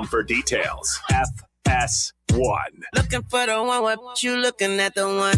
For details. FS1. Looking for the one, what you looking at the one?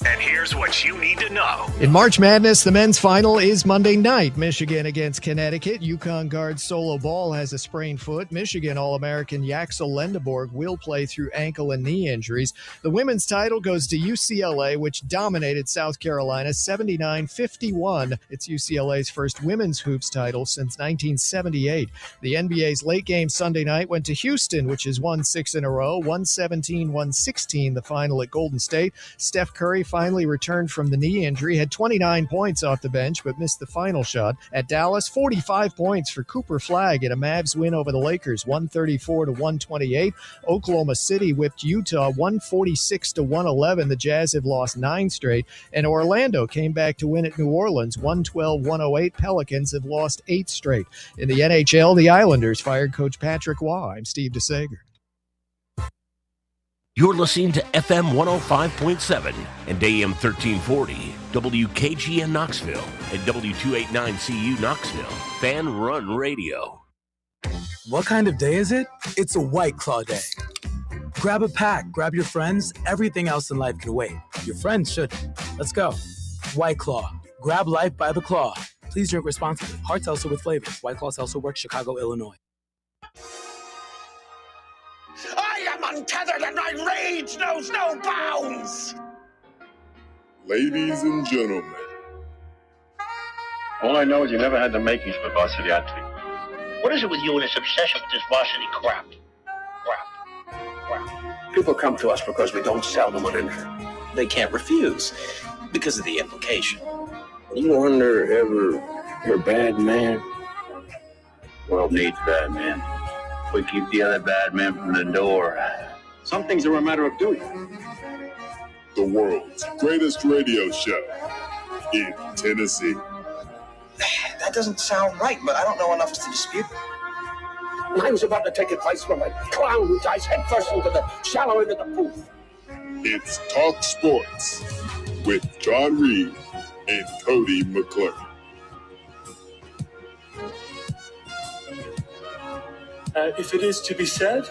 And here's what you need to know. In March Madness, the men's final is Monday night. Michigan against Connecticut. UConn guard Solo Ball has a sprained foot. Michigan All-American Yaxel Lendeborg will play through ankle and knee injuries. The women's title goes to UCLA, which dominated South Carolina 79-51. It's UCLA's first women's hoops title since 1978. The NBA's late game Sunday night went to Houston, which has won 6 in a row, 117-116 the final at Golden State. Steph Curry finally returned from the knee injury, had 29 points off the bench, but missed the final shot. At Dallas, 45 points for Cooper Flagg in a Mavs win over the Lakers, 134-128. Oklahoma City whipped Utah 146-111. The Jazz have lost 9 straight. And Orlando came back to win at New Orleans, 112-108. Pelicans have lost 8 straight. In the NHL, the Islanders fired Coach Patrick Waugh. I'm Steve DeSager. You're listening to FM 105.7 and AM 1340, WKGN Knoxville, and W289CU Knoxville, Fan Run Radio. What kind of day is it? It's a White Claw day. Grab a pack, grab your friends. Everything else in life can wait. Your friends shouldn't. Let's go. White Claw. Grab life by the claw. Please drink responsibly. Hard seltzer with flavors. White Claw Seltzer Works, Chicago, Illinois. I am untethered and my rage knows no bounds! Ladies and gentlemen. All I know is you never had the makings of a varsity athlete. What is it with you and this obsession with this varsity crap? People come to us because we don't sell them on anything. They can't refuse because of the implication. You wonder ever you're a bad man? World needs bad men. We keep the other bad men from the door. Some things are a matter of duty. The world's greatest radio show in Tennessee. That doesn't sound right, but I don't know enough to dispute it. I was about to take advice from a clown who dives headfirst into the shallow end of the pool. It's Talk Sports with John Reed and Cody McClure. If it is to be said,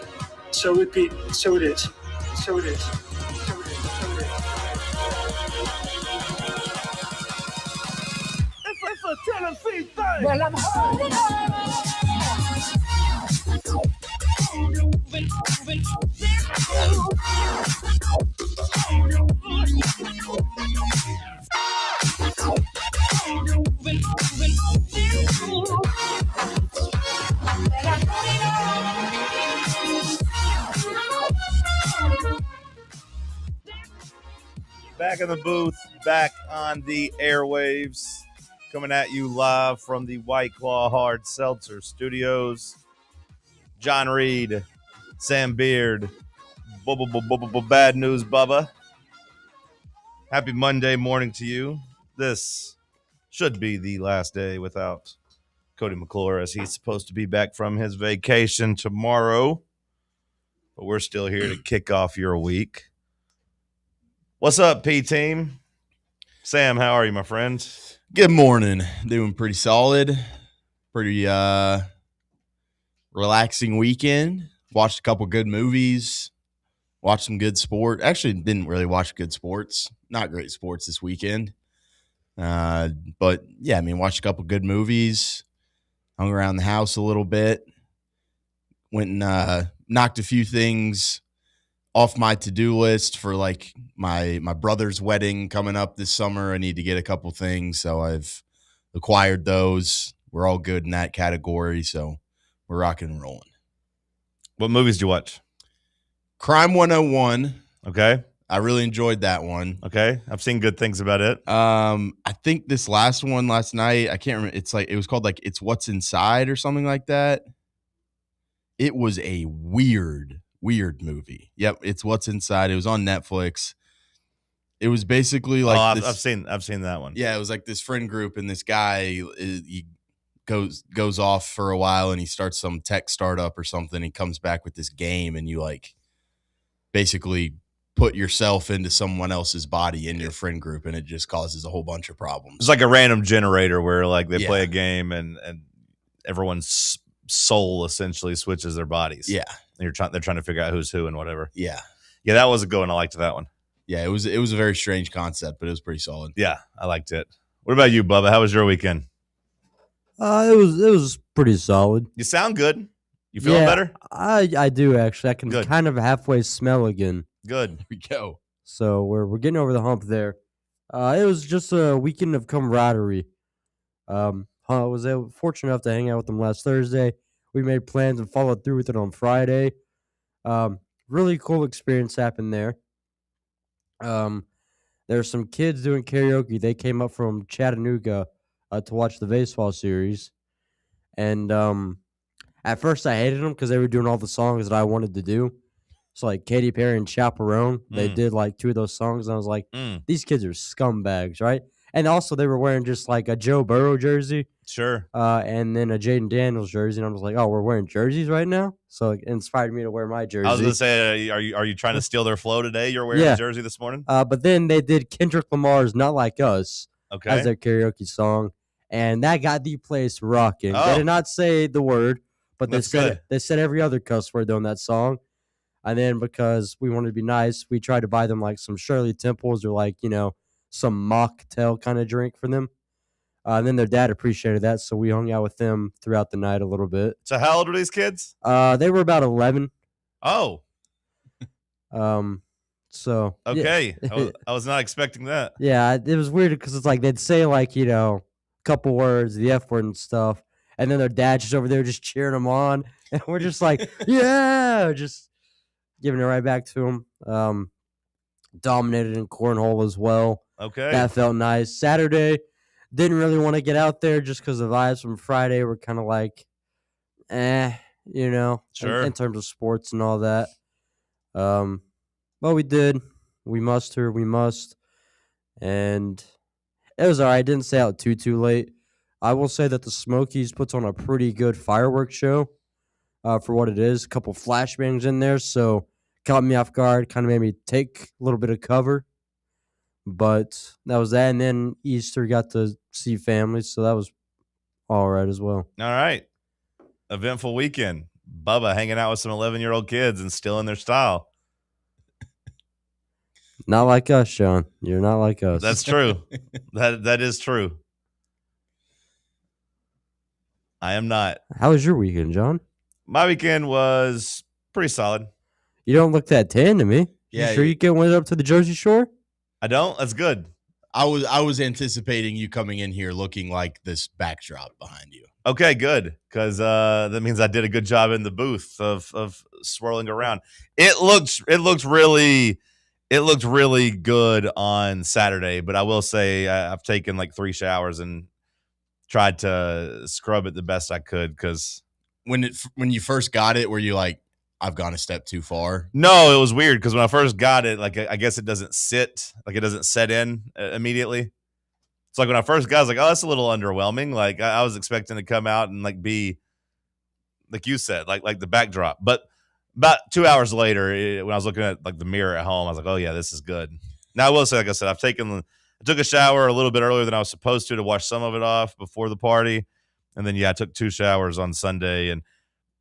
so it be, so it is. So it is. So it is. So it is. It's a Tennessee thing. Well, I'm holding on. Back in the booth, back on the airwaves, coming at you live from the White Claw Hard Seltzer Studios. John Reed, Sam Beard, Bad News Bubba. Happy Monday morning to you. This should be the last day without Cody McClure, as he's supposed to be back from his vacation tomorrow. But we're still here to kick off your week. What's up, P-Team? Sam, how are you, my friend? Good morning. Doing pretty solid. Pretty relaxing weekend. Watched a couple good movies. Watched some good sport. Actually, didn't really watch good sports. Not great sports this weekend. But, yeah, I mean, watched a couple good movies. Hung around the house a little bit. Went and knocked a few things off my to-do list for like my brother's wedding coming up this summer. I need to get a couple things, so I've acquired those. We're all good in that category, so we're rocking and rolling. What movies did you watch? Crime 101. Okay. I really enjoyed that one. Okay. I've seen good things about it. I think this last one last night, I can't remember. It was called like It's What's Inside or something like that. It was a weird movie. Yep, It's What's Inside. It was on Netflix. It was basically like I've seen that one. Yeah, it was like this friend group, and this guy he goes off for a while, and he starts some tech startup or something. He comes back with this game, and you like basically put yourself into someone else's body in your friend group, and it just causes a whole bunch of problems. It's like a random generator where like they play a game and everyone's soul essentially switches their bodies. Yeah. And they're trying to figure out who's who and whatever. Yeah. Yeah, that was a good one. I liked that one. Yeah, it was a very strange concept, but it was pretty solid. Yeah, I liked it. What about you, Bubba? How was your weekend? It was pretty solid. You sound good. You feeling better? I do actually. I can Good. kind of halfway smell again. Good. Here we go. So we're getting over the hump there. It was just a weekend of camaraderie. I was fortunate enough to hang out with them last Thursday. We made plans and followed through with it on Friday. Really cool experience happened there. There's some kids doing karaoke. They came up from Chattanooga to watch the baseball series. And at first I hated them because they were doing all the songs that I wanted to do. So like Katy Perry and Chaperone, they did like 2 of those songs. And I was like, these kids are scumbags, right? And also they were wearing just like a Joe Burrow jersey. Sure. And then a Jaden Daniels jersey. And I was like, oh, we're wearing jerseys right now? So it inspired me to wear my jersey. I was going to say, are you trying to steal their flow today? You're wearing a jersey this morning? But then they did Kendrick Lamar's Not Like Us as their karaoke song. And that got the place rocking. Oh. They did not say the word, but That's they said every other cuss word on that song. And then because we wanted to be nice, we tried to buy them like some Shirley Temples or like, some mocktail kind of drink for them. And then their dad appreciated that, so we hung out with them throughout the night a little bit. So how old were these kids? They were about 11. Oh. So. Okay. Yeah. I was not expecting that. Yeah, it was weird because it's like they'd say like, a couple words, the F word and stuff, and then their dad's just over there just cheering them on, and we're just like, yeah, just giving it right back to them. Dominated in cornhole as well. Okay. That felt nice. Saturday, didn't really want to get out there just because the vibes from Friday were kind of like, Sure. in terms of sports and all that. But we did. We must. And it was all right. Didn't stay out too late. I will say that the Smokies puts on a pretty good fireworks show for what it is. A couple flashbangs in there, so caught me off guard. Kind of made me take a little bit of cover. But that was that. And then Easter got to see family, so that was all right as well. All right. Eventful weekend. Bubba hanging out with some 11-year-old kids and still in their style. Not like us, Sean. You're not like us. That's true. That is true. I am not. How was your weekend, John? My weekend was pretty solid. You don't look that tan to me. Yeah, you sure you went up to the Jersey Shore? I don't? That's good. I was anticipating you coming in here looking like this backdrop behind you. Okay, good. Because that means I did a good job in the booth of swirling around. It looked really good on Saturday, but I will say I've taken like 3 showers and tried to scrub it the best I could. Because when you first got it, were you like, I've gone a step too far? No, it was weird because when I first got it, like I guess it doesn't set in immediately. It's like when I first got it, I was like, oh, that's a little underwhelming. Like I was expecting to come out and like be like you said, like the backdrop. But about 2 hours later, when I was looking at like the mirror at home, I was like, oh yeah, this is good. Now I will say, like I said, I took a shower a little bit earlier than I was supposed to wash some of it off before the party. And then, I took 2 showers on Sunday, and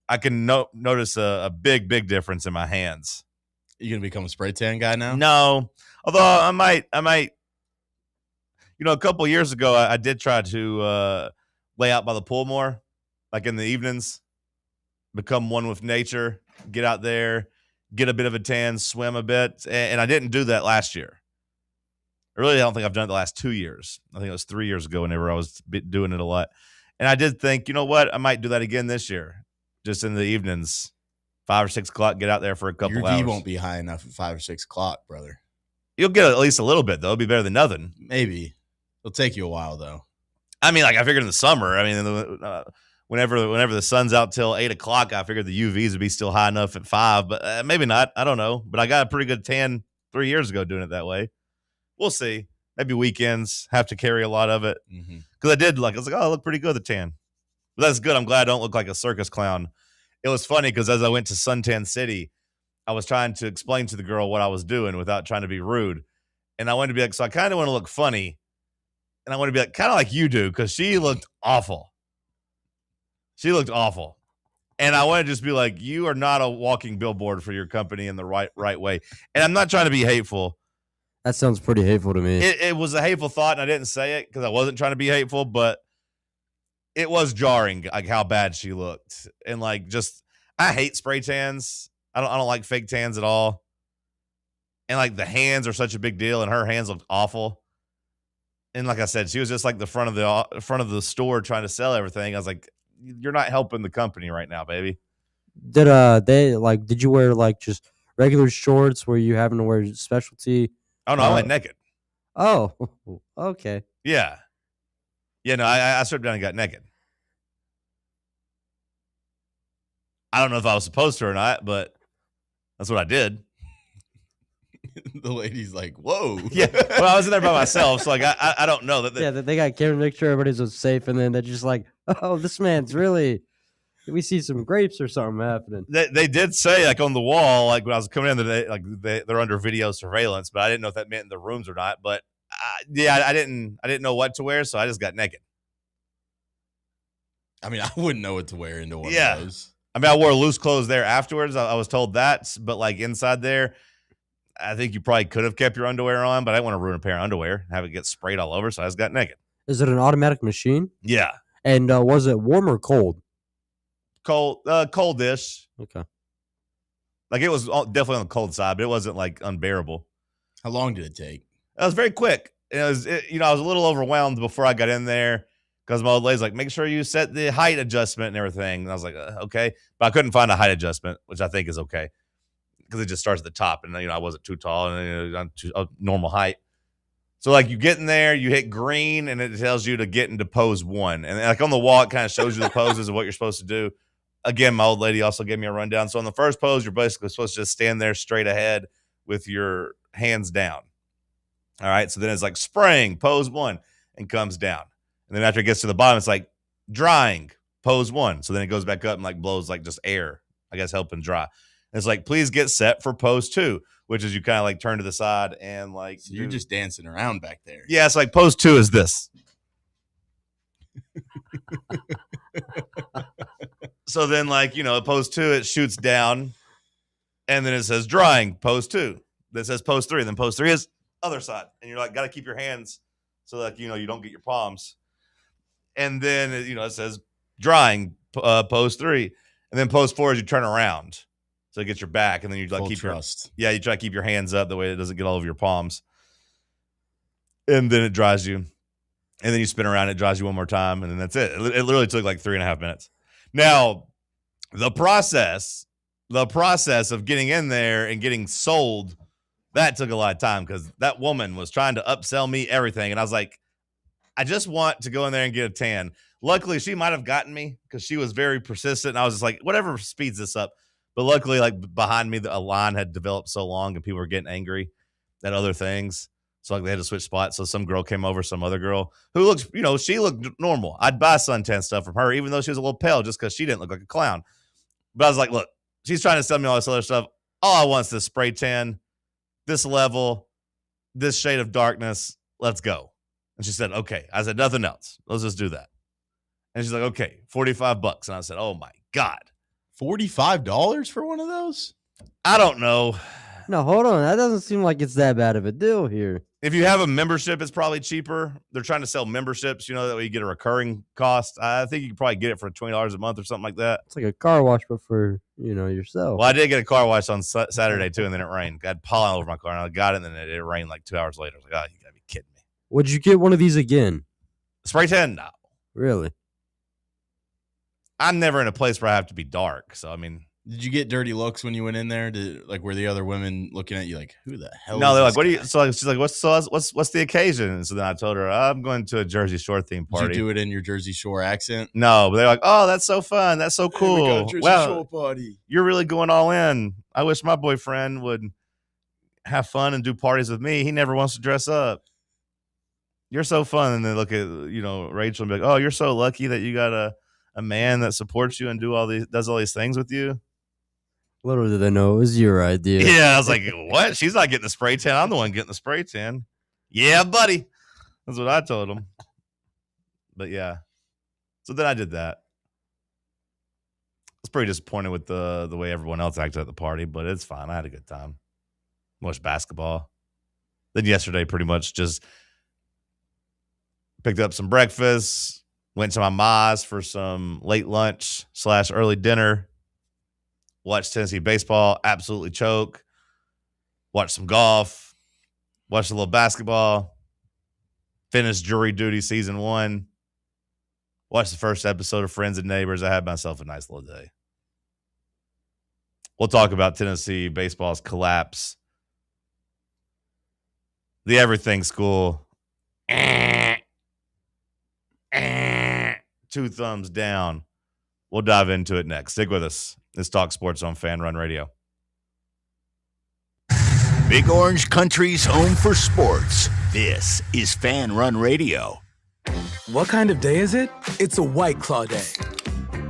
I can notice a big difference in my hands. You gonna become a spray tan guy now? No, although I might. A couple of years ago, I did try to lay out by the pool more, like in the evenings, become one with nature, get out there, get a bit of a tan, swim a bit, and I didn't do that last year. I really don't think I've done it the last 2 years. I think it was 3 years ago whenever I was doing it a lot. And I did think, you know what, I might do that again this year. Just in the evenings, 5 or 6 o'clock, get out there for a couple hours. Your D won't be high enough at 5 or 6 o'clock, brother. You'll get at least a little bit, though. It'll be better than nothing. Maybe. It'll take you a while, though. I mean, like I figured in the summer, whenever the sun's out till 8 o'clock, I figured the UVs would be still high enough at 5, but maybe not. I don't know. But I got a pretty good tan 3 years ago doing it that way. We'll see. Maybe weekends have to carry a lot of it. Because I was like, oh, I look pretty good with the tan. But that's good. I'm glad I don't look like a circus clown. It was funny because as I went to Suntan City, I was trying to explain to the girl what I was doing without trying to be rude. And I wanted to be like, so I kind of want to look funny. And I want to be like, kind of like you do, because she looked awful. She looked awful. And I want to just be like, you are not a walking billboard for your company in the right way. And I'm not trying to be hateful. That sounds pretty hateful to me. It was a hateful thought, and I didn't say it because I wasn't trying to be hateful, but it was jarring, like how bad she looked. And like, just, I hate spray tans. I don't like fake tans at all. And like the hands are such a big deal, and her hands looked awful. And like I said, she was just like the front of the store trying to sell everything. I was like, you're not helping the company right now, baby. Did you wear like just regular shorts? Were you having to wear specialty? Oh no, I went naked. Oh, okay. Yeah. Yeah, no, I stripped down and got naked. I don't know if I was supposed to or not, but that's what I did. The lady's like, whoa. Yeah. Well, I was in there by myself, so like I don't know that. Yeah, they got camera to make sure everybody's safe, and then they're just like, oh, this man's really. We see some grapes or something happening. They did say like on the wall, like when I was coming in today, like they're under video surveillance, but I didn't know if that meant in the rooms or not. But yeah, I didn't know what to wear, so I just got naked. I mean, I wouldn't know what to wear into one of those. I mean, I wore loose clothes there afterwards. I was told that, but like inside there, I think you probably could have kept your underwear on, but I didn't want to ruin a pair of underwear, have it get sprayed all over, so I just got naked. Is it an automatic machine? Yeah. And was it warm or cold? Coldish. Okay. Like it was definitely on the cold side, but it wasn't like unbearable. How long did it take? It was very quick. I was a little overwhelmed before I got in there because my old lady's like, make sure you set the height adjustment and everything. And I was like, okay, but I couldn't find a height adjustment, which I think is okay because it just starts at the top, and I wasn't too tall and I'm a normal height. So like you get in there, you hit green, and it tells you to get into pose 1, and like on the wall, it kind of shows you the poses of what you're supposed to do. Again, my old lady also gave me a rundown. So on the first pose, you're basically supposed to just stand there straight ahead with your hands down. All right. So then it's like spraying, pose 1, and comes down. And then after it gets to the bottom, it's like drying, pose 1. So then it goes back up and like blows like just air, I guess, helping dry. And it's like, please get set for pose 2, which is you kind of like turn to the side and like. So you're just dancing around back there. Yeah. It's like pose 2 is this. So then, like, pose 2, it shoots down, and then it says drying, pose 2. Then it says pose 3, and then pose 3 is other side. And you're like, got to keep your hands so that, you don't get your palms. And then, it says drying, pose 3. And then pose 4 is you turn around. So it gets your back, and then you like Full keep trust. you try to keep your hands up the way it doesn't get all over your palms. And then it dries you. And then you spin around, it dries you one more time, and then that's it. It literally took like 3.5 minutes. Now, the process of getting in there and getting sold, that took a lot of time because that woman was trying to upsell me everything. And I was like, I just want to go in there and get a tan. Luckily, she might have gotten me because she was very persistent. And I was just like, whatever speeds this up. But luckily, like behind me, a line had developed so long and people were getting angry at other things. So like they had to switch spots. So some girl came over, some other girl who looks, she looked normal. I'd buy suntan stuff from her, even though she was a little pale just because she didn't look like a clown. But I was like, look, she's trying to sell me all this other stuff. All I want is this spray tan, this level, this shade of darkness. Let's go. And she said, okay. I said, nothing else. Let's just do that. And she's like, okay, $45. And I said, oh my God. $45 for one of those? I don't know. No, hold on. That doesn't seem like it's that bad of a deal here. If you have a membership, it's probably cheaper. They're trying to sell memberships, that way you get a recurring cost. I think you can probably get it for $20 a month or something like that. It's like a car wash, but for, yourself. Well, I did get a car wash on Saturday, too, and then it rained. I had pollen all over my car, and I got it, and then it rained like 2 hours later. I was like, oh, you got to be kidding me. Would you get one of these again? Spray tan? No. Really? I'm never in a place where I have to be dark, so, I mean. Did you get dirty looks when you went in there? Were the other women looking at you like, who the hell? No, they're like, guy? what are you? So she's like, what's the occasion? And so then I told her, I'm going to a Jersey Shore theme party. Did you do it in your Jersey Shore accent? No, but they're like, oh, that's so fun. That's so cool. Hey, we got a Jersey Shore party. You're really going all in. I wish my boyfriend would have fun and do parties with me. He never wants to dress up. You're so fun. And they look at, Rachel and be like, oh, you're so lucky that you got a man that supports you and does all these things with you. Little did they know it was your idea. Yeah, I was like, what? She's not getting the spray tan. I'm the one getting the spray tan. Yeah, buddy. That's what I told him. But yeah. So then I did that. I was pretty disappointed with the way everyone else acted at the party, but it's fine. I had a good time. Watched basketball. Then yesterday pretty much just picked up some breakfast, went to my ma's for some late lunch / early dinner. Watched Tennessee baseball, absolutely choke. Watched some golf. Watched a little basketball. Finished Jury Duty Season 1. Watched the first episode of Friends and Neighbors. I had myself a nice little day. We'll talk about Tennessee baseball's collapse. The everything school. 2 thumbs down. We'll dive into it next. Stick with us. It's Talk Sports on Fan Run Radio. Big Orange Country's home for sports. This is Fan Run Radio. What kind of day is it? It's a White Claw day.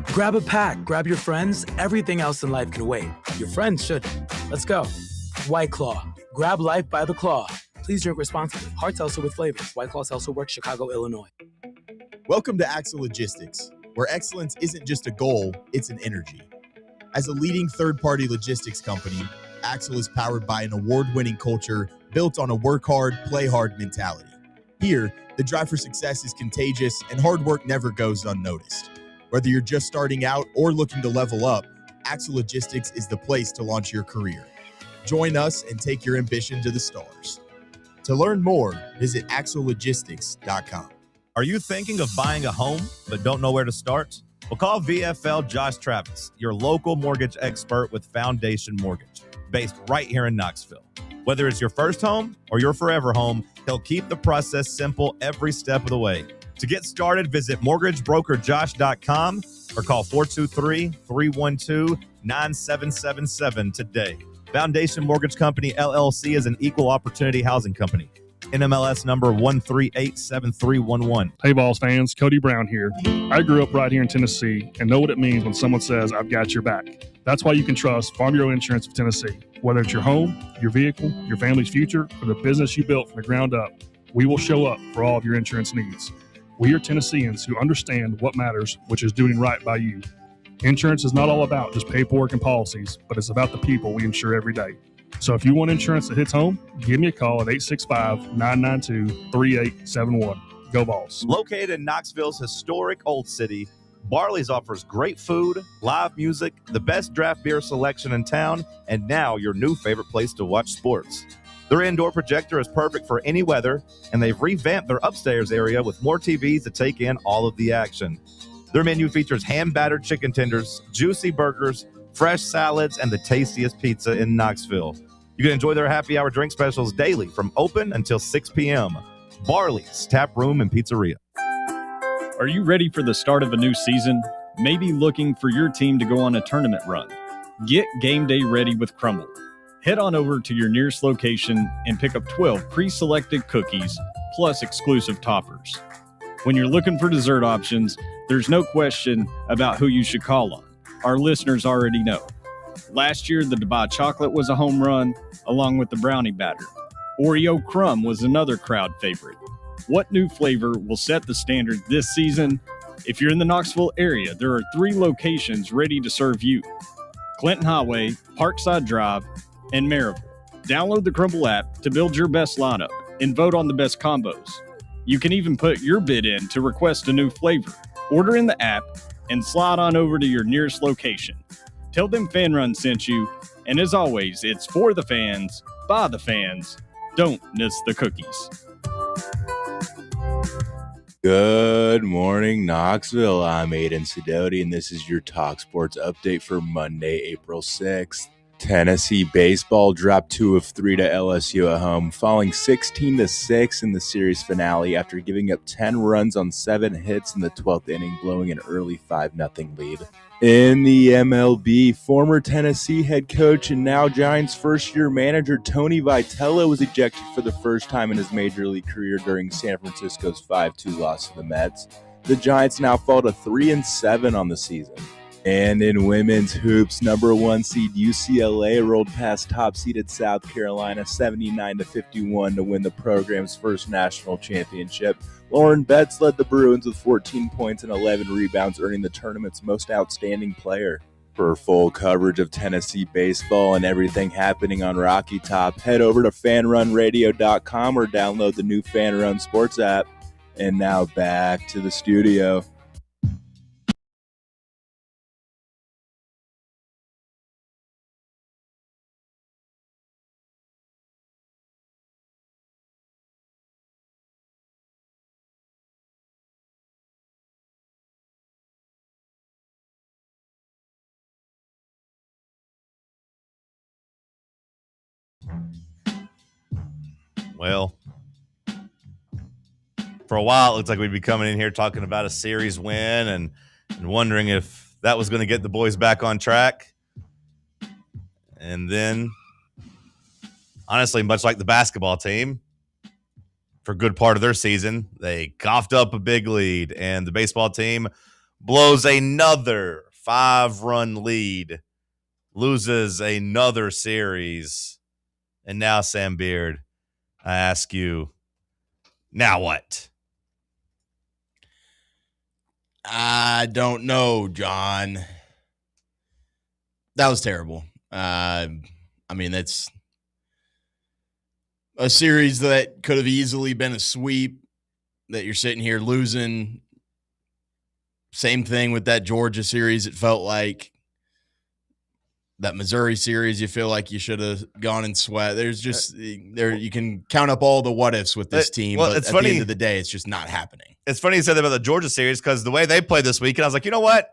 Grab a pack, grab your friends. Everything else in life can wait. Your friends shouldn't. Let's go. White Claw. Grab life by the claw. Please drink responsibly. Hard seltzer with flavors. White Claw Seltzer Works, Chicago, Illinois. Welcome to Axle Logistics, where excellence isn't just a goal, it's an energy. As a leading third-party logistics company, Axle is powered by an award-winning culture built on a work-hard, play-hard mentality. Here, the drive for success is contagious and hard work never goes unnoticed. Whether you're just starting out or looking to level up, Axle Logistics is the place to launch your career. Join us and take your ambition to the stars. To learn more, visit axlelogistics.com. Are you thinking of buying a home but don't know where to start? Well, call VFL Josh Travis, your local mortgage expert with Foundation Mortgage, based right here in Knoxville. Whether it's your first home or your forever home, he'll keep the process simple every step of the way. To get started, visit mortgagebrokerjosh.com or call 423-312-9777 today. Foundation Mortgage Company, LLC is an equal opportunity housing company. NMLS number 1387311. Hey, Vols fans, Cody Brown here. I grew up right here in Tennessee and know what it means when someone says, I've got your back. That's why you can trust Farm Bureau Insurance of Tennessee. Whether it's your home, your vehicle, your family's future, or the business you built from the ground up, we will show up for all of your insurance needs. We are Tennesseans who understand what matters, which is doing right by you. Insurance is not all about just paperwork and policies, but it's about the people we insure every day. So if you want insurance that hits home, give me a call at 865-992-3871. Go Vols. Located in Knoxville's historic Old City, Barley's offers great food, live music, the best draft beer selection in town, and now your new favorite place to watch sports. Their indoor projector is perfect for any weather, and they've revamped their upstairs area with more TVs to take in all of the action. Their menu features hand-battered chicken tenders, juicy burgers, fresh salads, and the tastiest pizza in Knoxville. You can enjoy their happy hour drink specials daily from open until 6 p.m. Barley's Tap Room and Pizzeria. Are you ready for the start of a new season? Maybe looking for your team to go on a tournament run? Get game day ready with Crumble. Head on over to your nearest location and pick up 12 pre-selected cookies plus exclusive toppers. When you're looking for dessert options, there's no question about who you should call on. Our listeners already know. Last year, the Dubai chocolate was a home run, along with the brownie batter. Oreo crumb was another crowd favorite. What new flavor will set the standard this season? If you're in the Knoxville area, there are 3 locations ready to serve you: Clinton Highway, Parkside Drive, and Maryville. Download the Crumble app to build your best lineup and vote on the best combos. You can even put your bid in to request a new flavor. Order in the app and slide on over to your nearest location. Tell them Fan Run sent you, and as always, it's for the fans, by the fans. Don't miss the cookies. Good morning, Knoxville. I'm Aiden Sidoti, and this is your Talk Sports update for Monday, April 6th. Tennessee baseball dropped 2 of 3 to LSU at home, falling 16-6 in the series finale after giving up 10 runs on 7 hits in the 12th inning, blowing an early 5-0 lead. In the MLB, former Tennessee head coach and now Giants first-year manager Tony Vitello was ejected for the first time in his major league career during San Francisco's 5-2 loss to the Mets. The Giants now fall to 3-7 on the season. And in women's hoops, number 1 seed UCLA rolled past top-seeded South Carolina 79-51 to win the program's first national championship. Lauren Betts led the Bruins with 14 points and 11 rebounds, earning the tournament's most outstanding player. For full coverage of Tennessee baseball and everything happening on Rocky Top, head over to fanrunradio.com or download the new Fan Run Sports app. And now back to the studio. Well, for a while, it looked like we'd be coming in here talking about a series win and wondering if that was going to get the boys back on track. And then, honestly, much like the basketball team, for a good part of their season, they coughed up a big lead, and the baseball team blows another 5-run lead, loses another series. And now, Sam Beard, I ask you, now what? I don't know, John. That was terrible. I mean, that's a series that could have easily been a sweep that you're sitting here losing. Same thing with that Georgia series. It felt like that Missouri series. You feel like you should have gone and sweat. There's just you can count up all the what ifs with this team, but at the end of the day, it's just not happening. It's funny you said that about the Georgia series because the way they played this weekend, I was like, you know what?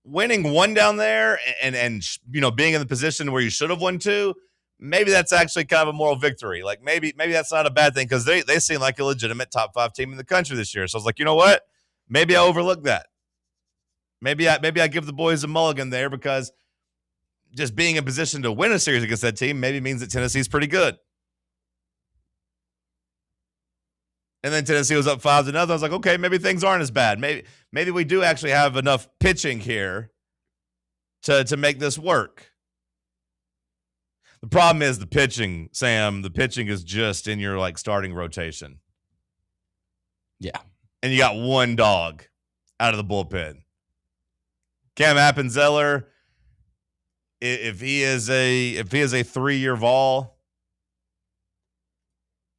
Winning one down there and being in the position where you should have won two, maybe that's actually kind of a moral victory. Like maybe that's not a bad thing because they seem like a legitimate top 5 team in the country this year. So I was like, you know what? Maybe I overlooked that. Maybe I give the boys a mulligan there because just being in position to win a series against that team maybe means that Tennessee's pretty good. And then Tennessee was up 5-0. I was like, okay, maybe things aren't as bad. Maybe we do actually have enough pitching here to make this work. The problem is the pitching, Sam. The pitching is just in your starting rotation. Yeah. And you got one dog out of the bullpen. Cam Appenzeller, if he is a 3-year Vol,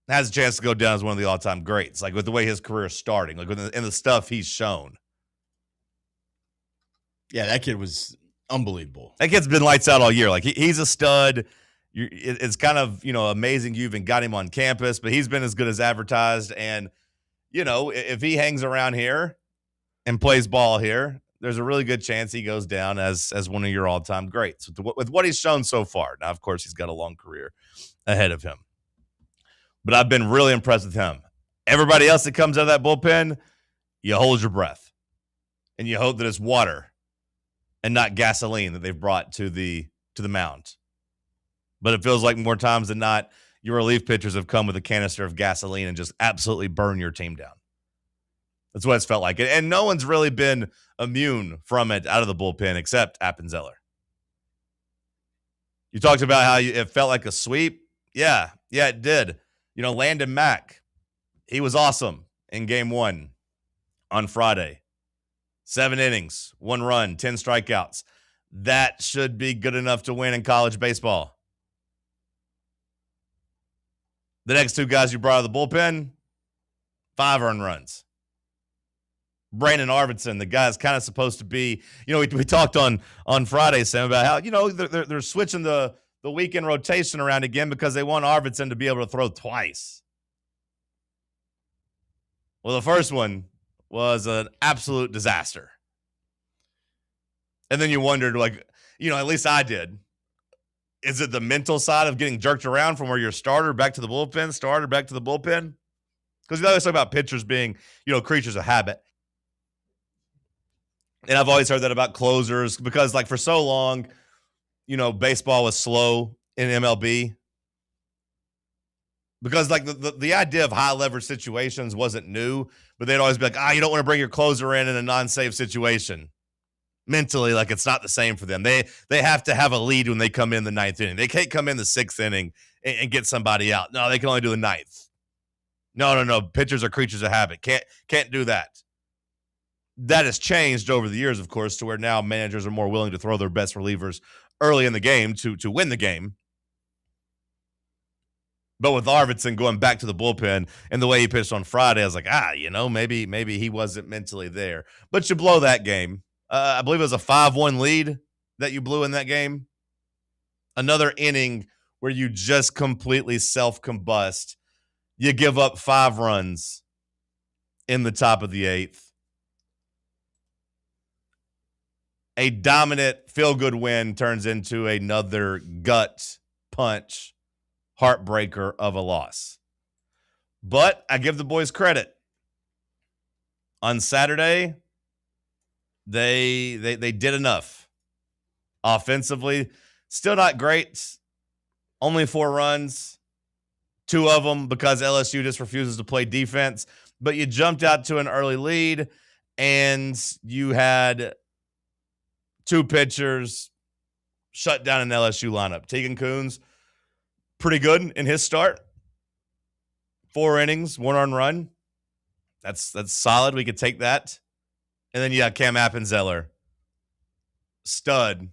has a chance to go down as one of the all-time greats, like with the way his career is starting, like in the stuff he's shown. Yeah, that kid was unbelievable. That kid's been lights out all year. Like he's a stud. It's kind of amazing you even got him on campus, but he's been as good as advertised. And if he hangs around here and plays ball here, there's a really good chance he goes down as one of your all-time greats with what he's shown so far. Now, of course, he's got a long career ahead of him. But I've been really impressed with him. Everybody else that comes out of that bullpen, you hold your breath. And you hope that it's water and not gasoline that they've brought to the mound. But it feels like more times than not, your relief pitchers have come with a canister of gasoline and just absolutely burn your team down. That's what it's felt like. And no one's really been immune from it out of the bullpen except Appenzeller. You talked about how it felt like a sweep. Yeah, it did. Landon Mack, he was awesome in game 1 on Friday. 7 innings, 1 run, 10 strikeouts. That should be good enough to win in college baseball. The next 2 guys you brought out of the bullpen, 5 earned runs. Brandon Arvidsson, the guy's kind of supposed to be, we talked on Friday, Sam, about how, they're switching the weekend rotation around again because they want Arvidsson to be able to throw twice. Well, the first one was an absolute disaster. And then you wondered, at least I did. Is it the mental side of getting jerked around from where you're starter back to the bullpen? Because we always talk about pitchers being, creatures of habit. And I've always heard that about closers because, for so long, baseball was slow in MLB. Because, the idea of high-leverage situations wasn't new, but they'd always be like, you don't want to bring your closer in a non-safe situation. mentally. Like, it's not the same for them. They have to have a lead when they come in the ninth inning. They can't come in the sixth inning and get somebody out. No, they can only do the ninth. No. Pitchers are creatures of habit. Can't do that. That has changed over the years, of course, to where now managers are more willing to throw their best relievers early in the game to win the game. But with Arvidsson going back to the bullpen and the way he pitched on Friday, I was like, maybe he wasn't mentally there. But you blow that game. I believe it was a 5-1 lead that you blew in that game. Another inning where you just completely self-combust. You give up 5 runs in the top of the 8th. A dominant feel-good win turns into another gut punch heartbreaker of a loss. But I give the boys credit. On Saturday, they did enough. Offensively, still not great. Only 4 runs. 2 of them because LSU just refuses to play defense. But you jumped out to an early lead, and you had 2 pitchers shut down an LSU lineup. Tegan Kuhn's pretty good in his start. 4 innings, 1 earned run. That's solid. We could take that. And then you got Cam Appenzeller. Stud.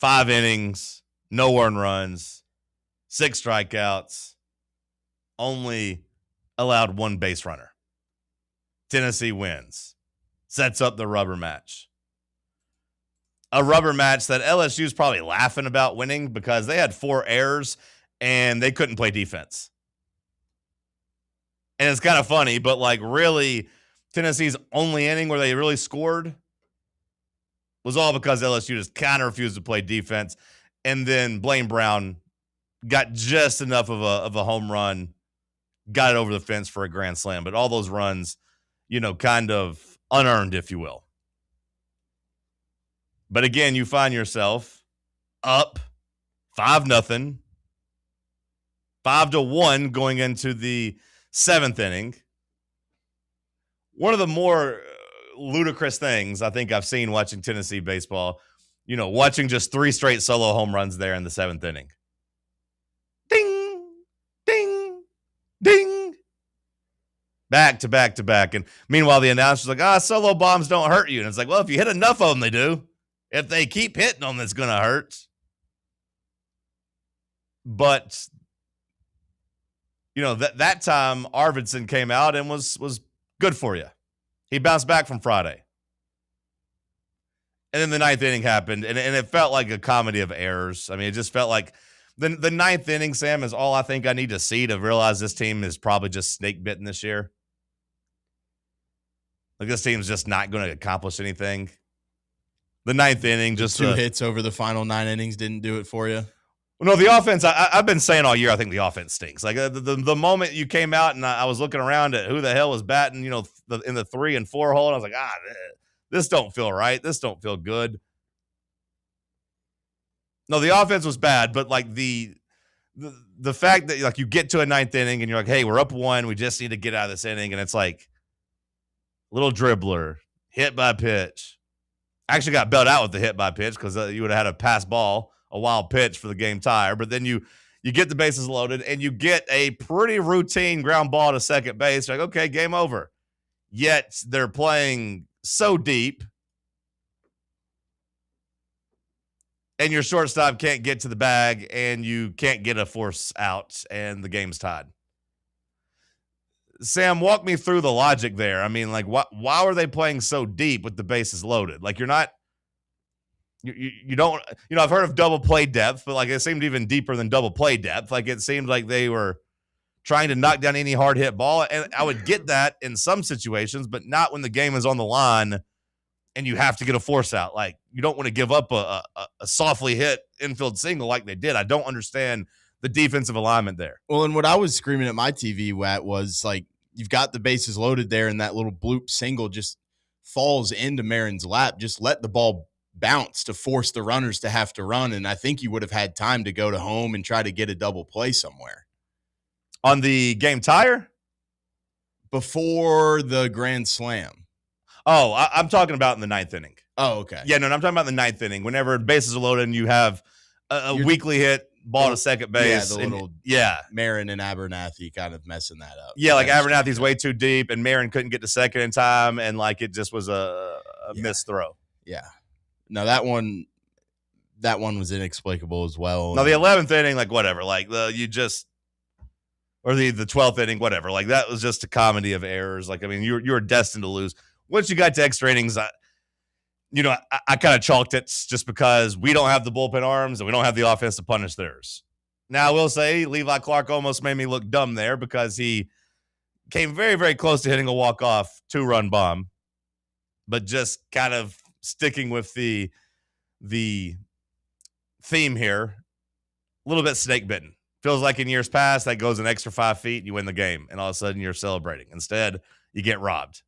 5 innings, no earned runs, 6 strikeouts, only allowed 1 base runner. Tennessee wins. Sets up the rubber match. A rubber match that LSU's probably laughing about winning because they had 4 errors and they couldn't play defense. And it's kind of funny, but like really, Tennessee's only inning where they really scored was all because LSU just kind of refused to play defense. And then Blaine Brown got just enough of a home run, got it over the fence for a grand slam. But all those runs, kind of unearned, if you will. But again, you find yourself up 5-0, 5-1 going into the 7th inning. One of the more ludicrous things I think I've seen watching Tennessee baseball, watching just 3 straight solo home runs there in the 7th inning. Ding, ding, ding. Back to back to back. And meanwhile, the announcer's like, solo bombs don't hurt you. And it's like, well, if you hit enough of them, they do. If they keep hitting them, it's going to hurt. But, that time Arvidsson came out and was good for you. He bounced back from Friday. And then the 9th inning happened, and it felt like a comedy of errors. I mean, it just felt like the 9th inning, Sam, is all I think I need to see to realize this team is probably just snake-bitten this year. Like, this team's just not going to accomplish anything. The 9th inning, just 2 hits over the final 9 innings didn't do it for you. Well, no, the offense, I've been saying all year, I think the offense stinks. Like the moment you came out and I was looking around at who the hell was batting, in the 3 and 4 hole, and I was like, this don't feel right. This don't feel good. No, the offense was bad, but like the fact that like you get to a 9th inning and you're like, hey, we're up 1. We just need to get out of this inning. And it's like little dribbler, hit by pitch. Actually got bailed out with the hit by pitch because you would have had a pass ball, a wild pitch for the game tire. But then you get the bases loaded and you get a pretty routine ground ball to second base. You're like, okay, game over. Yet they're playing so deep and your shortstop can't get to the bag and you can't get a force out and the game's tied. Sam, walk me through the logic there. I mean, like, why are they playing so deep with the bases loaded? Like, you're not, you don't, I've heard of double play depth, but like it seemed even deeper than double play depth. Like it seemed like they were trying to knock down any hard hit ball. And I would get that in some situations, but not when the game is on the line and you have to get a force out. Like you don't want to give up a softly hit infield single like they did. I don't understand the defensive alignment there. Well, and what I was screaming at my TV at was like, you've got the bases loaded there and that little bloop single just falls into Marin's lap. Just let the ball bounce to force the runners to have to run. And I think you would have had time to go to home and try to get a double play somewhere. On the game tire? Before the grand slam. Oh, I'm talking about in the 9th inning. Oh, okay. Yeah, no, I'm talking about the ninth inning. Whenever bases are loaded and you have a weakly hit ball to second base. Yeah, the little Marin and Abernathy kind of messing that up. Yeah, like Abernathy's way too deep, and Marin couldn't get to second in time, and like it just was a missed throw. Yeah. No, that one was inexplicable as well. No, the 11th inning, like whatever, like the 12th inning, whatever. Like that was just a comedy of errors. Like I mean, you were destined to lose. Once you got to extra innings, I kind of chalked it just because we don't have the bullpen arms and we don't have the offense to punish theirs. Now, I will say Levi Clark almost made me look dumb there because he came very, very close to hitting a walk-off 2-run bomb, but just kind of sticking with the theme here, a little bit snake-bitten. Feels like in years past that goes an extra 5 feet and you win the game, and all of a sudden you're celebrating. Instead, you get robbed.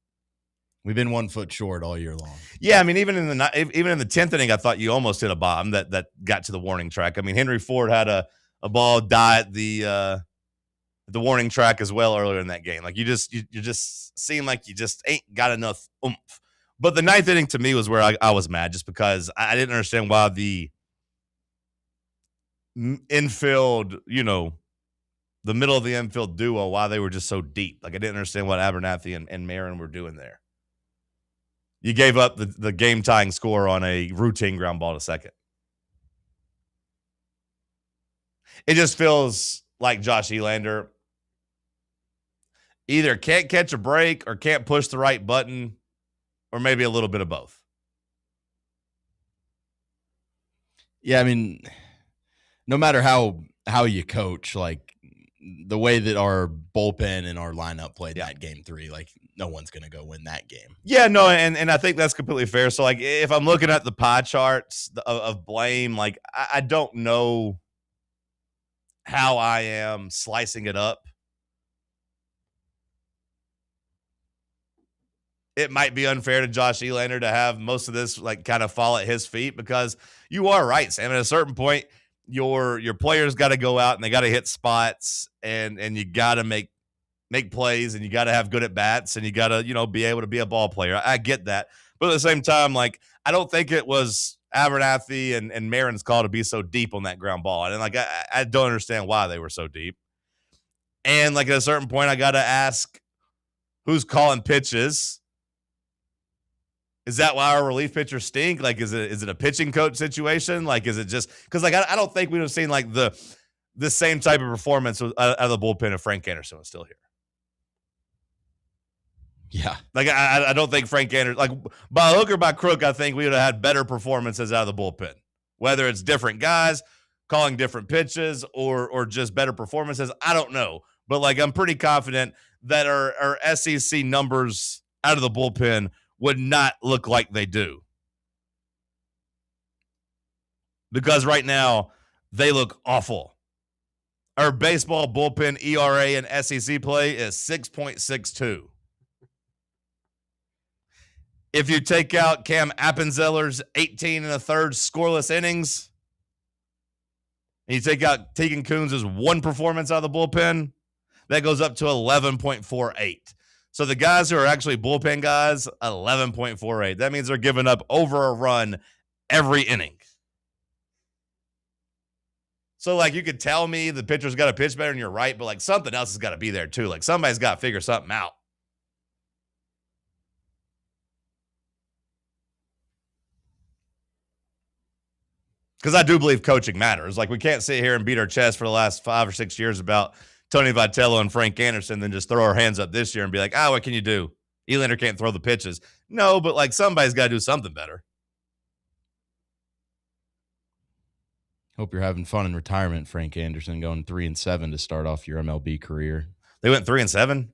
We've been 1 foot short all year long. Yeah, I mean, even in the 10th inning, I thought you almost hit a bomb that got to the warning track. I mean, Henry Ford had a ball die at the warning track as well earlier in that game. Like you just seem like you just ain't got enough oomph. But the 9th inning to me was where I was mad, just because I didn't understand why the infield, the middle of the infield duo, why they were just so deep. Like I didn't understand what Abernathy and Marin were doing there. You gave up the game-tying score on a routine ground ball to second. It just feels like Josh Elander either can't catch a break or can't push the right button, or maybe a little bit of both. Yeah, I mean, no matter how you coach, like the way that our bullpen and our lineup played that game 3, like no one's going to go win that game. Yeah, no, and I think that's completely fair. So, like, if I'm looking at the pie charts of blame, like, I don't know how I am slicing it up. It might be unfair to Josh Elander to have most of this, like, kind of fall at his feet, because you are right, Sam. At a certain point, your players got to go out and they got to hit spots, and you got to make plays, and you got to have good at bats, and you got to, be able to be a ball player. I get that. But at the same time, like, I don't think it was Abernathy and Marin's call to be so deep on that ground ball. And like, I don't understand why they were so deep. And like at a certain point, I got to ask, who's calling pitches? Is that why our relief pitchers stink? Like, is it a pitching coach situation? Like, is it just because like I don't think we would have seen like the same type of performance out of the bullpen if Frank Anderson was still here. Yeah, like I don't think Frank Anderson, like by hook or by crook, I think we would have had better performances out of the bullpen. Whether it's different guys calling different pitches or just better performances, I don't know. But like I'm pretty confident that our SEC numbers out of the bullpen would not look like they do. Because right now, they look awful. Our baseball bullpen ERA in SEC play is 6.62. If you take out Cam Appenzeller's 18 1/3 scoreless innings, and you take out Tegan Coons' one performance out of the bullpen, that goes up to 11.48. So the guys who are actually bullpen guys, 11.48. That means they're giving up over a run every inning. So, like, you could tell me the pitcher's got to pitch better, and you're right, but, like, something else has got to be there, too. Like, somebody's got to figure something out. Because I do believe coaching matters. Like, we can't sit here and beat our chest for the last 5 or 6 years about Tony Vitello and Frank Anderson, then just throw our hands up this year and be like, what can you do? Elander can't throw the pitches. No, but, like, somebody's got to do something better. Hope you're having fun in retirement, Frank Anderson, going 3-7 to start off your MLB career. They went 3-7?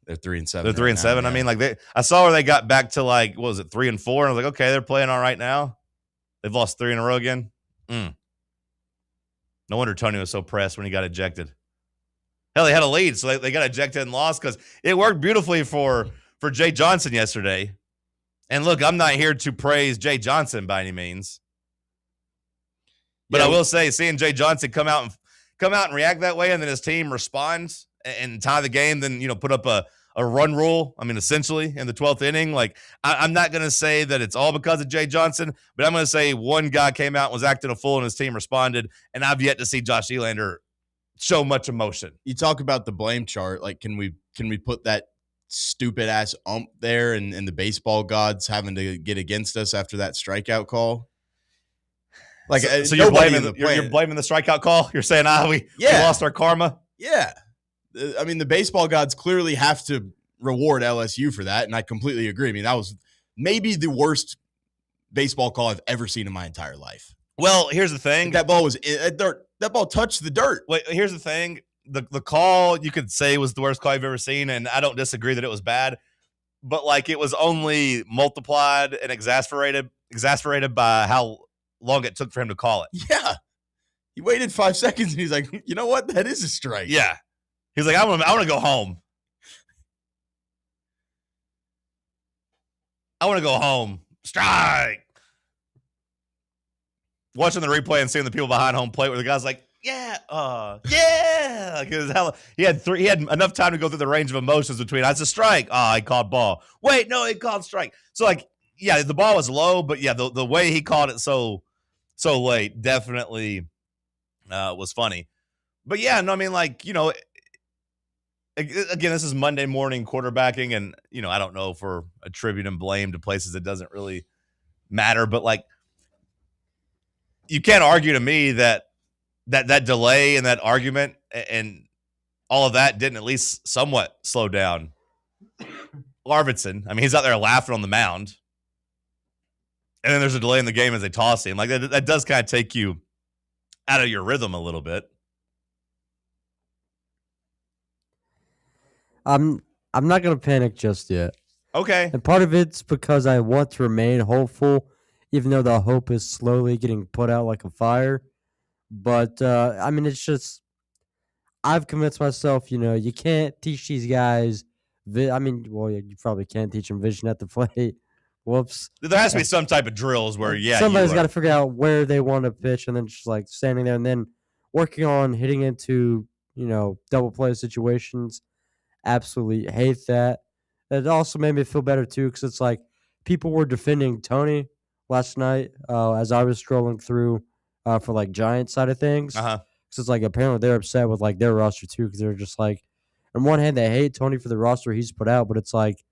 They're 3-7. They're 3-7. Yeah. I mean, like, I saw where they got back to, like, what was it, 3-4? And I was like, okay, they're playing all right now. They've lost 3 in a row again. No wonder Tony was so pressed when he got ejected. Hell, they had a lead, so they got ejected and lost because it worked beautifully for Jay Johnson yesterday. And look, I'm not here to praise Jay Johnson by any means. But I will say, seeing Jay Johnson come out and react that way, and then his team responds and tie the game, then put up a run rule. I mean, essentially in the 12th inning. Like, I'm not going to say that it's all because of Jay Johnson, but I'm going to say one guy came out and was acting a fool and his team responded, and I've yet to see Josh Elander show much emotion. You talk about the blame chart. Like, can we put that stupid ass ump there and the baseball gods having to get against us after that strikeout call? Like, so you're blaming the strikeout call? You're saying, we lost our karma? Yeah. I mean, the baseball gods clearly have to reward LSU for that, and I completely agree. I mean, that was maybe the worst baseball call I've ever seen in my entire life. Well, here's the thing. That ball was dirt. That ball touched the dirt. Wait, here's the thing. The call you could say was the worst call I've ever seen, and I don't disagree that it was bad, but like it was only multiplied and exasperated by how long it took for him to call it. Yeah. He waited 5 seconds and he's like, you know what? That is a strike. Yeah. He's like, I want to go home. I want to go home. Strike. Watching the replay and seeing the people behind home plate where the guy's like, yeah. Because he had enough time to go through the range of emotions between, that's a strike. He called ball. Wait, no, he called strike. So, like, yeah, the ball was low, but yeah, the way he called it so late definitely was funny. But yeah, no, I mean, like, again, this is Monday morning quarterbacking, and, I don't know if we're attributing blame to places that doesn't really matter, but, like, you can't argue to me that delay and that argument and all of that didn't at least somewhat slow down Arvidsson. I mean, he's out there laughing on the mound, and then there's a delay in the game as they toss him. Like, that does kind of take you out of your rhythm a little bit. I'm not going to panic just yet. Okay. And part of it's because I want to remain hopeful, even though the hope is slowly getting put out like a fire. But, I mean, it's just, I've convinced myself, you can't teach these guys. You probably can't teach them vision at the plate. Whoops. There has to be some type of drills where, somebody's got to figure out where they want to pitch and then just like standing there and then working on hitting into, double play situations. Absolutely hate that. It also made me feel better too because it's like people were defending Tony last night as I was scrolling through for like Giants side of things. Uh-huh. Because it's like apparently they're upset with like their roster too because they're just like, on one hand they hate Tony for the roster he's put out, but it's like,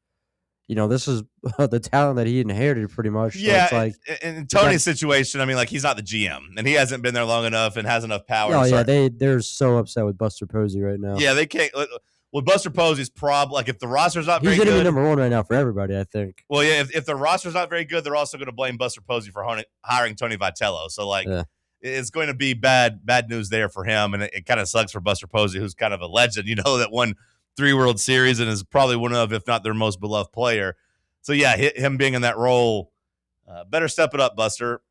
this is the talent that he inherited pretty much. Yeah, so it's like in Tony's situation, I mean, like, he's not the GM, and he hasn't been there long enough and has enough power. Oh, yeah, they're so upset with Buster Posey right now. Yeah, they can't. Well, Buster Posey's problem, like, if the roster's not very good. He's going to be number one right now for everybody, I think. Well, yeah, if the roster's not very good, they're also going to blame Buster Posey for hiring Tony Vitello. So, like, it's going to be bad news there for him, and it kind of sucks for Buster Posey, who's kind of a legend, that won 3 World Series and is probably one of, if not their most beloved player. So, yeah, him being in that role, better step it up, Buster.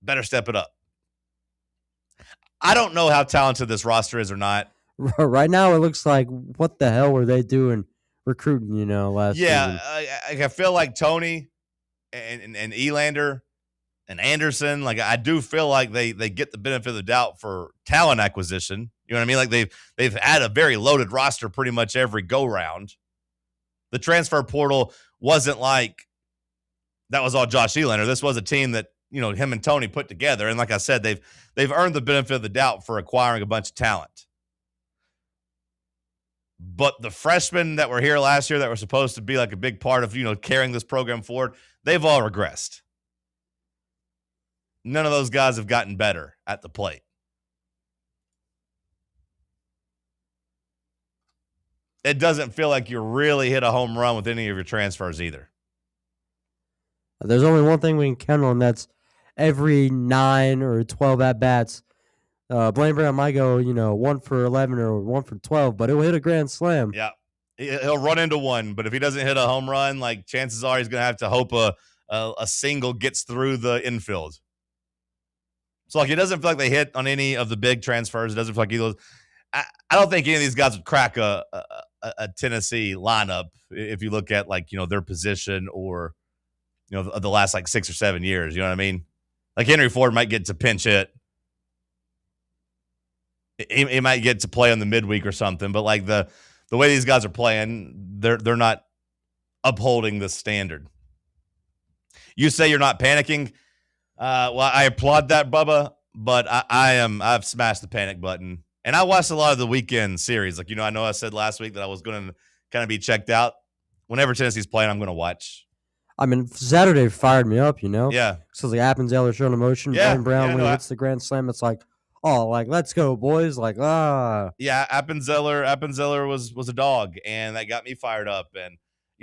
Better step it up. I don't know how talented this roster is or not. Right now, it looks like, what the hell were they doing recruiting, last season? Yeah, I feel like Tony and Elander and Anderson, like, I do feel like they get the benefit of the doubt for talent acquisition. You know what I mean? Like, they've had a very loaded roster pretty much every go-round. The transfer portal wasn't like that was all Josh Elander. This was a team that, him and Tony put together. And like I said, they've earned the benefit of the doubt for acquiring a bunch of talent. But the freshmen that were here last year that were supposed to be like a big part of, carrying this program forward, they've all regressed. None of those guys have gotten better at the plate. It doesn't feel like you really hit a home run with any of your transfers either. There's only one thing we can count on. That's every 9 or 12 at-bats. Blaine Brown might go, 1 for 11 or 1 for 12, but he'll hit a grand slam. Yeah. He'll run into one, but if he doesn't hit a home run, like, chances are he's going to have to hope a single gets through the infield. So, like, it doesn't feel like they hit on any of the big transfers. It doesn't feel like either. I don't think any of these guys would crack a Tennessee lineup if you look at, like, their position or, the last, like, 6 or 7 years. You know what I mean? Like, Henry Ford might get to pinch hit. He might get to play on the midweek or something, but, like, the the way these guys are playing, they're not upholding the standard. You say you're not panicking. Well, I applaud that, Bubba, but I've smashed the panic button. And I watched a lot of the weekend series. Like, I know I said last week that I was going to kind of be checked out. Whenever Tennessee's playing, I'm going to watch. I mean, Saturday fired me up, Yeah. So the Appenzeller showing emotion. Yeah. Brian Brown, Yeah, when he hits the grand slam, it's like, oh, like, let's go, boys. Like, Yeah, Appenzeller was a dog, and that got me fired up. And,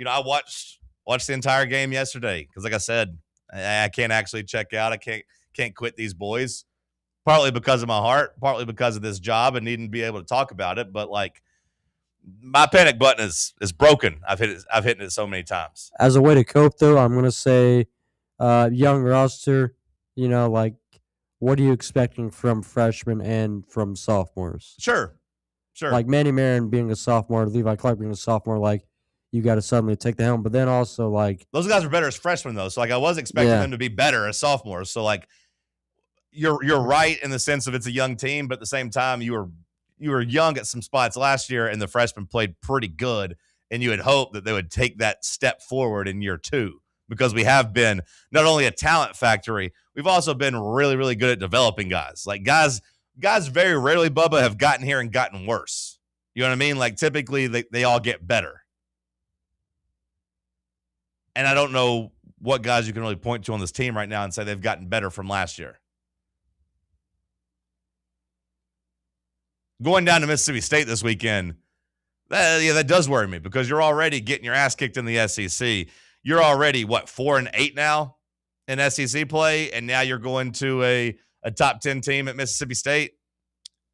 I watched the entire game yesterday because, like I said, I can't actually check out. I can't quit these boys, partly because of my heart, partly because of this job and needing to be able to talk about it. But, like, my panic button is broken. I've hit it so many times. As a way to cope, though, I'm going to say young roster, like, what are you expecting from freshmen and from sophomores? Sure. Like Manny Marin being a sophomore, Levi Clark being a sophomore, like, you got to suddenly take the helm. But then also, like, those guys are better as freshmen, though. So, like, I was expecting them to be better as sophomores. So, like, you're right in the sense of it's a young team, but at the same time, you were young at some spots last year, and the freshmen played pretty good, and you had hoped that they would take that step forward in year 2 because we have been not only a talent factory, we've also been really, really good at developing guys. Like, guys very rarely, Bubba, have gotten here and gotten worse. You know what I mean? Like, typically, they all get better. And I don't know what guys you can really point to on this team right now and say they've gotten better from last year. Going down to Mississippi State this weekend, that does worry me because you're already getting your ass kicked in the SEC. You're already, 4-8 now in SEC play, and now you're going to a top 10 team at Mississippi State.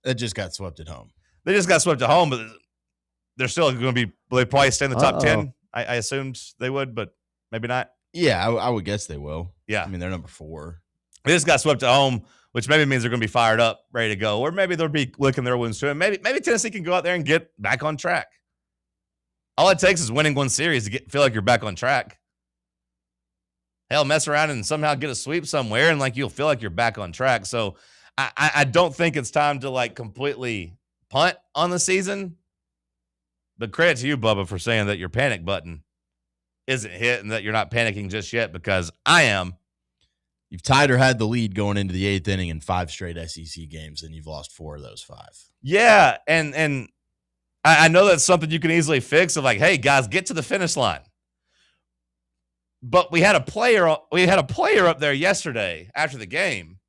That just got swept at home. They just got swept at home, but they're still going to be – they probably stay in the top 10. I assumed they would, but maybe not. Yeah, I would guess they will. Yeah. I mean, they're number 4. They just got swept at home, which maybe means they're going to be fired up, ready to go. Or maybe they'll be licking their wounds too. And maybe Tennessee can go out there and get back on track. All it takes is winning one series to feel like you're back on track. Hell, mess around and somehow get a sweep somewhere, and like you'll feel like you're back on track. So I don't think it's time to like completely punt on the season. But credit to you, Bubba, for saying that your panic button isn't hit and that you're not panicking just yet, because I am. You've tied or had the lead going into the 8th inning in 5 straight SEC games, and you've lost 4 of those 5. Yeah, and I know that's something you can easily fix of like, hey, guys, get to the finish line. But we had a player up there yesterday after the game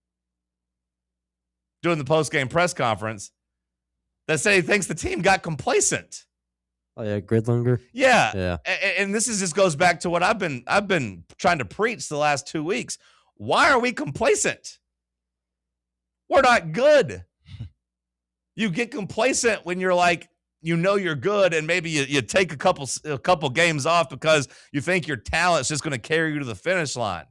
doing the post-game press conference that said he thinks the team got complacent. Oh yeah, Gridlinger. Yeah. And this just goes back to what I've been trying to preach the last 2 weeks. Why are we complacent? We're not good. You get complacent when you're like, you're good, and maybe you take a couple games off because you think your talent's just going to carry you to the finish line.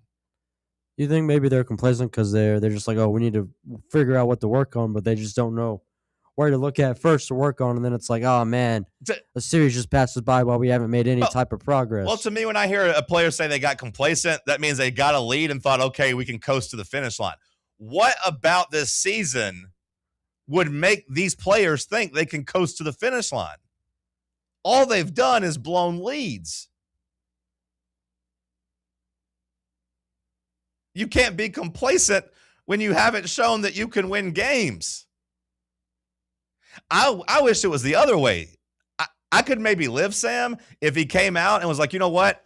You think maybe they're complacent because they're just like, oh, we need to figure out what to work on, but they just don't know where to look at first to work on, and then it's like, oh man, the series just passes by while we haven't made any type of progress. Well, to me, when I hear a player say they got complacent, that means they got a lead and thought, okay, we can coast to the finish line. What about this season would make these players think they can coast to the finish line? All they've done is blown leads. You can't be complacent when you haven't shown that you can win games. I wish it was the other way. I could maybe live Sam if he came out and was like, you know what?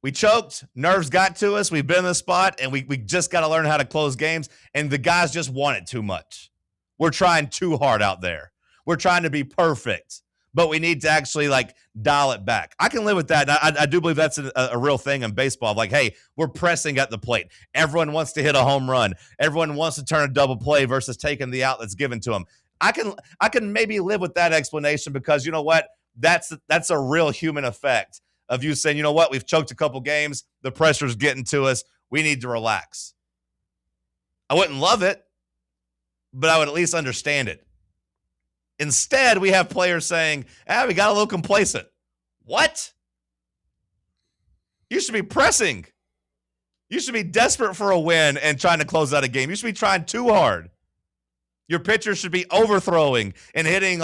We choked. Nerves got to us. We've been in this spot, and we just got to learn how to close games, and the guys just want it too much. We're trying too hard out there. We're trying to be perfect, but we need to actually like dial it back. I can live with that. I do believe that's a real thing in baseball. Like, hey, we're pressing at the plate. Everyone wants to hit a home run. Everyone wants to turn a double play versus taking the out that's given to them. I can maybe live with that explanation because you know what? That's a real human effect of you saying, you know what? We've choked a couple games. The pressure's getting to us. We need to relax. I wouldn't love it, but I would at least understand it. Instead, we have players saying, we got a little complacent. What? You should be pressing. You should be desperate for a win and trying to close out a game. You should be trying too hard. Your pitchers should be overthrowing and hitting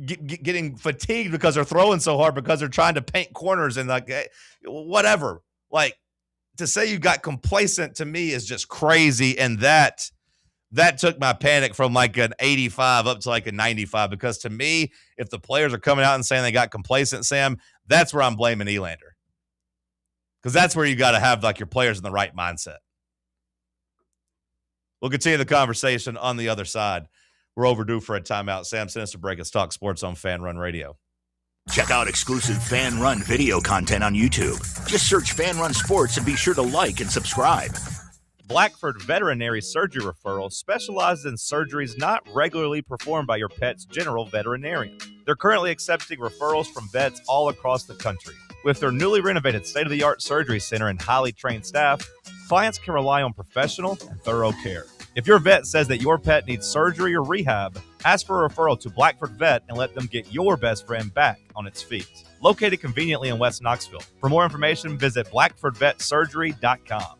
getting fatigued because they're throwing so hard because they're trying to paint corners and whatever. Like, to say you got complacent to me is just crazy, and that took my panic from like an 85 up to like a 95, because to me, if the players are coming out and saying they got complacent, Sam, that's where I'm blaming Elander, because that's where you got to have like your players in the right mindset. We'll continue the conversation on the other side. We're overdue for a timeout. Sam Sinister break. It's Talk Sports on Fan Run Radio. Check out exclusive Fan Run video content on YouTube. Just search Fan Run Sports and be sure to like and subscribe. Blackford Veterinary Surgery Referral specializes in surgeries not regularly performed by your pet's general veterinarian. They're currently accepting referrals from vets all across the country. With their newly renovated state-of-the-art surgery center and highly trained staff, clients can rely on professional and thorough care. If your vet says that your pet needs surgery or rehab, ask for a referral to Blackford Vet and let them get your best friend back on its feet. Located conveniently in West Knoxville. For more information, visit blackfordvetsurgery.com.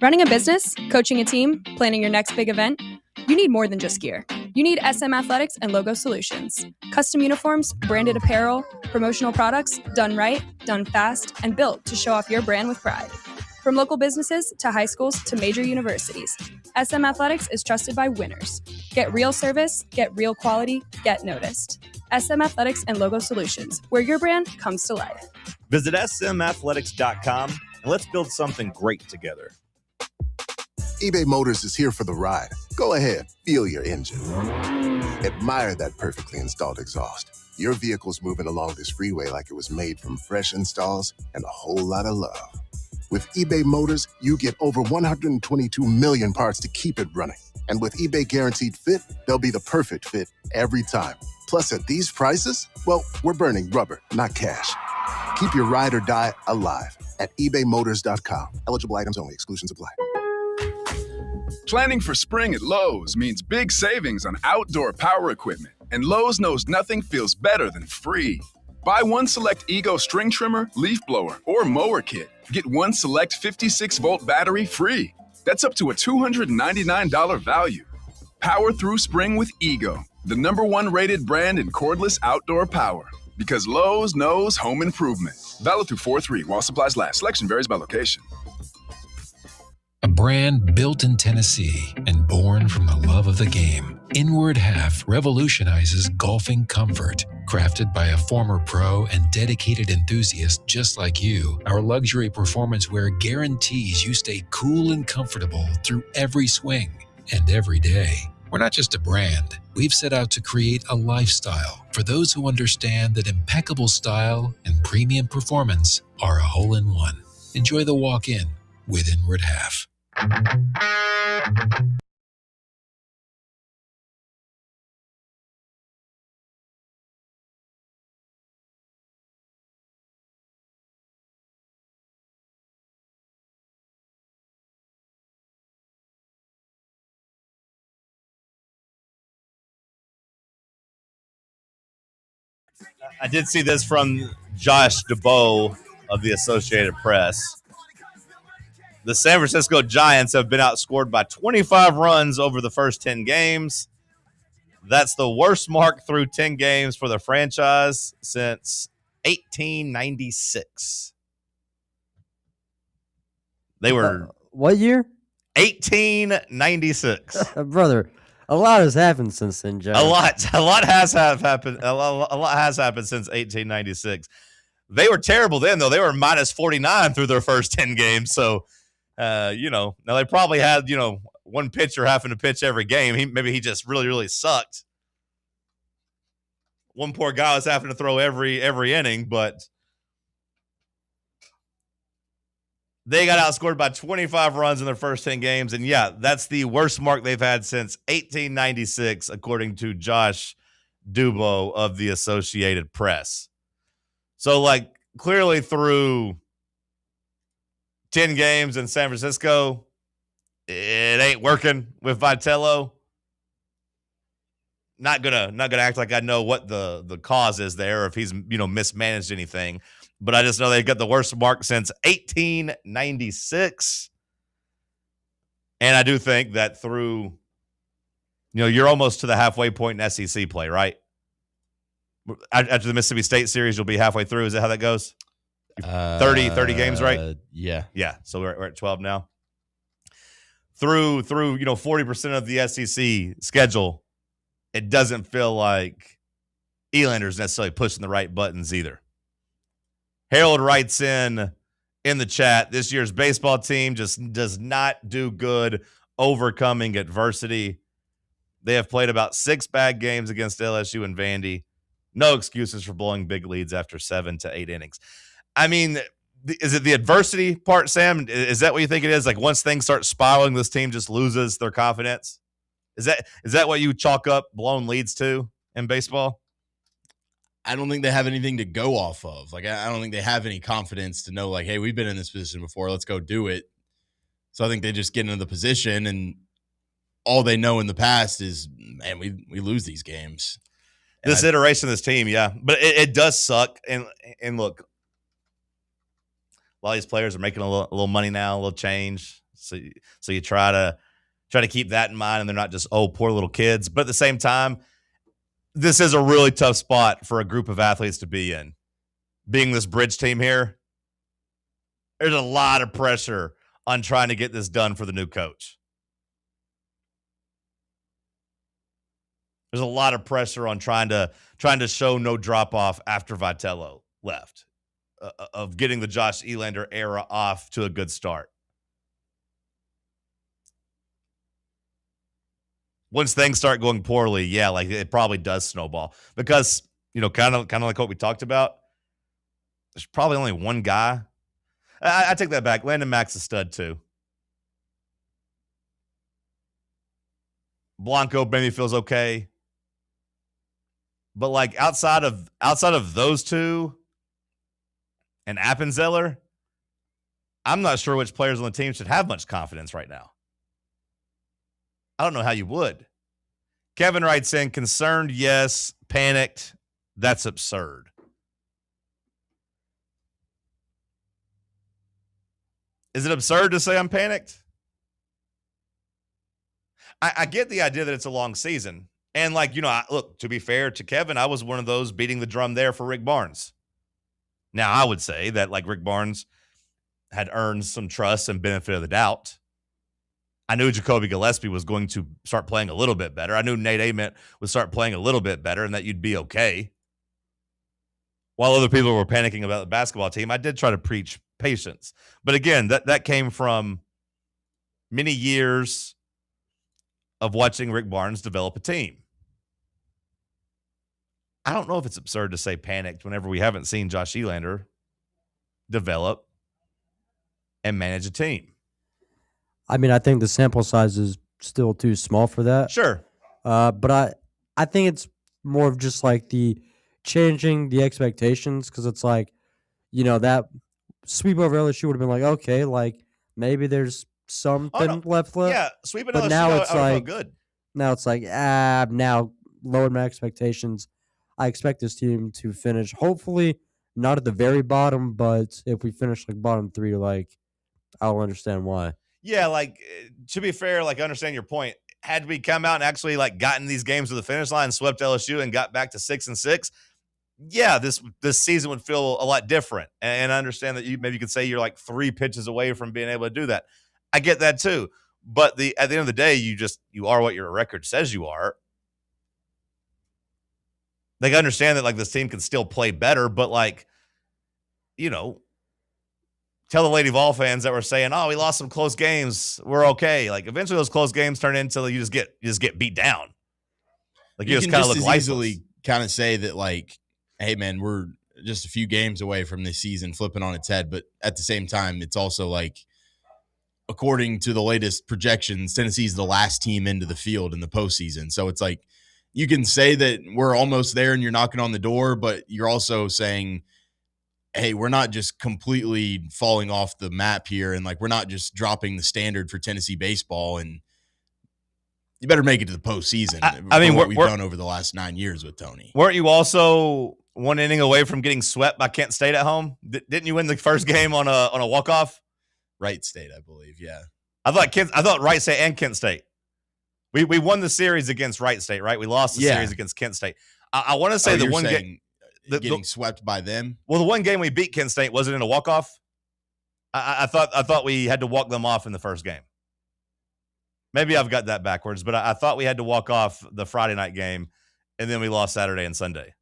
Running a business, coaching a team, planning your next big event, you need more than just gear. You need SM Athletics and Logo Solutions. Custom uniforms, branded apparel, promotional products, done right, done fast, and built to show off your brand with pride. From local businesses to high schools to major universities, SM Athletics is trusted by winners. Get real service, get real quality, get noticed. SM Athletics and Logo Solutions, where your brand comes to life. Visit smathletics.com and let's build something great together. eBay Motors is here for the ride. Go ahead, feel your engine. Admire that perfectly installed exhaust. Your vehicle's moving along this freeway like it was made from fresh installs and a whole lot of love. With eBay Motors, you get over 122 million parts to keep it running. And with eBay Guaranteed Fit, they'll be the perfect fit every time. Plus, at these prices, well, we're burning rubber, not cash. Keep your ride or die alive at ebaymotors.com. Eligible items only. Exclusions apply. Planning for spring at Lowe's means big savings on outdoor power equipment. And Lowe's knows nothing feels better than free. Buy one select Ego string trimmer, leaf blower, or mower kit. Get one select 56-volt battery free. That's up to a $299 value. Power through spring with Ego, the #1 rated brand in cordless outdoor power. Because Lowe's knows home improvement. Valid through 4/3 while supplies last. Selection varies by location. A brand built in Tennessee and born from the love of the game, Inward Half revolutionizes golfing comfort. Crafted by a former pro and dedicated enthusiast just like you, our luxury performance wear guarantees you stay cool and comfortable through every swing and every day. We're not just a brand. We've set out to create a lifestyle for those who understand that impeccable style and premium performance are a hole-in-one. Enjoy the walk-in with Inward Half. I did see this from Josh DeBow of the Associated Press. The San Francisco Giants have been outscored by 25 runs over the first 10 games. That's the worst mark through 10 games for the franchise since 1896. They were what year? 1896. Brother, a lot has happened since then, Joe. A lot has happened. A lot has happened since 1896. They were terrible then, though. They were minus 49 through their first 10 games. So, now they probably had, one pitcher having to pitch every game. Maybe he just really, really sucked. One poor guy was having to throw every inning, but they got outscored by 25 runs in their first 10 games. And yeah, that's the worst mark they've had since 1896, according to Josh Dubow of the Associated Press. So, clearly through 10 games in San Francisco, it ain't working with Vitello. Not gonna act like I know what the cause is there, or if he's mismanaged anything. But I just know they got the worst mark since 1896. And I do think that through You're almost to the halfway point in SEC play, right? After the Mississippi State series, you'll be halfway through. Is that how that goes? 30 games, right? Yeah. Yeah. So we're at 12 now. Through 40% of the SEC schedule, it doesn't feel like Elander's necessarily pushing the right buttons either. Harold writes in the chat, this year's baseball team just does not do good overcoming adversity. They have played about 6 bad games against LSU and Vandy. No excuses for blowing big leads after 7 to 8 innings. I mean, is it the adversity part, Sam? Is that what you think it is? Like once things start spiraling, this team just loses their confidence? Is that what you chalk up blown leads to in baseball? I don't think they have anything to go off of. Like, I don't think they have any confidence to know, like, hey, we've been in this position before. Let's go do it. So I think they just get into the position, and all they know in the past is, man, we lose these games. This iteration of this team, yeah. But it does suck. And look, a lot of these players are making a little money now, a little change. So you try to keep that in mind, and they're not just, poor little kids. But at the same time, this is a really tough spot for a group of athletes to be in. Being this bridge team here, there's a lot of pressure on trying to get this done for the new coach. There's a lot of pressure on trying to show no drop-off after Vitello left, of getting the Josh Elander era off to a good start. Once things start going poorly, yeah, like it probably does snowball because, kind of like what we talked about, there's probably only one guy. I take that back. Landon Mack's a stud too. Blanco maybe feels okay. But like outside of those two and Appenzeller, I'm not sure which players on the team should have much confidence right now. I don't know how you would. Kevin writes in, concerned, yes. Panicked, that's absurd. Is it absurd to say I'm panicked? I get the idea that it's a long season. And look, to be fair to Kevin, I was one of those beating the drum there for Rick Barnes. Now, I would say that Rick Barnes had earned some trust and benefit of the doubt. I knew Jacoby Gillespie was going to start playing a little bit better. I knew Nate Ament would start playing a little bit better and that you'd be okay. While other people were panicking about the basketball team, I did try to preach patience. But again, that came from many years of watching Rick Barnes develop a team. I don't know if it's absurd to say panicked whenever we haven't seen Josh Elander develop and manage a team. I mean, I think the sample size is still too small for that. Sure. But I think it's more of just like the changing the expectations because it's like, that sweep over LSU would have been like, okay, like maybe there's something left. Yeah, sweeping but LSU, now it's like good. Now it's like, now lowered my expectations. I expect this team to finish, hopefully not at the very bottom, but if we finish bottom 3, I'll understand why. Yeah, to be fair, I understand your point. Had we come out and actually gotten these games to the finish line, swept LSU, and got back to 6-6, yeah, this season would feel a lot different. And I understand that you could say you're 3 pitches away from being able to do that. I get that too. But at the end of the day, you are what your record says you are. They understand that this team can still play better, but tell the Lady Vol fans that were saying, "Oh, we lost some close games. We're okay." Eventually, those close games turn into you just get beat down. You just kind of look lifeless. Easily kind of say that hey man, we're just a few games away from this season flipping on its head. But at the same time, it's also according to the latest projections, Tennessee's the last team into the field in the postseason. So it's you can say that we're almost there and you're knocking on the door, but you're also saying, hey, we're not just completely falling off the map here, and we're not just dropping the standard for Tennessee baseball, and you better make it to the postseason. I mean, what we've done over the last 9 years with Tony. Weren't you also one inning away from getting swept by Kent State at home? Didn't you win the first game on a walk-off? Wright State, I believe. Yeah, I thought Wright State and Kent State. We won the series against Wright State, right? We lost the series against Kent State. I want to say the one game getting swept by them. Well, the one game we beat Kent State, was it in a walk-off? I thought we had to walk them off in the first game. Maybe I've got that backwards, but I thought we had to walk off the Friday night game, and then we lost Saturday and Sunday.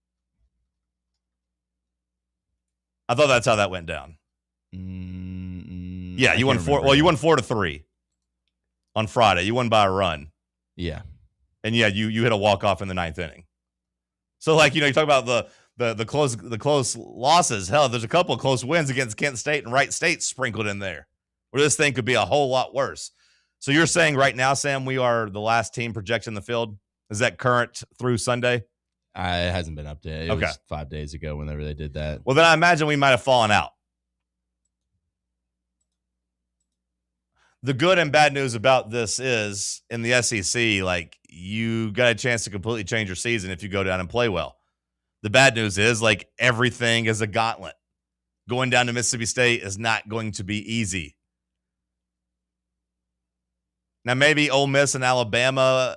I thought that's how that went down. Yeah, you won 4. Well, you won 4-3 on Friday. You won by a run. Yeah. And yeah, you hit a walk-off in the 9th inning. So, like, you talk about the close losses. Hell, there's a couple of close wins against Kent State and Wright State sprinkled in there, where this thing could be a whole lot worse. So you're saying right now, Sam, we are the last team projected in the field? Is that current through Sunday? It hasn't been updated. It was 5 days ago whenever they did that. Well, then I imagine we might have fallen out. The good and bad news about this is, in the SEC, like, you got a chance to completely change your season if you go down and play well. The bad news is, like, everything is a gauntlet. Going down to Mississippi State is not going to be easy. Now, maybe Ole Miss and Alabama,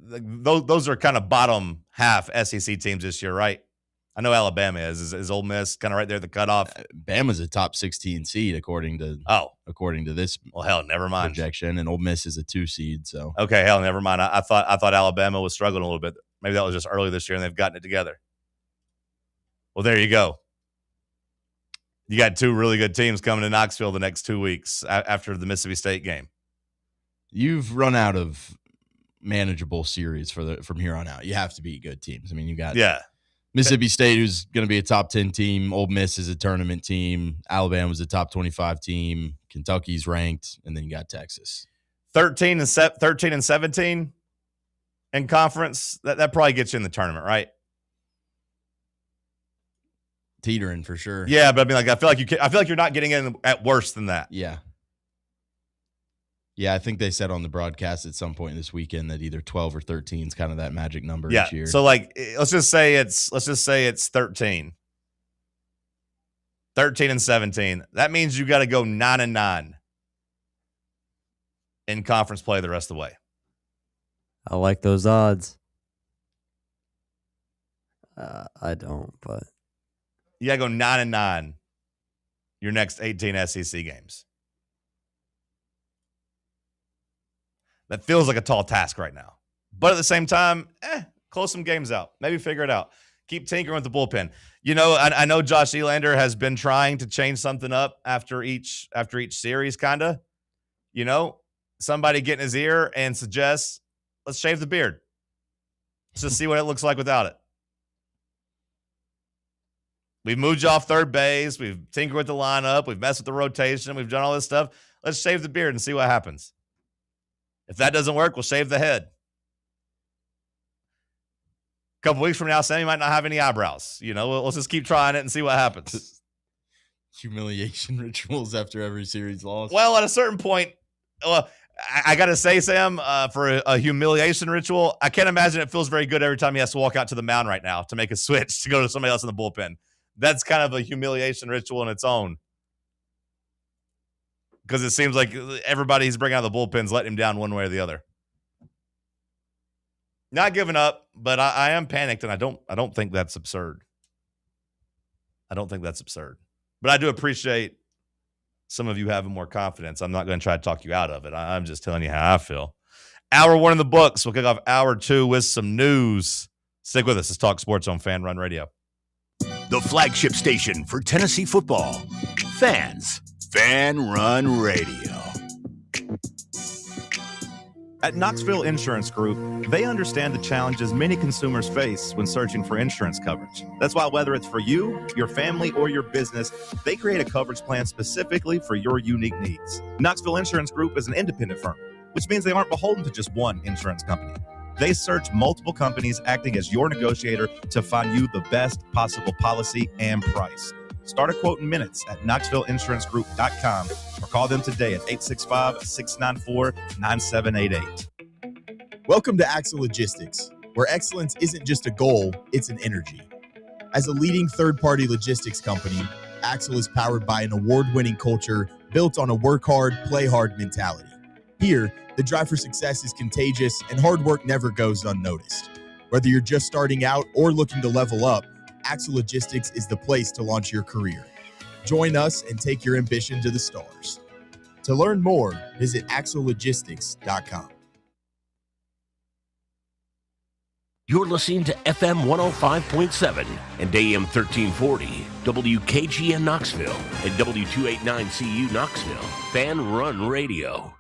those are kind of bottom half SEC teams this year, right? I know Alabama is Ole Miss kind of right there at the cutoff. Bama's a top 16 seed according to this. Well, hell, never mind projection, and Ole Miss is a 2 seed. So okay, hell, never mind. I thought Alabama was struggling a little bit. Maybe that was just early this year, and they've gotten it together. Well, there you go. You got 2 really good teams coming to Knoxville the next 2 weeks after the Mississippi State game. You've run out of manageable series from here on out. You have to beat good teams. I mean, you got Mississippi State, who's going to be a top 10 team. Ole Miss is a tournament team. Alabama's a top 25 team. Kentucky's ranked, and then you got Texas. 13 and 17 in conference. That probably gets you in the tournament, right? Teetering for sure. Yeah, but I mean, like, I feel like you're not getting in at worse than that. Yeah. Yeah, I think they said on the broadcast at some point this weekend that either 12 or 13 is kind of that magic number each year. So, like, let's just say it's 13. 13 and 17. That means you got to go 9-9 in conference play the rest of the way. I like those odds. I don't, but you got to go 9-9 your next 18 SEC games. That feels like a tall task right now. But at the same time, close some games out. Maybe figure it out. Keep tinkering with the bullpen. I know Josh Elander has been trying to change something up after each series, kind of. Somebody get in his ear and suggests, let's shave the beard. Let's just see what it looks like without it. We've moved you off third base. We've tinkered with the lineup. We've messed with the rotation. We've done all this stuff. Let's shave the beard and see what happens. If that doesn't work, we'll shave the head. A couple weeks from now, Sammy might not have any eyebrows. Let's just keep trying it and see what happens. Humiliation rituals after every series loss. Well, at a certain point, I got to say, Sam, for a humiliation ritual, I can't imagine it feels very good every time he has to walk out to the mound right now to make a switch to go to somebody else in the bullpen. That's kind of a humiliation ritual in its own. Because it seems like everybody he's bringing out of the bullpen's letting him down one way or the other. Not giving up, but I am panicked, and I don't think that's absurd. I don't think that's absurd. But I do appreciate some of you having more confidence. I'm not going to try to talk you out of it. I'm just telling you how I feel. Hour 1 in the books. We'll kick off hour 2 with some news. Stick with us. It's Talk Sports on Fan Run Radio. The flagship station for Tennessee football. Fans. Fan Run Radio. At Knoxville Insurance Group, they understand the challenges many consumers face when searching for insurance coverage. That's why whether it's for you, your family, or your business, they create a coverage plan specifically for your unique needs. Knoxville Insurance Group is an independent firm, which means they aren't beholden to just one insurance company. They search multiple companies acting as your negotiator to find you the best possible policy and price. Start a quote in minutes at KnoxvilleInsuranceGroup.com or call them today at 865-694-9788. Welcome to Axle Logistics, where excellence isn't just a goal, it's an energy. As a leading third-party logistics company, Axle is powered by an award-winning culture built on a work hard, play hard mentality. Here, the drive for success is contagious and hard work never goes unnoticed. Whether you're just starting out or looking to level up, Axel Logistics is the place to launch your career. Join us and take your ambition to the stars. To learn more, visit axellogistics.com. You're listening to FM 105.7 and AM 1340, WKGN Knoxville, and W289CU Knoxville, Fan Run Radio.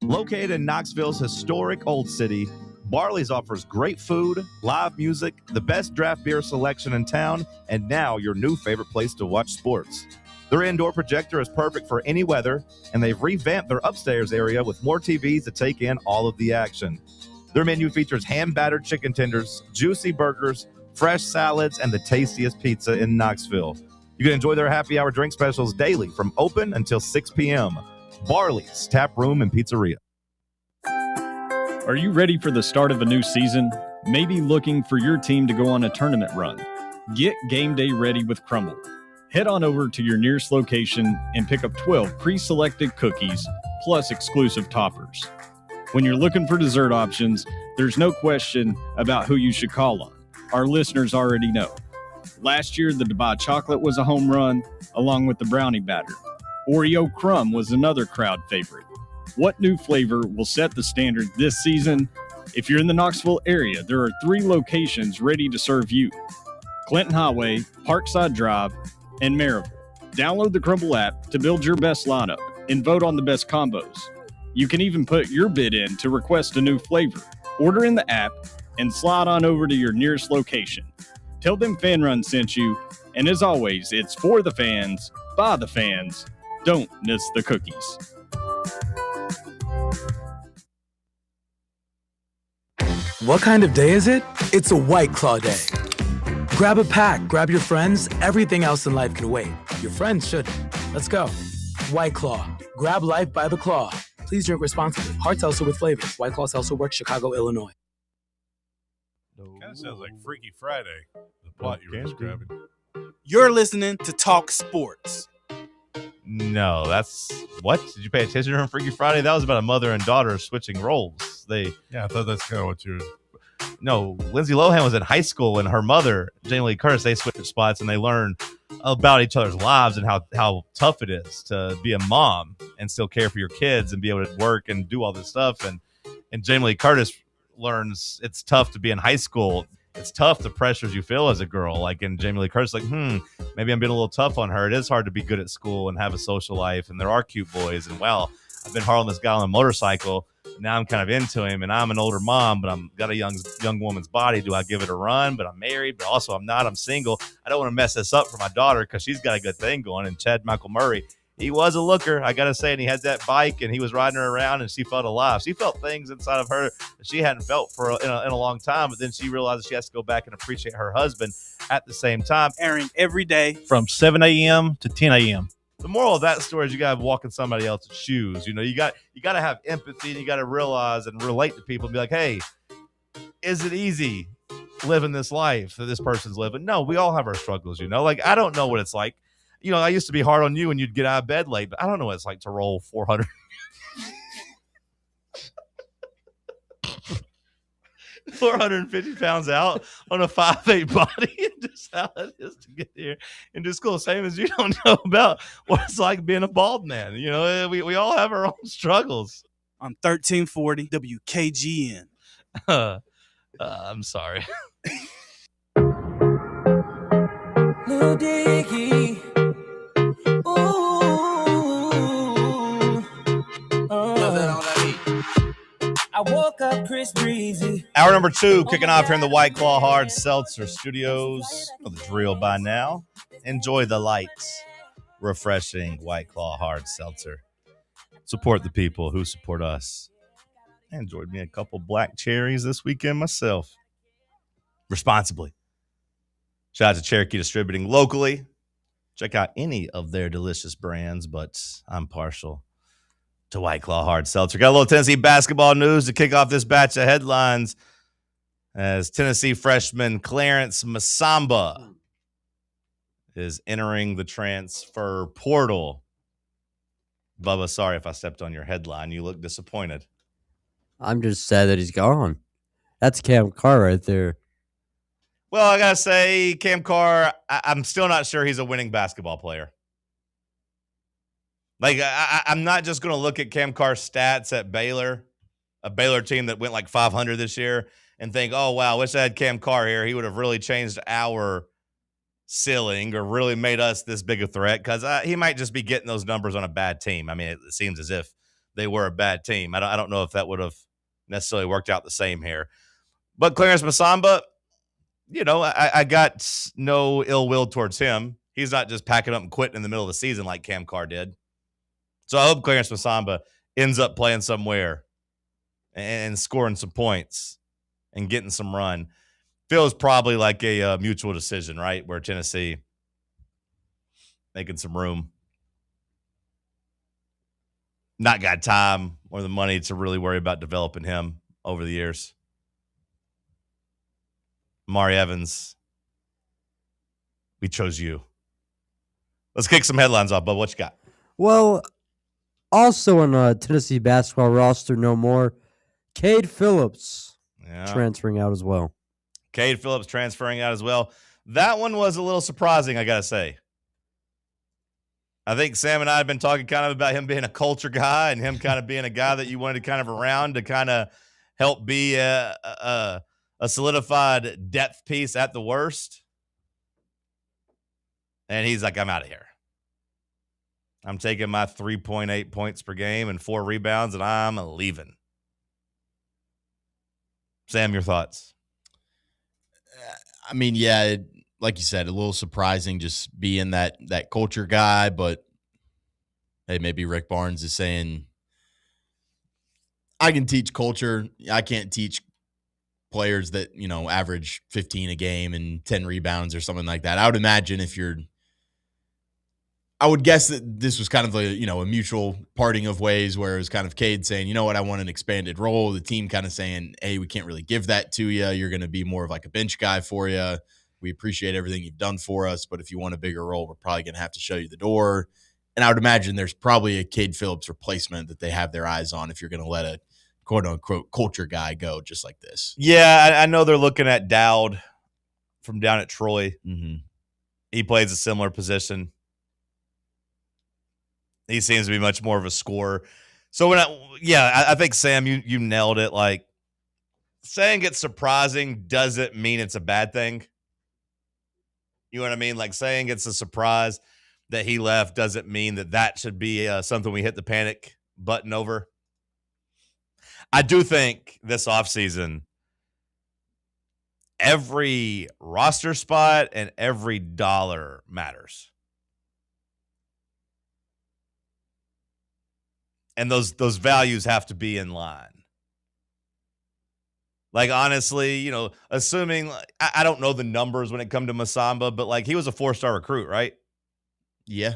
Located in Knoxville's historic Old City, Barley's offers great food, live music, the best draft beer selection in town, and now your new favorite place to watch sports. Their indoor projector is perfect for any weather, and they've revamped their upstairs area with more TVs to take in all of the action. Their menu features hand-battered chicken tenders, juicy burgers, fresh salads, and the tastiest pizza in Knoxville. You can enjoy their happy hour drink specials daily from open until 6 p.m. Barley's Tap Room and Pizzeria. Are you ready for the start of a new season? Maybe looking for your team to go on a tournament run? Get game day ready with Crumble. Head on over to your nearest location and pick up 12 pre-selected cookies plus exclusive toppers. When you're looking for dessert options, there's no question about who you should call on. Our listeners already know. Last year, the Dubai chocolate was a home run, along with the brownie batter. Oreo crumb was another crowd favorite. What new flavor will set the standard this season? If you're in the Knoxville area, there are 3 locations ready to serve you: Clinton Highway, Parkside Drive, and Maryville. Download the Crumble app to build your best lineup and vote on the best combos. You can even put your bid in to request a new flavor. Order in the app and slide on over to your nearest location. Tell them Fan Run sent you, and as always, it's for the fans, by the fans. Don't miss the cookies. What kind of day is it? It's a White Claw day. Grab a pack, grab your friends, everything else in life can wait. Your friends shouldn't. Let's go. White Claw. Grab life by the claw. Please drink responsibly. Hard seltzer with flavors. White Claw Seltzer Works, Chicago, Illinois. Kind of sounds like Freaky Friday, the plot you were describing. You're listening to Talk Sports. No, that's what? Did you pay attention to Freaky Friday? That was about a mother and daughter switching roles. Yeah, I thought that's kind of what you were. No, Lindsay Lohan was in high school and her mother, Jamie Lee Curtis, they switched spots and they learned about each other's lives and how tough it is to be a mom and still care for your kids and be able to work and do all this stuff. And Jamie Lee Curtis learns it's tough to be in high school. It's tough, the pressures you feel as a girl. Like, in Jamie Lee Curtis, maybe I'm being a little tough on her. It is hard to be good at school and have a social life, and there are cute boys. And, well, I've been hard on this guy on a motorcycle. Now I'm kind of into him, and I'm an older mom, but I'm got a young woman's body. Do I give it a run? But I'm married, but also I'm not. I'm single. I don't want to mess this up for my daughter because she's got a good thing going. And Chad Michael Murray, he was a looker, I got to say, and he had that bike, and he was riding her around, and she felt alive. She felt things inside of her that she hadn't felt in a long time, but then she realized she has to go back and appreciate her husband at the same time. Airing every day from 7 a.m. to 10 a.m. The moral of that story is you got to walk in somebody else's shoes. You know, you got to have empathy, and you got to realize and relate to people and be like, hey, is it easy living this life that this person's living? No, we all have our struggles, Like, I don't know what it's like. I used to be hard on you when you'd get out of bed late, but I don't know what it's like to roll 400. 450 pounds out on a 5'8" body, and just how it is to get here into school. Same as you don't know about what it's like being a bald man. We all have our own struggles. On 1340 WKGN. I'm sorry. Lil Dicky. I woke up Chris Breezy. Hour number 2 kicking off here in the White Claw Hard Seltzer Studios. Know the drill by now. Enjoy the lights. Refreshing White Claw Hard Seltzer. Support the people who support us. I enjoyed me a couple black cherries this weekend myself. Responsibly. Shout out to Cherokee Distributing locally. Check out any of their delicious brands, but I'm partial to White Claw Hard Seltzer. Got a little Tennessee basketball news to kick off this batch of headlines as Tennessee freshman Clarence Masamba is entering the transfer portal. Bubba, sorry if I stepped on your headline. You look disappointed. I'm just sad that he's gone. That's Cam Carr right there. Well, I got to say, Cam Carr, I'm still not sure he's a winning basketball player. Like, I'm not just going to look at Cam Carr's stats at Baylor, a Baylor team that went like 500 this year, and think, oh, wow, wish I had Cam Carr here. He would have really changed our ceiling or really made us this big a threat, because he might just be getting those numbers on a bad team. I mean, it seems as if they were a bad team. I don't know if that would have necessarily worked out the same here. But Clarence Masamba, you know, I got no ill will towards him. He's not just packing up and quitting in the middle of the season like Cam Carr did. So I hope Clarence Masamba ends up playing somewhere and scoring some points and getting some run. Feels probably like a mutual decision, right? Where Tennessee making some room. Not got time or the money to really worry about developing him over the years. Mari Evans, we chose you. Let's kick some headlines off, Bub. What you got? Well, also on Tennessee basketball roster, no more. Cade Phillips transferring out as well. Cade Phillips transferring out as well. That one was a little surprising, I got to say. I think Sam and I have been talking kind of about him being a culture guy and him kind of being a guy that you wanted to kind of around to kind of help be a solidified depth piece at the worst. And he's like, I'm out of here. I'm taking my 3.8 points per game and 4 rebounds, and I'm leaving. Sam, your thoughts? I mean, yeah, like you said, a little surprising just being that culture guy, but hey, maybe Rick Barnes is saying, I can teach culture. I can't teach players that, you know, average 15 a game and 10 rebounds or something like that. I would imagine I would guess that this was kind of a mutual parting of ways, where it was kind of Cade saying, you know what, I want an expanded role. The team kind of saying, hey, we can't really give that to you. You're going to be more of like a bench guy for you. We appreciate everything you've done for us, but if you want a bigger role, we're probably going to have to show you the door. And I would imagine there's probably a Cade Phillips replacement that they have their eyes on if you're going to let a quote-unquote culture guy go just like this. Yeah, I know they're looking at Dowd from down at Troy. Mm-hmm. He plays a similar position. He seems to be much more of a scorer. So I think, Sam, you nailed it. Like, saying it's surprising doesn't mean it's a bad thing. You know what I mean? Like, saying it's a surprise that he left doesn't mean that should be something we hit the panic button over. I do think this offseason, every roster spot and every dollar matters. And those values have to be in line. Like, honestly, you know, assuming I don't know the numbers when it comes to Masamba, but like, he was a 4-star recruit, right? Yeah.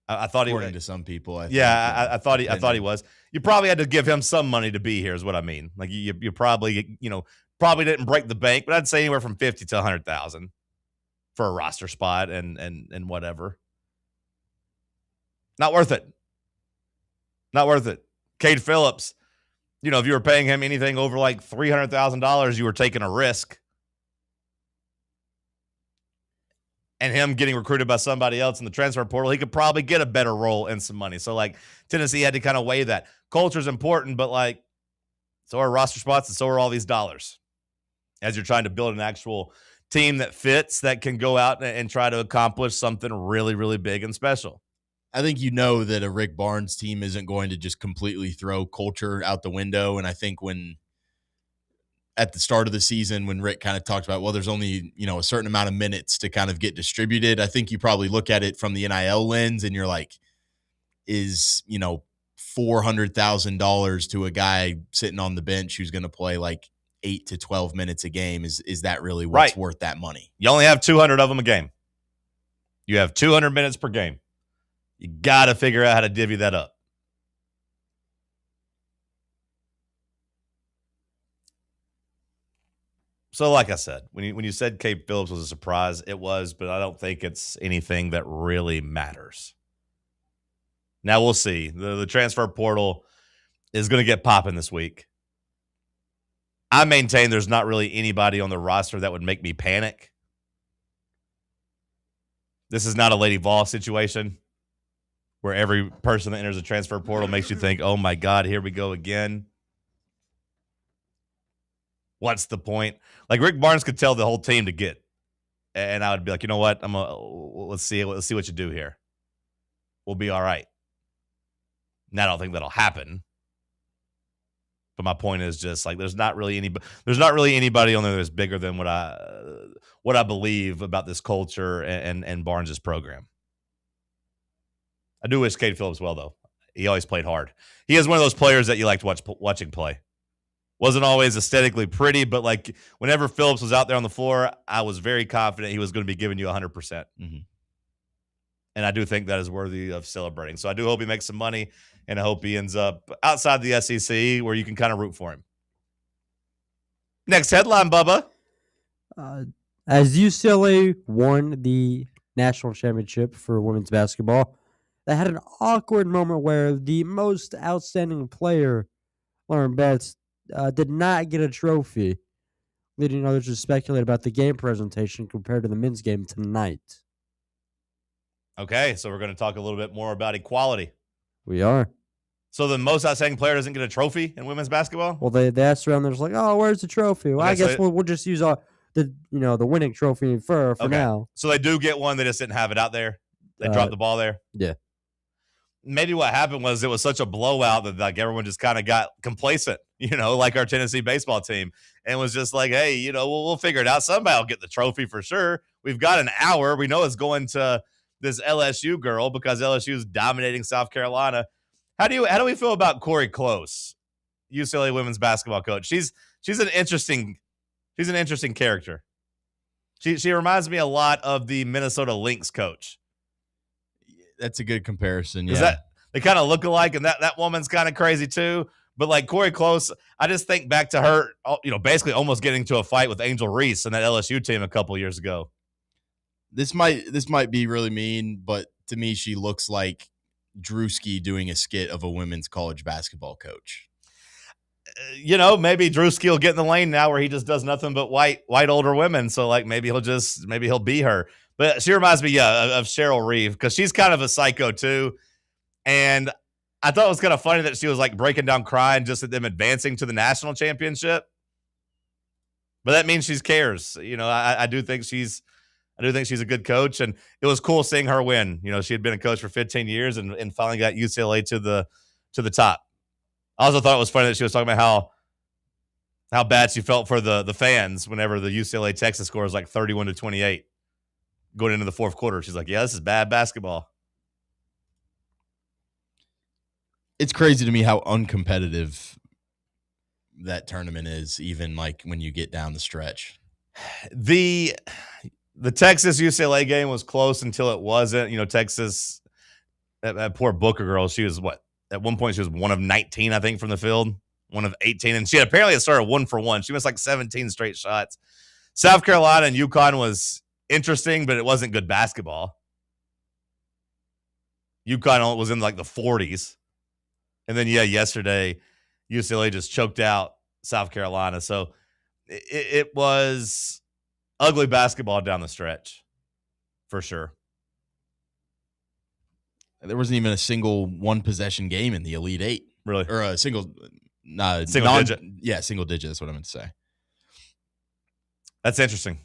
I thought according he was. to some people. I thought he was. You probably had to give him some money to be here, is what I mean. Like, you probably, probably didn't break the bank, but I'd say anywhere from 50 to 100,000 for a roster spot and whatever. Not worth it. Not worth it. Cade Phillips, if you were paying him anything over like $300,000, you were taking a risk. And him getting recruited by somebody else in the transfer portal, he could probably get a better role and some money. So, like, Tennessee had to kind of weigh that. Culture's important, but, like, so are roster spots and so are all these dollars. As you're trying to build an actual team that fits, that can go out and try to accomplish something really, really big and special. I think that a Rick Barnes team isn't going to just completely throw culture out the window. And I think at the start of the season, when Rick kind of talked about, well, there's only, a certain amount of minutes to kind of get distributed, I think you probably look at it from the NIL lens and you're like, is, $400,000 to a guy sitting on the bench who's going to play like 8 to 12 minutes a game, is that really what's worth that money? You only have 200 of them a game. You have 200 minutes per game. You got to figure out how to divvy that up. So, like I said, when you said Cade Phillips was a surprise, it was, but I don't think it's anything that really matters. Now we'll see. The transfer portal is going to get popping this week. I maintain there's not really anybody on the roster that would make me panic. This is not a Lady Vols situation where every person that enters the transfer portal makes you think, oh my God, here we go again. What's the point? Like Rick Barnes could tell the whole team to get, and I would be like, you know what? Let's see what you do here. We'll be all right. Now I don't think that'll happen. But my point is just like there's not really anybody on there that's bigger than what I believe about this culture and Barnes' program. I do wish Cade Phillips well though. He always played hard. He is one of those players that you liked watching play. Wasn't always aesthetically pretty, but like whenever Phillips was out there on the floor, I was very confident he was going to be giving you 100%. Mm-hmm. And I do think that is worthy of celebrating. So I do hope he makes some money, and I hope he ends up outside the SEC where you can kind of root for him. Next headline, Bubba. As UCLA won the national championship for women's basketball, they had an awkward moment where the most outstanding player, Lauren Betts, did not get a trophy, leading others to speculate about the game presentation compared to the men's game tonight. Okay, so we're going to talk a little bit more about equality. We are. So the most outstanding player doesn't get a trophy in women's basketball? Well, they asked around. They're just like, "Oh, where's the trophy?" Well, Okay, I guess so we'll just use the winning trophy for now. So they do get one. They just didn't have it out there. They dropped the ball there. Yeah. Maybe what happened was it was such a blowout that like everyone just kind of got complacent, like our Tennessee baseball team, and was just like, hey, we'll figure it out. Somebody will get the trophy for sure. We've got an hour. We know it's going to this LSU girl because LSU is dominating South Carolina. How do we feel about Corey Close, UCLA women's basketball coach? She's an interesting character. She reminds me a lot of the Minnesota Lynx coach. That's a good comparison. Because Yeah. they kind of look alike, and that woman's kind of crazy too. But like Corey Close, I just think back to her, basically almost getting into a fight with Angel Reese and that LSU team a couple years ago. This might be really mean, but to me, she looks like Drewski doing a skit of a women's college basketball coach. Maybe Drewski will get in the lane now where he just does nothing but white older women. So like maybe he'll be her. But she reminds me, of Cheryl Reeve because she's kind of a psycho too. And I thought it was kind of funny that she was like breaking down crying just at them advancing to the national championship. But that means she cares. I do think she's a good coach, and it was cool seeing her win. She had been a coach for 15 years and finally got UCLA to the top. I also thought it was funny that she was talking about how bad she felt for the fans whenever the UCLA Texas score was like 31-28 going into the fourth quarter. She's like, yeah, this is bad basketball. It's crazy to me how uncompetitive that tournament is, even like when you get down the stretch. The Texas UCLA game was close until it wasn't. Texas, that poor Booker girl, she was at one point she was 1 of 19, I think, from the field, 1 of 18, and she apparently started 1 for 1. She missed like 17 straight shots. South Carolina and UConn was interesting, but it wasn't good basketball. UConn was in like the 40s. And then, yesterday, UCLA just choked out South Carolina. So it was ugly basketball down the stretch, for sure. There wasn't even a single one-possession game in the Elite Eight. Really? Or a single digit. Yeah, single digit. That's what I meant to say. That's interesting.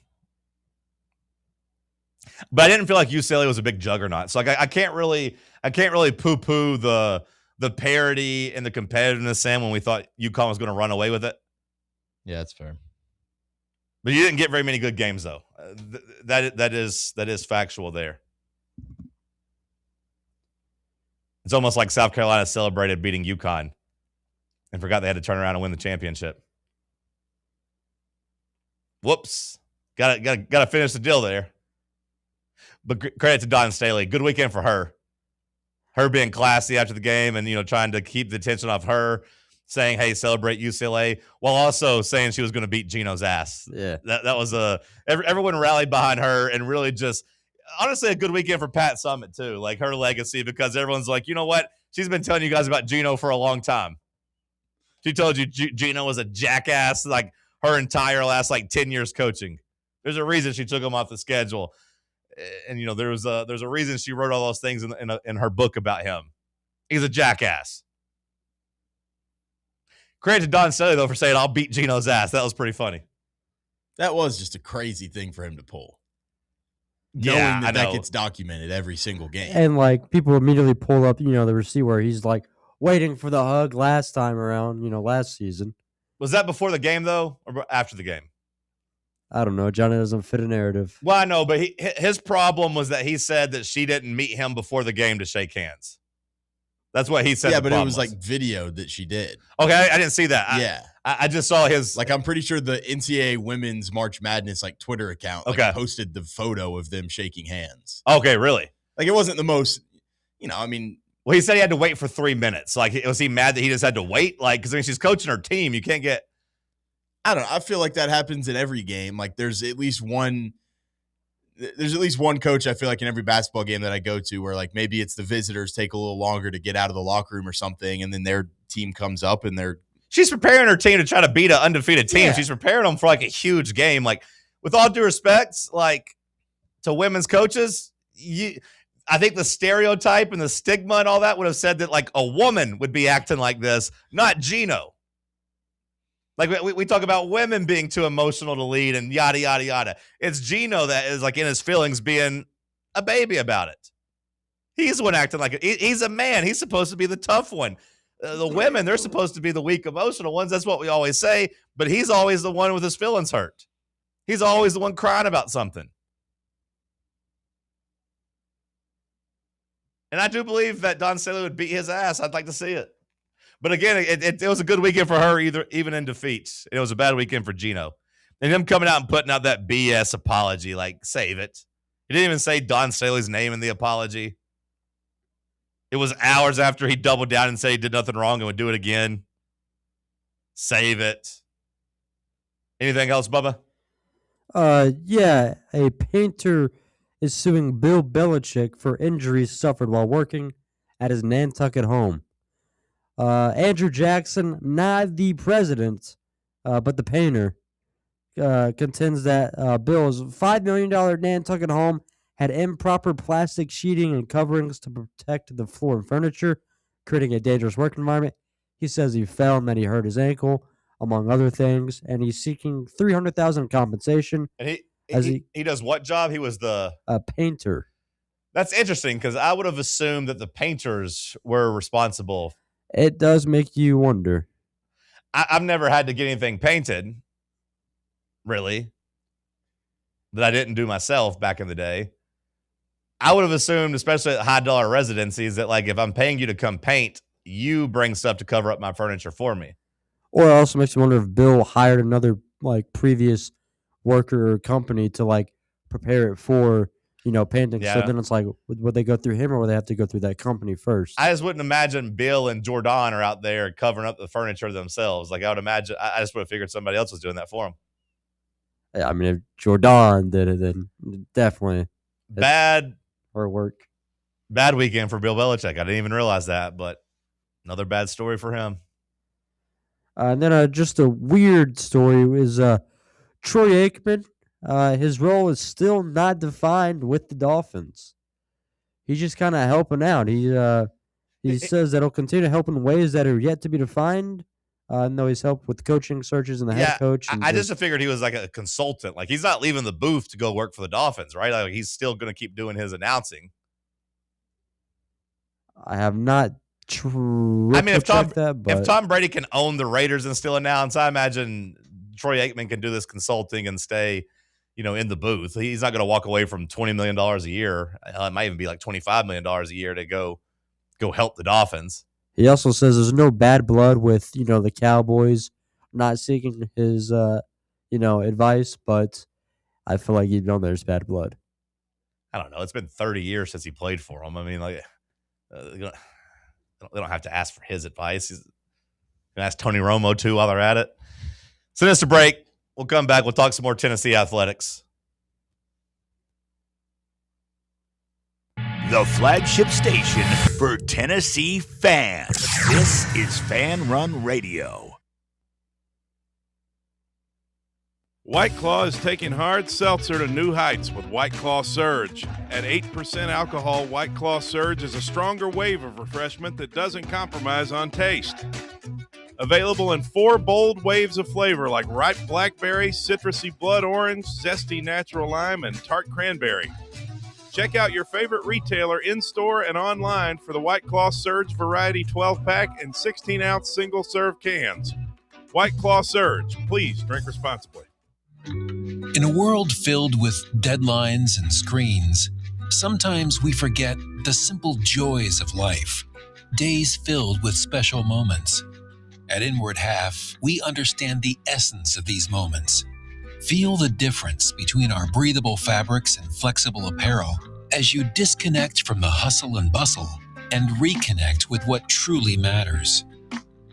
But I didn't feel like UCLA was a big juggernaut. So like I can't really poo-poo the parity and the competitiveness, Sam, when we thought UConn was going to run away with it. Yeah, that's fair. But you didn't get very many good games, though. That is factual there. It's almost like South Carolina celebrated beating UConn and forgot they had to turn around and win the championship. Whoops. Got to finish the deal there. But credit to Dawn Staley. Good weekend for her. Her being classy after the game and, trying to keep the attention off her, saying, hey, celebrate UCLA, while also saying she was going to beat Gino's ass. Yeah. That was everyone rallied behind her and really just honestly a good weekend for Pat Summitt too, like her legacy, because everyone's like, you know what? She's been telling you guys about Gino for a long time. She told you Gino was a jackass like her entire last like 10 years coaching. There's a reason she took him off the schedule. And, there's a reason she wrote all those things in her book about him. He's a jackass. Credit to Don Staley, though, for saying, I'll beat Gino's ass. That was pretty funny. That was just a crazy thing for him to pull. Yeah, Knowing that gets documented every single game. And, like, people immediately pull up, the receipt where he's, like, waiting for the hug last time around, last season. Was that before the game, though, or after the game? I don't know. Johnny doesn't fit a narrative. Well, I know, but his problem was that he said that she didn't meet him before the game to shake hands. That's what he said. Yeah, but it was like video that she did. Okay, I didn't see that. Yeah. I just saw his. Like, I'm pretty sure the NCAA Women's March Madness Twitter account posted the photo of them shaking hands. Okay, really? Like, it wasn't the most, Well, he said he had to wait for 3 minutes. Like, was he mad that he just had to wait? Like, because she's coaching her team, you can't get. I don't know. I feel like that happens in every game. Like, there's at least one coach, I feel like, in every basketball game that I go to where, like, maybe it's the visitors take a little longer to get out of the locker room or something, and then their team comes up and she's preparing her team to try to beat an undefeated team. Yeah. She's preparing them for, like, a huge game. Like, with all due respect, like, to women's coaches, I think the stereotype and the stigma and all that would have said that, like, a woman would be acting like this, not Gino. Like, we talk about women being too emotional to lead and yada, yada, yada. It's Gino that is, like, in his feelings being a baby about it. He's the one acting like it. He's a man. He's supposed to be the tough one. The women, they're supposed to be the weak, emotional ones. That's what we always say. But he's always the one with his feelings hurt. He's always the one crying about something. And I do believe that Don Staley would beat his ass. I'd like to see it. But again, it was a good weekend for her, even in defeats. It was a bad weekend for Gino. And him coming out and putting out that BS apology, like, save it. He didn't even say Don Staley's name in the apology. It was hours after he doubled down and said he did nothing wrong and would do it again. Save it. Anything else, Bubba? Yeah, a painter is suing Bill Belichick for injuries suffered while working at his Nantucket home. Andrew Jackson, not the president, but the painter, contends that Bill's $5 million Nantucket home had improper plastic sheeting and coverings to protect the floor and furniture, creating a dangerous work environment. He says he fell and that he hurt his ankle, among other things, and he's seeking $300,000 compensation. And he does what job? He was the painter. That's interesting because I would have assumed that the painters were responsible. It does make you wonder. I've never had to get anything painted, really, that I didn't do myself back in the day. I would have assumed, especially at high-dollar residencies, that, like, if I'm paying you to come paint, you bring stuff to cover up my furniture for me. Or it also makes you wonder if Bill hired another, like, previous worker or company to, like, prepare it for, painting. Yeah. So then it's like, would they go through him or would they have to go through that company first? I just wouldn't imagine Bill and Jordan are out there covering up the furniture themselves. Like, I would imagine, I just would have figured somebody else was doing that for them. Yeah, I mean, if Jordan did it, then definitely. Bad. Or work. Bad weekend for Bill Belichick. I didn't even realize that, but another bad story for him. And then just a weird story is Troy Aikman. His role is still not defined with the Dolphins. He's just kind of helping out. He says that he'll continue to help in ways that are yet to be defined. Though he's helped with coaching searches and the head coach. And I just figured he was like a consultant. Like, he's not leaving the booth to go work for the Dolphins, right? Like, he's still going to keep doing his announcing. I have not if Tom Brady can own the Raiders and still announce, I imagine Troy Aikman can do this consulting and stay, in the booth. He's not going to walk away from $20 million a year. It might even be like $25 million a year to go help the Dolphins. He also says there's no bad blood with, the Cowboys not seeking his, advice, but I feel like there's bad blood. I don't know. It's been 30 years since he played for them. I mean, like, they don't have to ask for his advice. He's going to ask Tony Romo, too, while they're at it. Send us a break. We'll come back. We'll talk some more Tennessee athletics. the flagship station for Tennessee fans. This is Fan Run Radio. White Claw is taking hard seltzer to new heights with White Claw Surge. At 8% alcohol, White Claw Surge is a stronger wave of refreshment that doesn't compromise on taste. Available in 4 bold waves of flavor like ripe blackberry, citrusy blood orange, zesty natural lime, and tart cranberry. Check out your favorite retailer in-store and online for the White Claw Surge Variety 12-pack and 16-ounce single-serve cans. White Claw Surge. Please drink responsibly. In a world filled with deadlines and screens, sometimes we forget the simple joys of life, days filled with special moments. At Inward Half, we understand the essence of these moments. Feel the difference between our breathable fabrics and flexible apparel as you disconnect from the hustle and bustle and reconnect with what truly matters.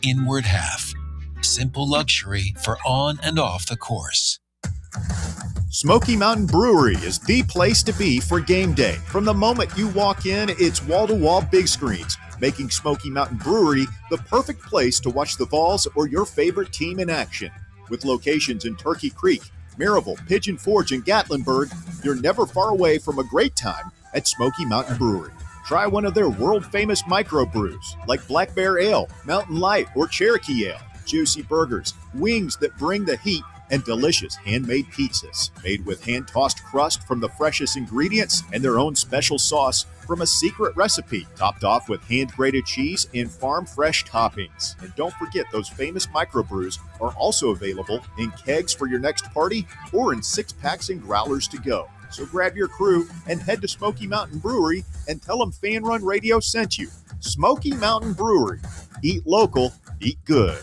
Inward Half, simple luxury for on and off the course. Smoky Mountain Brewery is the place to be for game day. From the moment you walk in, it's wall-to-wall big screens, making Smoky Mountain Brewery the perfect place to watch the Vols or your favorite team in action. With locations in Turkey Creek, Maryville, Pigeon Forge, and Gatlinburg, you're never far away from a great time at Smoky Mountain Brewery. Try one of their world-famous microbrews like Black Bear Ale, Mountain Light, or Cherokee Ale. Juicy burgers, wings that bring the heat, and delicious handmade pizzas made with hand-tossed crust from the freshest ingredients and their own special sauce from a secret recipe, topped off with hand-grated cheese and farm-fresh toppings. And don't forget, those famous microbrews are also available in kegs for your next party or in 6-packs and growlers to go. So grab your crew and head to Smoky Mountain Brewery and tell them Fan Run Radio sent you. Smoky Mountain Brewery. Eat local, eat good.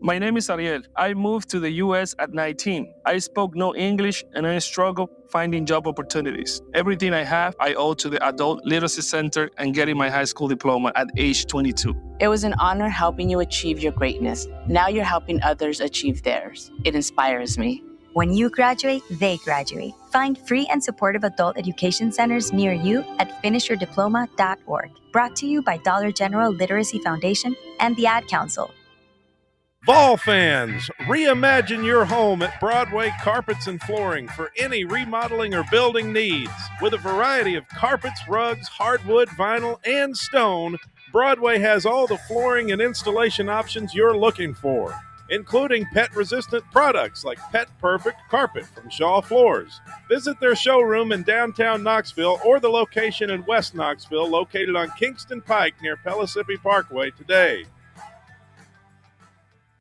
My name is Ariel. I moved to the U.S. at 19. I spoke no English and I struggled finding job opportunities. Everything I have, I owe to the Adult Literacy Center and getting my high school diploma at age 22. It was an honor helping you achieve your greatness. Now you're helping others achieve theirs. It inspires me. When you graduate, they graduate. Find free and supportive adult education centers near you at finishyourdiploma.org. Brought to you by Dollar General Literacy Foundation and the Ad Council. Vol fans, reimagine your home at Broadway Carpets and Flooring for any remodeling or building needs. With a variety of carpets, rugs, hardwood, vinyl, and stone, Broadway has all the flooring and installation options you're looking for, including pet-resistant products like Pet Perfect Carpet from Shaw Floors. Visit their showroom in downtown Knoxville or the location in West Knoxville located on Kingston Pike near Pellissippi Parkway today.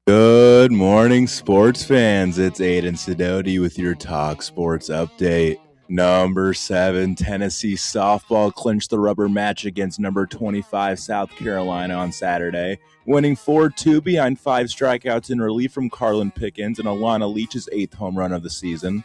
Good morning, sports fans. It's Aiden Sidoti with your Talk Sports update. Number 7, Tennessee softball clinched the rubber match against number 25, South Carolina on Saturday, winning 4-2 behind 5 strikeouts in relief from Carlin Pickens and Alana Leach's 8th home run of the season.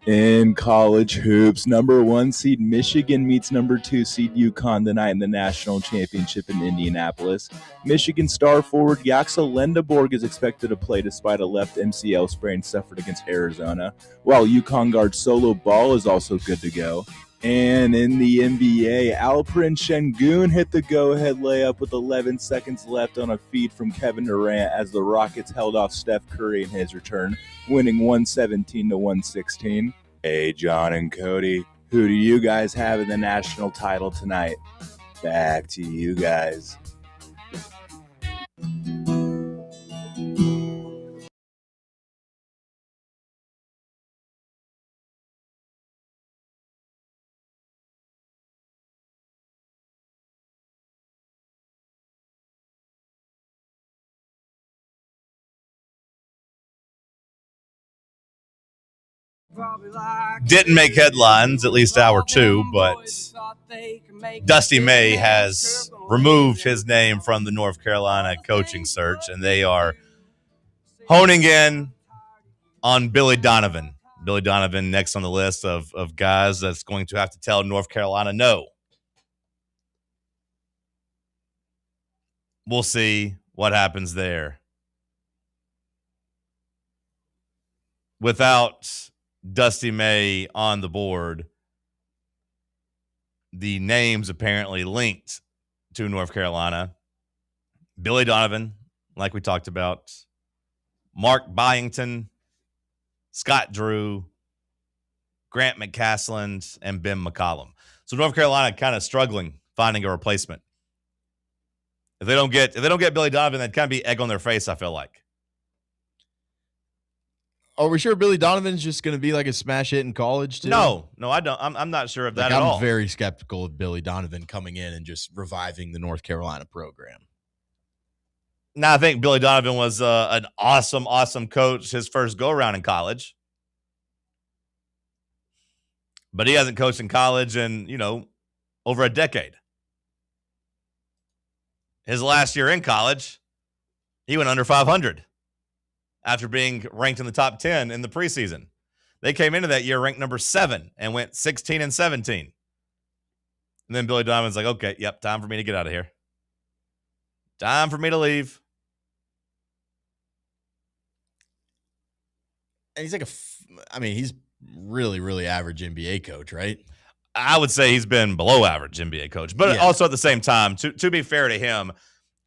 In college hoops, number 1 seed Michigan meets number 2 seed UConn tonight in the national championship in Indianapolis. Michigan star forward Yaxa Lendeborg is expected to play despite a left MCL sprain suffered against Arizona, while UConn guard Solo Ball is also good to go. And in the NBA, Alperen Şengün hit the go-ahead layup with 11 seconds left on a feed from Kevin Durant as the Rockets held off Steph Curry in his return, winning 117-116. Hey, John and Cody, who do you guys have in the national title tonight? Back to you guys. Didn't make headlines, at least hour 2, but Dusty May has removed his name from the North Carolina coaching search, and they are honing in on Billy Donovan. Billy Donovan next on the list of guys that's going to have to tell North Carolina no. We'll see what happens there. Without Dusty May on the board, the names apparently linked to North Carolina: Billy Donovan, like we talked about, Mark Byington, Scott Drew, Grant McCasland, and Ben McCollum. So North Carolina kind of struggling finding a replacement. If they don't get Billy Donovan, that'd kind of be egg on their face, I feel like. Are we sure Billy Donovan's just going to be like a smash hit in college too? No, I don't. I'm not sure of that at all. I'm very skeptical of Billy Donovan coming in and just reviving the North Carolina program. Now, I think Billy Donovan was an awesome coach his first go-around in college. But he hasn't coached in college in, over a decade. His last year in college, he went under 500 after being ranked in the top 10 in the preseason. They came into that year ranked number 7 and went 16-17. And then Billy Donovan's like, okay, yep, time for me to get out of here. Time for me to leave. And he's he's really, really average NBA coach, right? I would say he's been below average NBA coach. But also at the same time, to be fair to him,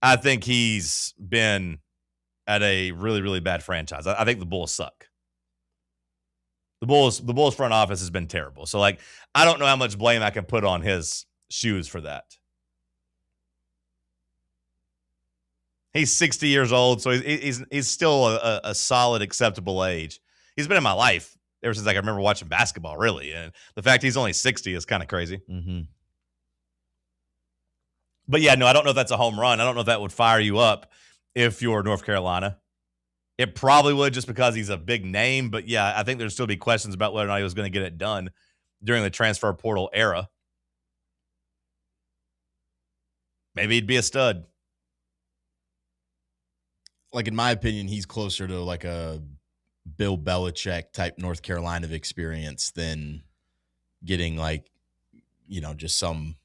I think he's been at a really, really bad franchise. I think the Bulls suck. The Bulls front office has been terrible. So, I don't know how much blame I can put on his shoes for that. He's 60 years old, so he's still a solid, acceptable age. He's been in my life ever since I can remember watching basketball, really. And the fact he's only 60 is kind of crazy. Mm-hmm. But yeah, no, I don't know if that's a home run. I don't know if that would fire you up if you're North Carolina. It probably would, just because he's a big name. But yeah, I think there'd still be questions about whether or not he was going to get it done during the transfer portal era. Maybe he'd be a stud. In my opinion, he's closer to a Bill Belichick type North Carolina experience than getting just some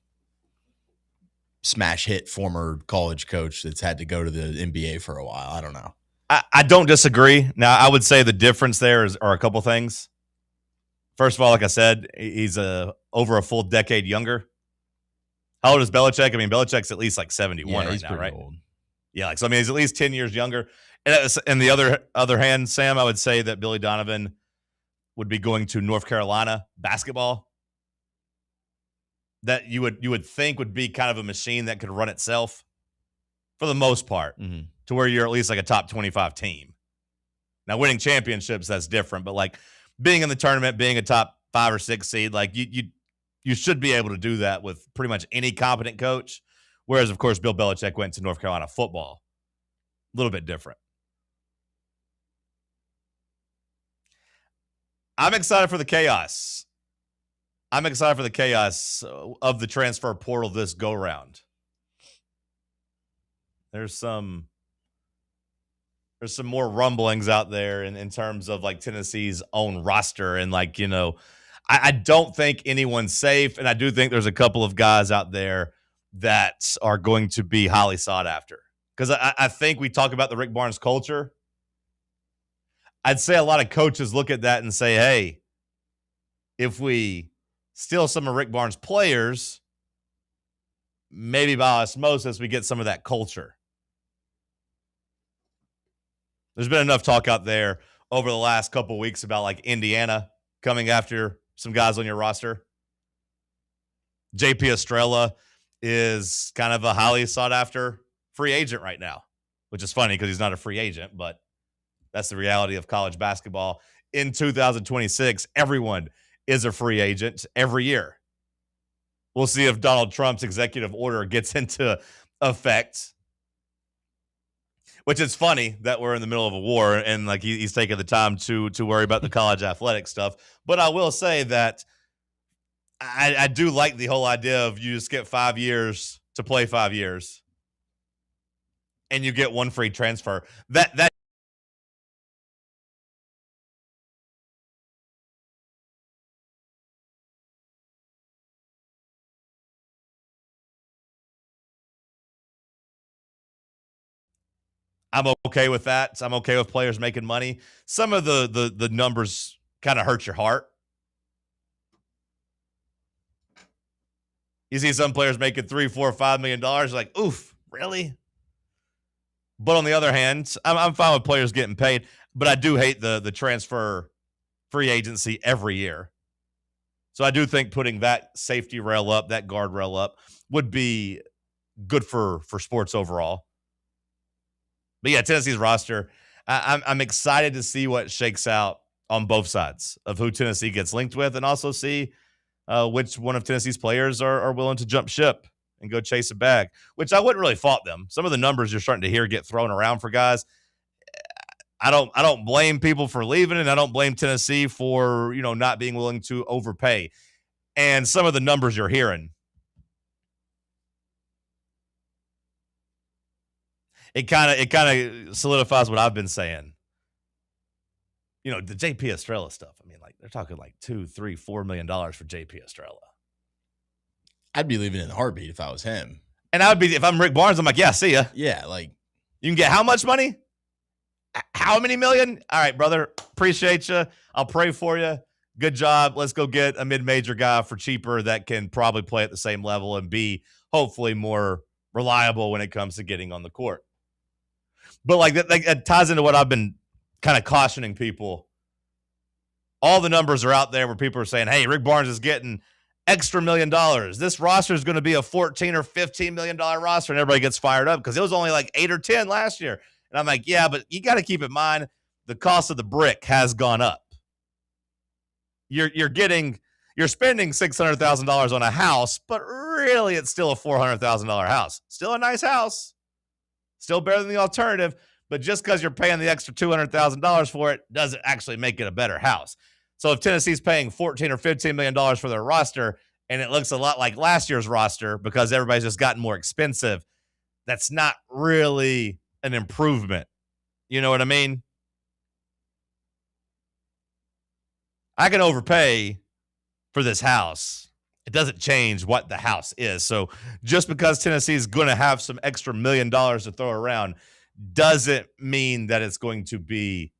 smash hit former college coach that's had to go to the NBA for a while. I don't know. I don't disagree. Now, I would say the difference there are a couple things. First of all, like I said, he's over a full decade younger. How old is Belichick? I mean, Belichick's at least 71 right now, right? Old. Yeah, so he's at least 10 years younger. And the other hand, Sam, I would say that Billy Donovan would be going to North Carolina basketball. That you would think would be kind of a machine that could run itself for the most part, to where you're at least a top 25 team. Now, winning championships, that's different, but being in the tournament, being a top 5 or 6 seed, you should be able to do that with pretty much any competent coach. Whereas, of course, Bill Belichick went to North Carolina football. A little bit different. I'm excited for the chaos. I'm excited for the chaos of the transfer portal this go-round. There's some more rumblings out there in terms of Tennessee's own roster. And I don't think anyone's safe. And I do think there's a couple of guys out there that are going to be highly sought after. Because I think we talk about the Rick Barnes culture. I'd say a lot of coaches look at that and say, hey, if we steal some of Rick Barnes' players, maybe by osmosis we get some of that culture. There's been enough talk out there over the last couple of weeks about Indiana coming after some guys on your roster. JP Estrella is kind of a highly sought after free agent right now, which is funny because he's not a free agent, but that's the reality of college basketball. In 2026, everyone is a free agent every year. We'll see if Donald Trump's executive order gets into effect, which is funny that we're in the middle of a war and he's taking the time to worry about the college athletic stuff. But I will say that I do like the whole idea of you just get 5 years to play 5 years and you get one free transfer. That I'm okay with that. I'm okay with players making money. Some of the numbers kind of hurt your heart. You see some players making $3, $4, $5 million. Like, oof, really? But on the other hand, I'm fine with players getting paid, but I do hate the transfer free agency every year. So I do think putting that safety rail up, that guardrail up, would be good for sports overall. But yeah, Tennessee's roster, I'm excited to see what shakes out on both sides of who Tennessee gets linked with, and also see which one of Tennessee's players are willing to jump ship and go chase a bag, which I wouldn't really fault them. Some of the numbers you're starting to hear get thrown around for guys. I don't blame people for leaving, and I don't blame Tennessee for, not being willing to overpay. And some of the numbers you're hearing, it kind of solidifies what I've been saying. The JP Estrella stuff. I mean, like, they're talking like $2, $3, $4 million for JP Estrella. I'd be leaving in a heartbeat if I was him. And I would be, if I'm Rick Barnes, I'm like, yeah, see ya. Yeah, like, you can get how much money? How many million? All right, brother. Appreciate you. I'll pray for you. Good job. Let's go get a mid-major guy for cheaper that can probably play at the same level and be hopefully more reliable when it comes to getting on the court. But like that ties into what I've been kind of cautioning people. All the numbers are out there where people are saying, hey, Rick Barnes is getting extra $1 million. This roster is going to be a $14 or $15 million roster, and everybody gets fired up because it was only like 8 or 10 last year. And I'm like, yeah, but you got to keep in mind the cost of the brick has gone up. You're spending $600,000 on a house, but really it's still a $400,000 house. Still a nice house. Still better than the alternative, but just because you're paying the extra $200,000 for it doesn't actually make it a better house. So if Tennessee's paying $14 or $15 million for their roster, and it looks a lot like last year's roster because everybody's just gotten more expensive, that's not really an improvement. You know what I mean? I can overpay for this house. It doesn't change what the house is. So just because Tennessee is going to have some extra $1 million to throw around doesn't mean that it's going to be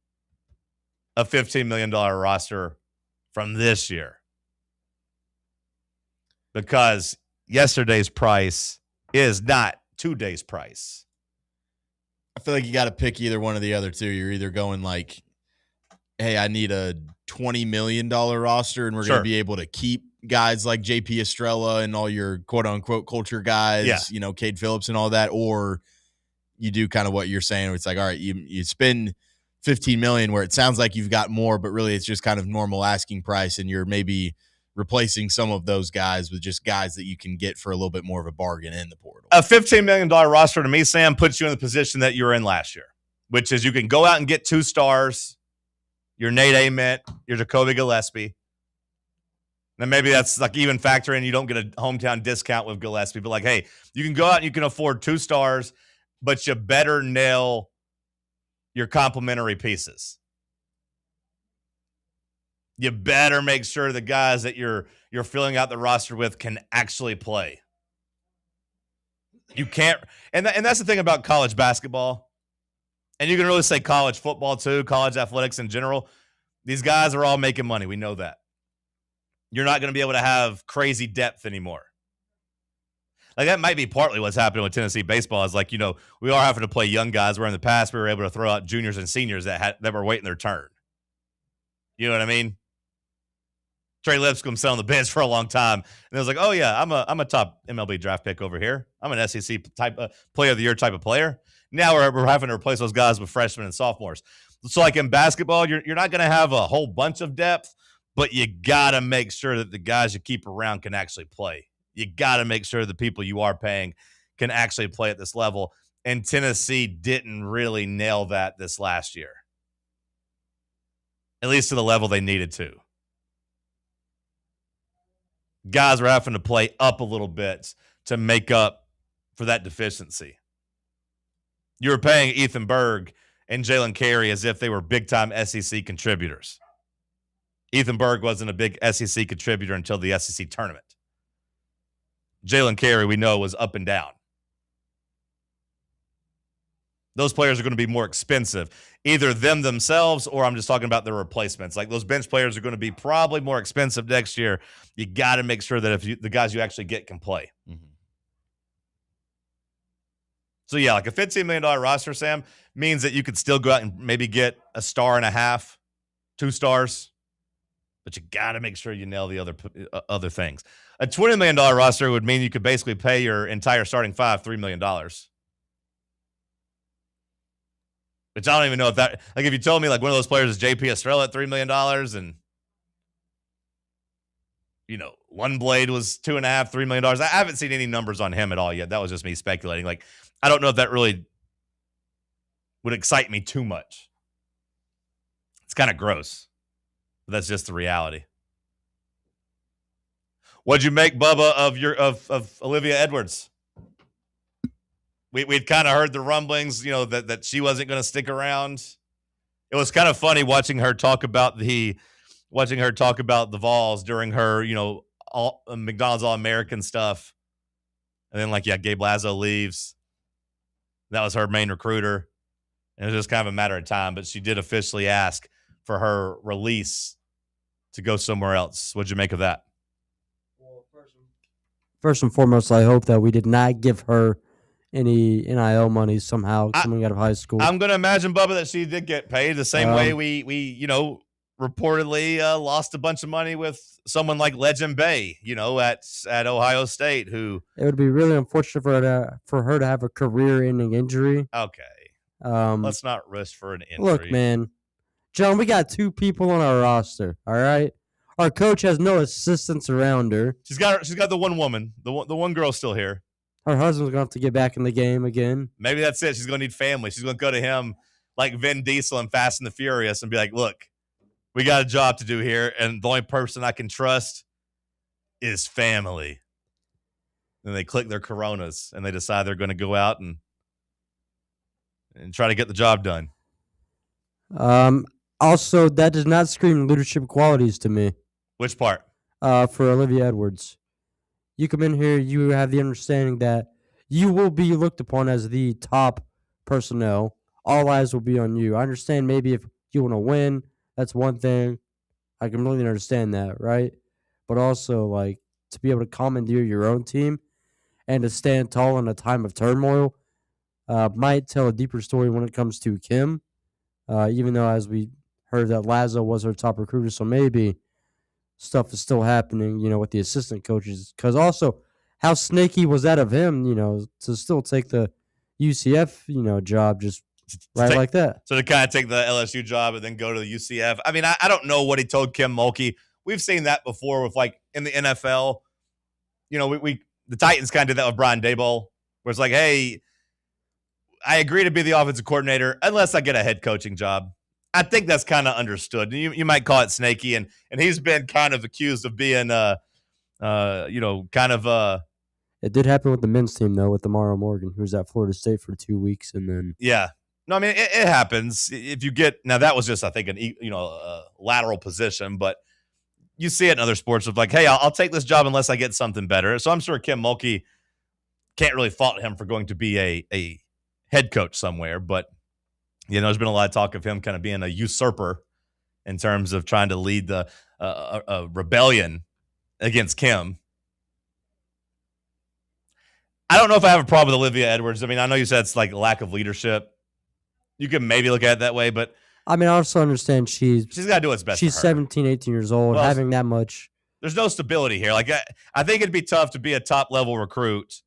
a $15 million roster from this year. Because yesterday's price is not today's price. I feel like you got to pick either one or the other two. You're either going like, hey, I need a $20 million roster, and we're going to be able to keep guys like JP Estrella and all your quote-unquote culture guys, Cade Phillips and all that, or you do kind of what you're saying, where it's like, all right, you spend $15 million where it sounds like you've got more, but really it's just kind of normal asking price, and you're maybe replacing some of those guys with just guys that you can get for a little bit more of a bargain in the portal. A $15 million roster to me, Sam, puts you in the position that you were in last year, which is you can go out and get 2 stars, your Nate Ament, your Jacoby Gillespie. And maybe that's like even factor in you don't get a hometown discount with Gillespie, but like, hey, you can go out and you can afford 2 stars, but you better nail your complementary pieces. You better make sure the guys that you're filling out the roster with can actually play. You can't, and that's the thing about college basketball, and you can really say college football too, college athletics in general. These guys are all making money. We know that. You're not going to be able to have crazy depth anymore. Like, that might be partly what's happening with Tennessee baseball is, like, we are having to play young guys where in the past we were able to throw out juniors and seniors that were waiting their turn. You know what I mean? Trey Lipscomb sat on the bench for a long time, and it was like, oh yeah, I'm a top MLB draft pick over here. I'm an SEC type player of the year type of player. Now we're having to replace those guys with freshmen and sophomores. So like in basketball, you're not going to have a whole bunch of depth, but you got to make sure that the guys you keep around can actually play. You got to make sure the people you are paying can actually play at this level. And Tennessee didn't really nail that this last year, at least to the level they needed to. Guys were having to play up a little bit to make up for that deficiency. You were paying Ethan Berg and Jalen Carey as if they were big-time SEC contributors. Ethan Berg wasn't a big SEC contributor until the SEC tournament. Jalen Carey, we know, was up and down. Those players are going to be more expensive, either them themselves or I'm just talking about their replacements. Like those bench players are going to be probably more expensive next year. You got to make sure that if the guys you actually get can play. Mm-hmm. So, yeah, like a $15 million roster, Sam, means that you could still go out and maybe get a star and a half, 2 stars, but you got to make sure you nail the other things. A $20 million roster would mean you could basically pay your entire starting five $3 million. Which I don't even know if that – like if you told me like one of those players is JP Estrella at $3 million and, you know, One Blade was $2.5, $3 million. I haven't seen any numbers on him at all yet. That was just me speculating. Like, I don't know if that really would excite me too much. It's kind of gross. But that's just the reality. What'd you make, Bubba, of Olivia Edwards? We'd kind of heard the rumblings, you know, that she wasn't going to stick around. It was kind of funny watching her talk about the Vols during her, you know, McDonald's All-American stuff. And then, like, yeah, Gabe Lazo leaves. That was her main recruiter. And it was just kind of a matter of time. But she did officially ask for her release to go somewhere else. What'd you make of that? First and foremost, I hope that we did not give her any NIL money somehow coming out of high school. I'm going to imagine, Bubba, that she did get paid the same way we you know, reportedly lost a bunch of money with someone like Legend Bay, you know, at Ohio State, who it would be really unfortunate for her to have a career-ending injury. Okay. Let's not risk for an injury. Look, man, John, we got 2 people on our roster. All right, our coach has no assistants around her. She's got the one woman, the one girl still here. Her husband's gonna have to get back in the game again. Maybe that's it. She's gonna need family. She's gonna go to him like Vin Diesel and Fast and the Furious and be like, "Look, we got a job to do here, and the only person I can trust is family." And they click their Coronas and they decide they're going to go out and try to get the job done. Also, that does not scream leadership qualities to me. Which part? For Olivia Edwards. You come in here, you have the understanding that you will be looked upon as the top personnel. All eyes will be on you. I understand maybe if you want to win, that's one thing. I completely understand that, right? But also, like, to be able to commandeer your own team and to stand tall in a time of turmoil might tell a deeper story when it comes to Kim, even though, as we heard, that Lazo was her top recruiter, so maybe stuff is still happening, you know, with the assistant coaches. Because also, how snaky was that of him, you know, to still take the UCF, you know, job just like that. So to kind of take the LSU job and then go to the UCF. I mean, I don't know what he told Kim Mulkey. We've seen that before with, like, in the NFL. You know, the Titans kind of did that with Brian Daboll, where it's like, hey, I agree to be the offensive coordinator unless I get a head coaching job. I think that's kind of understood. You might call it snaky, and he's been kind of accused of being, you know, kind of. It did happen with the men's team, though, with Amaro Morgan, who was at Florida State for 2 weeks, and then. Yeah. No, I mean, it happens. If you get – now, that was just, I think, a lateral position, but you see it in other sports of like, hey, I'll take this job unless I get something better. So I'm sure Kim Mulkey can't really fault him for going to be a head coach somewhere, but – you know, there's been a lot of talk of him kind of being a usurper in terms of trying to lead the a rebellion against Kim. I don't know if I have a problem with Olivia Edwards. I mean, I know you said it's like lack of leadership. You can maybe look at it that way, but I mean, I also understand she's got to do what's best She's for her. 17, 18 years old, Well, having that much. There's no stability here. Like, I think it'd be tough to be a top-level recruit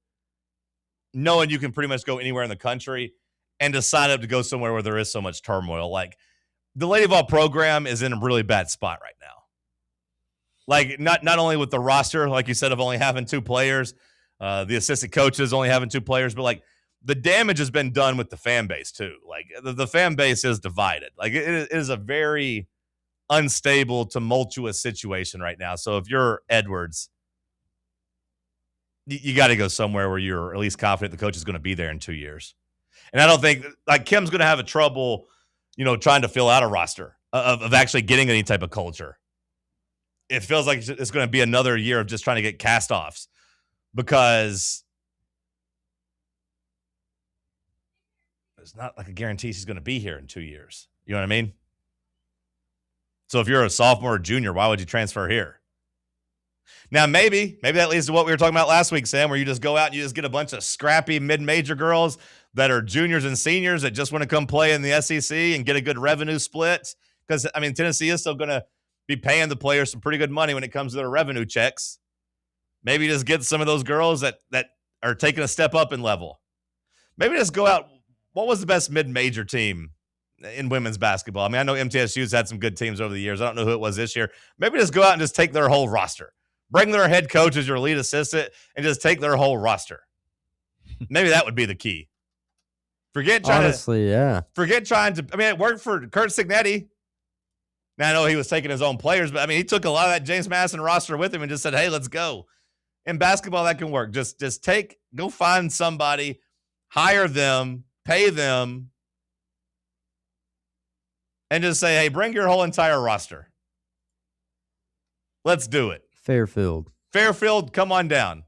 knowing you can pretty much go anywhere in the country and to sign up to go somewhere where there is so much turmoil. Like, the Lady Vol program is in a really bad spot right now. Like, not only with the roster, like you said, of only having 2 players, the assistant coaches only having 2 players, but, like, the damage has been done with the fan base, too. Like, the fan base is divided. Like, it is a very unstable, tumultuous situation right now. So if you're Edwards, you got to go somewhere where you're at least confident the coach is going to be there in 2 years. And I don't think like Kim's going to have a trouble, you know, trying to fill out a roster of actually getting any type of culture. It feels like it's going to be another year of just trying to get cast-offs because it's not like a guarantee she's going to be here in 2 years. You know what I mean? So if you're a sophomore or junior, why would you transfer here? Now, maybe that leads to what we were talking about last week, Sam, where you just go out and you just get a bunch of scrappy mid-major girls that are juniors and seniors that just want to come play in the SEC and get a good revenue split. Because, I mean, Tennessee is still going to be paying the players some pretty good money when it comes to their revenue checks. Maybe just get some of those girls that are taking a step up in level. Maybe just go out. What was the best mid-major team in women's basketball? I mean, I know MTSU's had some good teams over the years. I don't know who it was this year. Maybe just go out and just take their whole roster. Bring their head coach as your lead assistant and just take their whole roster. Maybe that would be the key. Forget trying to. I mean, it worked for Kurt Signetti. Now, I know he was taking his own players, but I mean, he took a lot of that James Madison roster with him and just said, hey, let's go. In basketball, that can work. Just go find somebody, hire them, pay them, and just say, hey, bring your whole entire roster. Let's do it. Fairfield, come on down.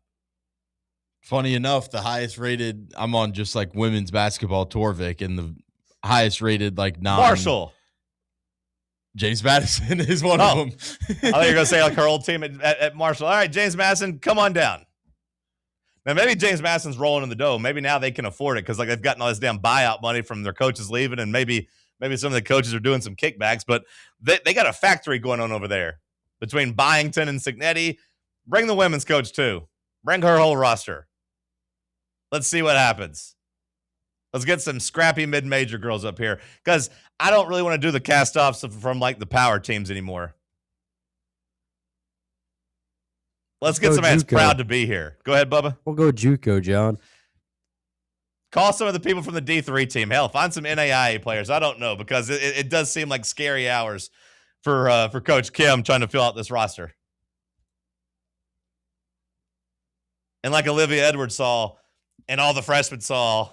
Funny enough, the highest rated, I'm on just like women's basketball Torvik, and the highest rated like Marshall. James Madison is one of them. I thought you were going to say like her old team at Marshall. All right, James Madison, come on down. Now, maybe James Madison's rolling in the dough. Maybe now they can afford it because like they've gotten all this damn buyout money from their coaches leaving, and maybe some of the coaches are doing some kickbacks, but they got a factory going on over there between Byington and Signetti. Bring the women's coach too. Bring her whole roster. Let's see what happens. Let's get some scrappy mid-major girls up here because I don't really want to do the cast-offs from like the power teams anymore. Let's get somebody that's proud to be here. Go ahead, Bubba. We'll go JUCO, John. Call some of the people from the D3 team. Hell, find some NAIA players. I don't know because it does seem like scary hours for Coach Kim trying to fill out this roster. And like Olivia Edwards saw and all the freshmen saw,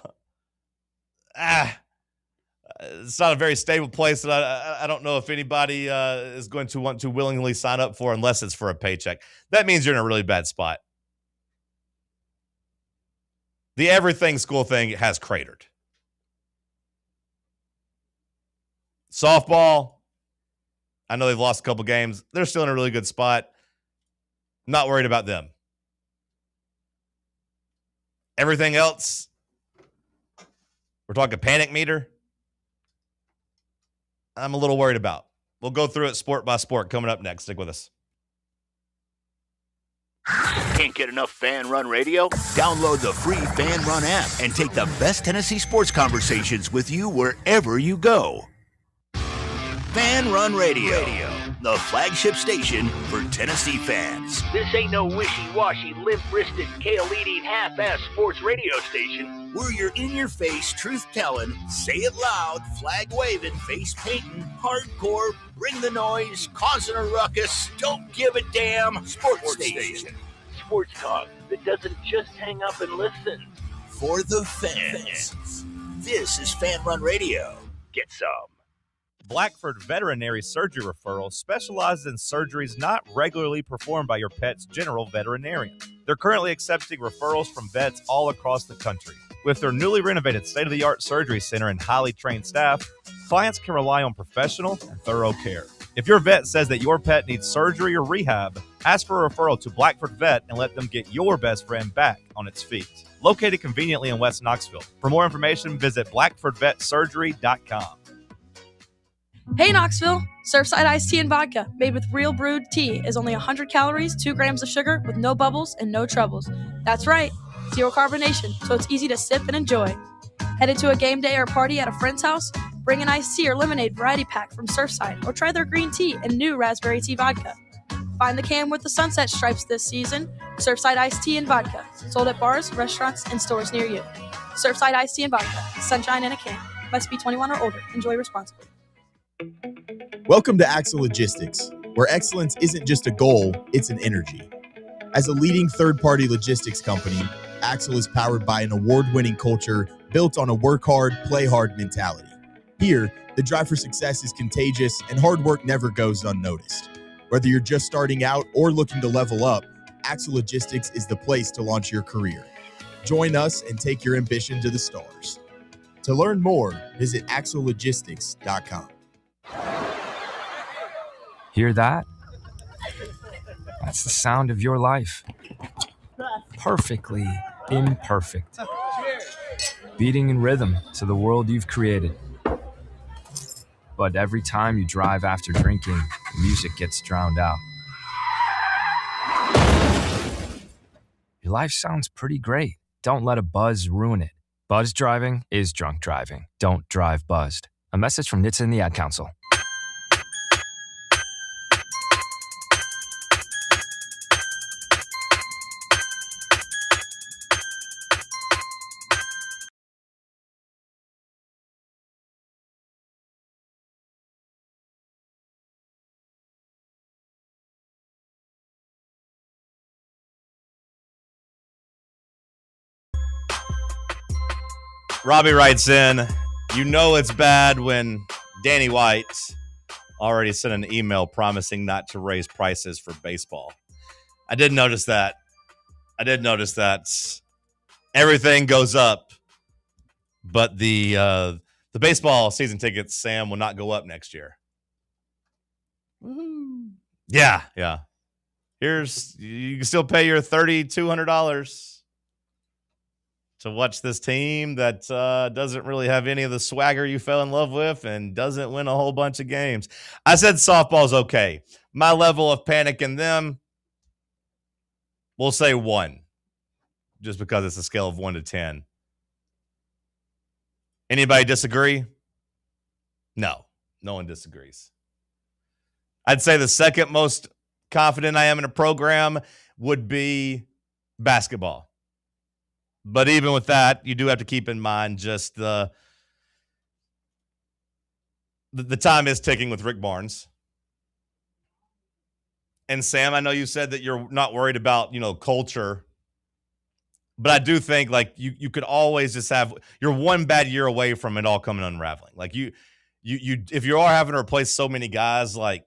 it's not a very stable place that I don't know if anybody is going to want to willingly sign up for unless it's for a paycheck. That means you're in a really bad spot. The everything school thing has cratered. Softball, I know they've lost a couple games. They're still in a really good spot. Not worried about them. Everything else, we're talking panic meter, I'm a little worried about. We'll go through it sport by sport coming up next. Stick with us. Can't get enough Fan Run Radio? Download the free Fan Run app and take the best Tennessee sports conversations with you wherever you go. Fan Run Radio, the flagship station for Tennessee fans. This ain't no wishy-washy, limp-wristed, kale-eating, half-ass sports radio station. We're your in-your-face, truth-telling, say-it loud, flag-waving, face-painting, hardcore, bring the noise, causing a ruckus, don't give a damn sports station. Sports talk that doesn't just hang up and listen. For the fans. This is Fan Run Radio. Get some. Blackford Veterinary Surgery Referral specializes in surgeries not regularly performed by your pet's general veterinarian. They're currently accepting referrals from vets all across the country. With their newly renovated state-of-the-art surgery center and highly trained staff, clients can rely on professional and thorough care. If your vet says that your pet needs surgery or rehab, ask for a referral to Blackford Vet and let them get your best friend back on its feet. Located conveniently in West Knoxville. For more information, visit blackfordvetsurgery.com. Hey Knoxville! Surfside iced tea and vodka, made with real brewed tea, is only 100 calories, 2 grams of sugar, with no bubbles and no troubles. That's right, zero carbonation, so it's easy to sip and enjoy. Headed to a game day or party at a friend's house? Bring an iced tea or lemonade variety pack from Surfside, or try their green tea and new raspberry tea vodka. Find the can with the sunset stripes this season. Surfside iced tea and vodka, sold at bars, restaurants, and stores near you. Surfside iced tea and vodka, sunshine in a can. Must be 21 or older. Enjoy responsibly. Welcome to Axle Logistics, where excellence isn't just a goal, it's an energy. As a leading third-party logistics company, Axle is powered by an award-winning culture built on a work hard, play hard mentality. Here, the drive for success is contagious and hard work never goes unnoticed. Whether you're just starting out or looking to level up, Axle Logistics is the place to launch your career. Join us and take your ambition to the stars. To learn more, visit axlelogistics.com. Hear that? That's the sound of your life. Perfectly imperfect. Beating in rhythm to the world you've created. But every time you drive after drinking, the music gets drowned out. Your life sounds pretty great. Don't let a buzz ruin it. Buzz driving is drunk driving. Don't drive buzzed. A message from NHTSA and the Ad Council. Robbie writes in, you know it's bad when Danny White already sent an email promising not to raise prices for baseball. I did notice that. Everything goes up, but the baseball season tickets, Sam, will not go up next year. Woo-hoo. Yeah. You can still pay your $3,200 to watch this team that doesn't really have any of the swagger you fell in love with and doesn't win a whole bunch of games. I said softball's okay. My level of panic in them, we'll say 1, just because it's a scale of 1 to 10. Anybody disagree? No one disagrees. I'd say the second most confident I am in a program would be basketball. But even with that, you do have to keep in mind just the time is ticking with Rick Barnes. And Sam, I know you said that you're not worried about, culture. But I do think like you could always just you're one bad year away from it all coming unraveling. Like you if you are having to replace so many guys, like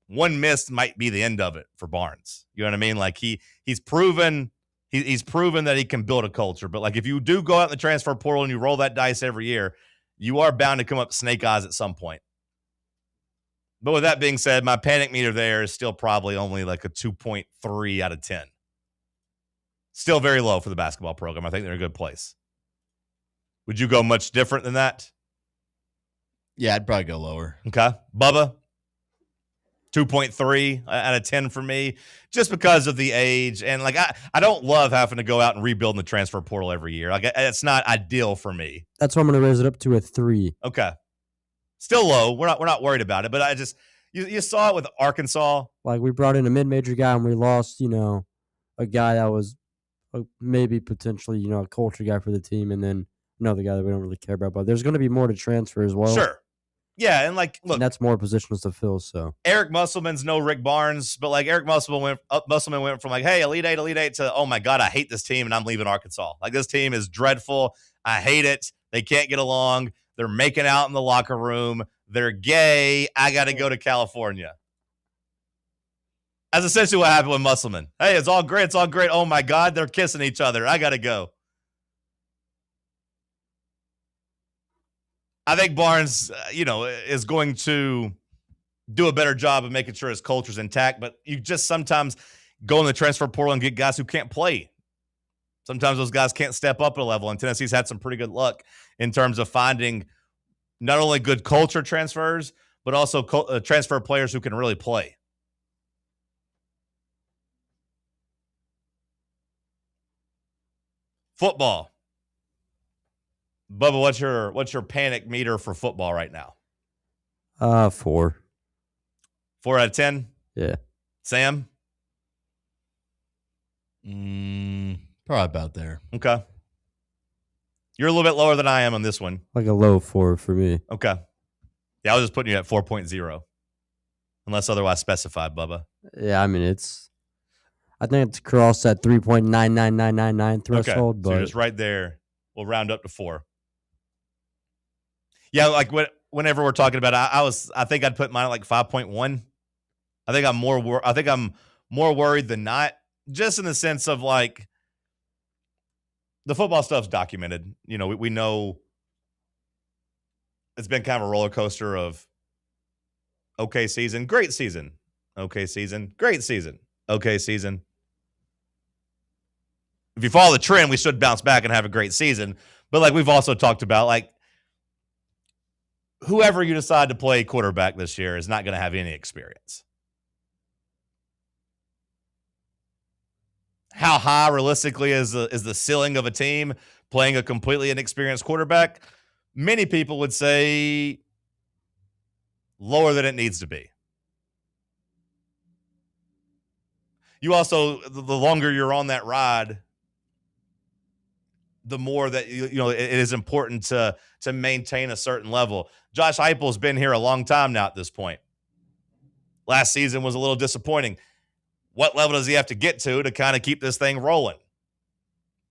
one miss might be the end of it for Barnes. You know what I mean? Like he's proven that he can build a culture. But like if you do go out in the transfer portal and you roll that dice every year, you are bound to come up snake eyes at some point. But with that being said, my panic meter there is still probably only like a 2.3 out of 10. Still very low for the basketball program. I think they're in a good place. Would you go much different than that? Yeah, I'd probably go lower. Okay. Bubba? 2.3 out of 10 for me, just because of the age. And like I don't love having to go out and rebuild in the transfer portal every year. Like it's not ideal for me. That's why I'm going to raise it up to a 3. Okay. Still low. We're not worried about it, but I just you saw it with Arkansas. Like we brought in a mid-major guy and we lost, a guy that was maybe potentially, a culture guy for the team, and then another guy that we don't really care about. But there's going to be more to transfer as well. Sure. Yeah, and like, look, and that's more positions to fill. So Eric Musselman's no Rick Barnes, but like Eric Musselman went from like, hey, Elite Eight to, oh my God, I hate this team and I'm leaving Arkansas. Like this team is dreadful. I hate it. They can't get along. They're making out in the locker room. They're gay. I got to go to California. That's essentially what happened with Musselman. Hey, it's all great. It's all great. Oh my God, they're kissing each other. I got to go. I think Barnes, is going to do a better job of making sure his culture's intact, but you just sometimes go in the transfer portal and get guys who can't play. Sometimes those guys can't step up a level, and Tennessee's had some pretty good luck in terms of finding not only good culture transfers, but also transfer players who can really play. Football. Bubba, what's your panic meter for football right now? 4. 4 out of 10? Yeah. Sam? Probably about there. Okay. You're a little bit lower than I am on this one. Like a low 4 for me. Okay. Yeah, I was just putting you at 4.0. Unless otherwise specified, Bubba. Yeah, I mean, I think it's crossed that 3.99999 threshold. Okay. But so you're just right there. We'll round up to 4. Yeah, like whenever we're talking about it, I think I'd put mine at like 5.1. I think I'm more worried than not, just in the sense of like the football stuff's documented. You know, we know it's been kind of a roller coaster of okay season, great season, okay season, great season, okay season. If you follow the trend, we should bounce back and have a great season. But like we've also talked about, like whoever you decide to play quarterback this year is not going to have any experience. How high realistically is the ceiling of a team playing a completely inexperienced quarterback? Many people would say lower than it needs to be. You also, the longer you're on that ride, the more that you know it is important to maintain a certain level. Josh Heupel's been here a long time now at this point. Last season was a little disappointing. What level does he have to get to kind of keep this thing rolling?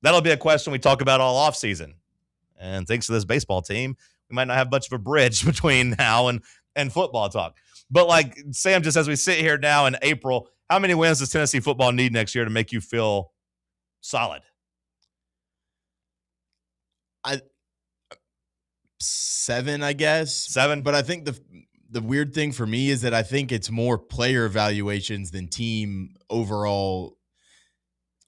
That'll be a question we talk about all offseason. And thanks to this baseball team, we might not have much of a bridge between now and football talk. But like Sam, just as we sit here now in April, how many wins does Tennessee football need next year to make you feel solid? 7, I guess. 7. But I think the weird thing for me is that I think it's more player evaluations than team overall,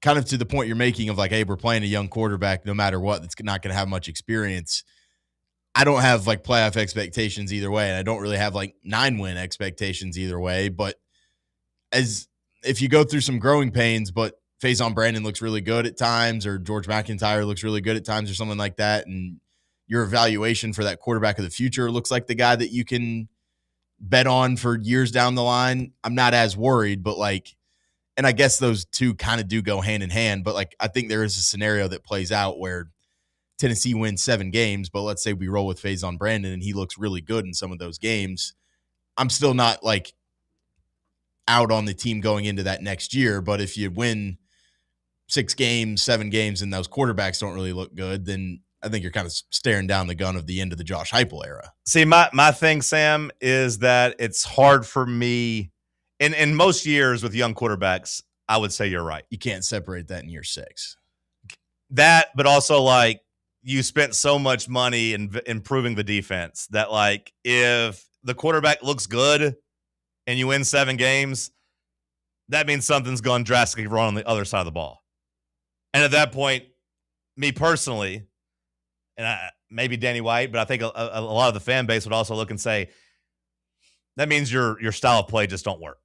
kind of to the point you're making of like, hey, we're playing a young quarterback no matter what that's not going to have much experience. I don't have like playoff expectations either way, and I don't really have like 9-win expectations either way. But as if you go through some growing pains, but Faison Brandon looks really good at times, or George McIntyre looks really good at times, or something like that, and your evaluation for that quarterback of the future looks like the guy that you can bet on for years down the line, I'm not as worried. But like, and I guess those two kind of do go hand in hand, but like I think there is a scenario that plays out where Tennessee wins 7 games, but let's say we roll with Faison Brandon and he looks really good in some of those games. I'm still not like out on the team going into that next year, but if you win 6 games, 7 games, and those quarterbacks don't really look good, then I think you're kind of staring down the gun of the end of the Josh Heupel era. See, my thing, Sam, is that it's hard for me in most years with young quarterbacks. I would say you're right. You can't separate that in year 6. That, but also like you spent so much money in improving the defense that like if the quarterback looks good and you win 7 games, that means something's gone drastically wrong on the other side of the ball. And at that point, me personally, and maybe Danny White, but I think a lot of the fan base would also look and say, that means your style of play just don't work.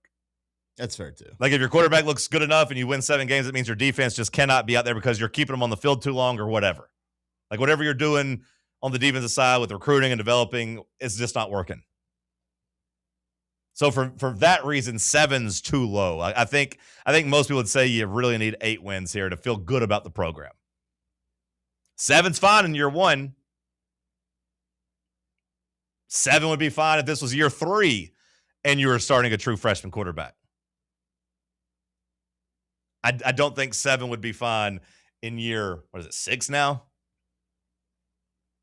That's fair too. Like if your quarterback looks good enough and you win 7 games, it means your defense just cannot be out there because you're keeping them on the field too long or whatever. Like whatever you're doing on the defensive side with recruiting and developing, it's just not working. So for that reason, 7's too low. I think most people would say you really need 8 wins here to feel good about the program. 7's fine in year 1. 7 would be fine if this was year 3 and you were starting a true freshman quarterback. I don't think 7 would be fine in year, 6 now?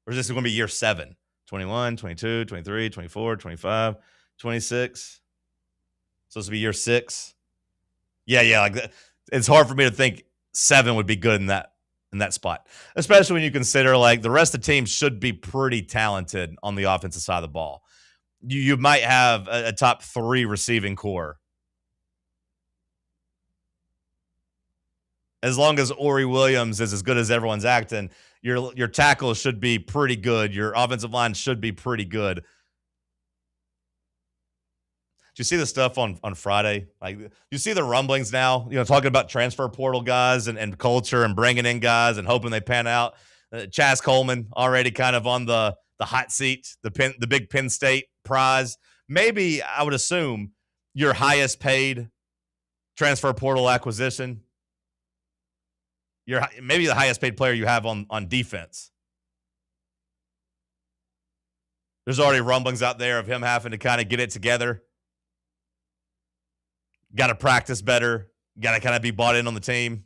Or is this going to be year 7? 21, 22, 23, 24, 25, 26. So this will be year 6. Yeah, like that. It's hard for me to think 7 would be good in that spot, especially when you consider like the rest of the team should be pretty talented on the offensive side of the ball. You might have a top 3 receiving core. As long as Ori Williams is as good as everyone's acting, your tackles should be pretty good. Your offensive line should be pretty good. Did you see the stuff on Friday? Like, you see the rumblings now, talking about transfer portal guys and culture and bringing in guys and hoping they pan out. Chaz Coleman already kind of on the hot seat, the big Penn State prize. Maybe I would assume your highest paid transfer portal acquisition. Maybe the highest paid player you have on defense. There's already rumblings out there of him having to kind of get it together. Got to practice better. Got to kind of be bought in on the team.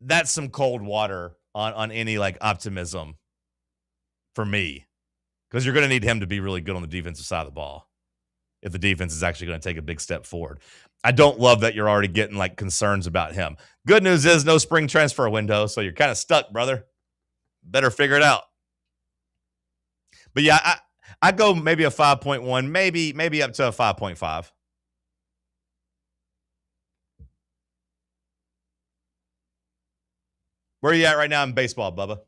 That's some cold water on any like optimism for me, because you're going to need him to be really good on the defensive side of the ball if the defense is actually going to take a big step forward. I don't love that you're already getting like concerns about him. Good news is no spring transfer window, so you're kind of stuck, brother. Better figure it out. But yeah, I go maybe a 5.1, maybe up to a 5.5. Where are you at right now in baseball, Bubba?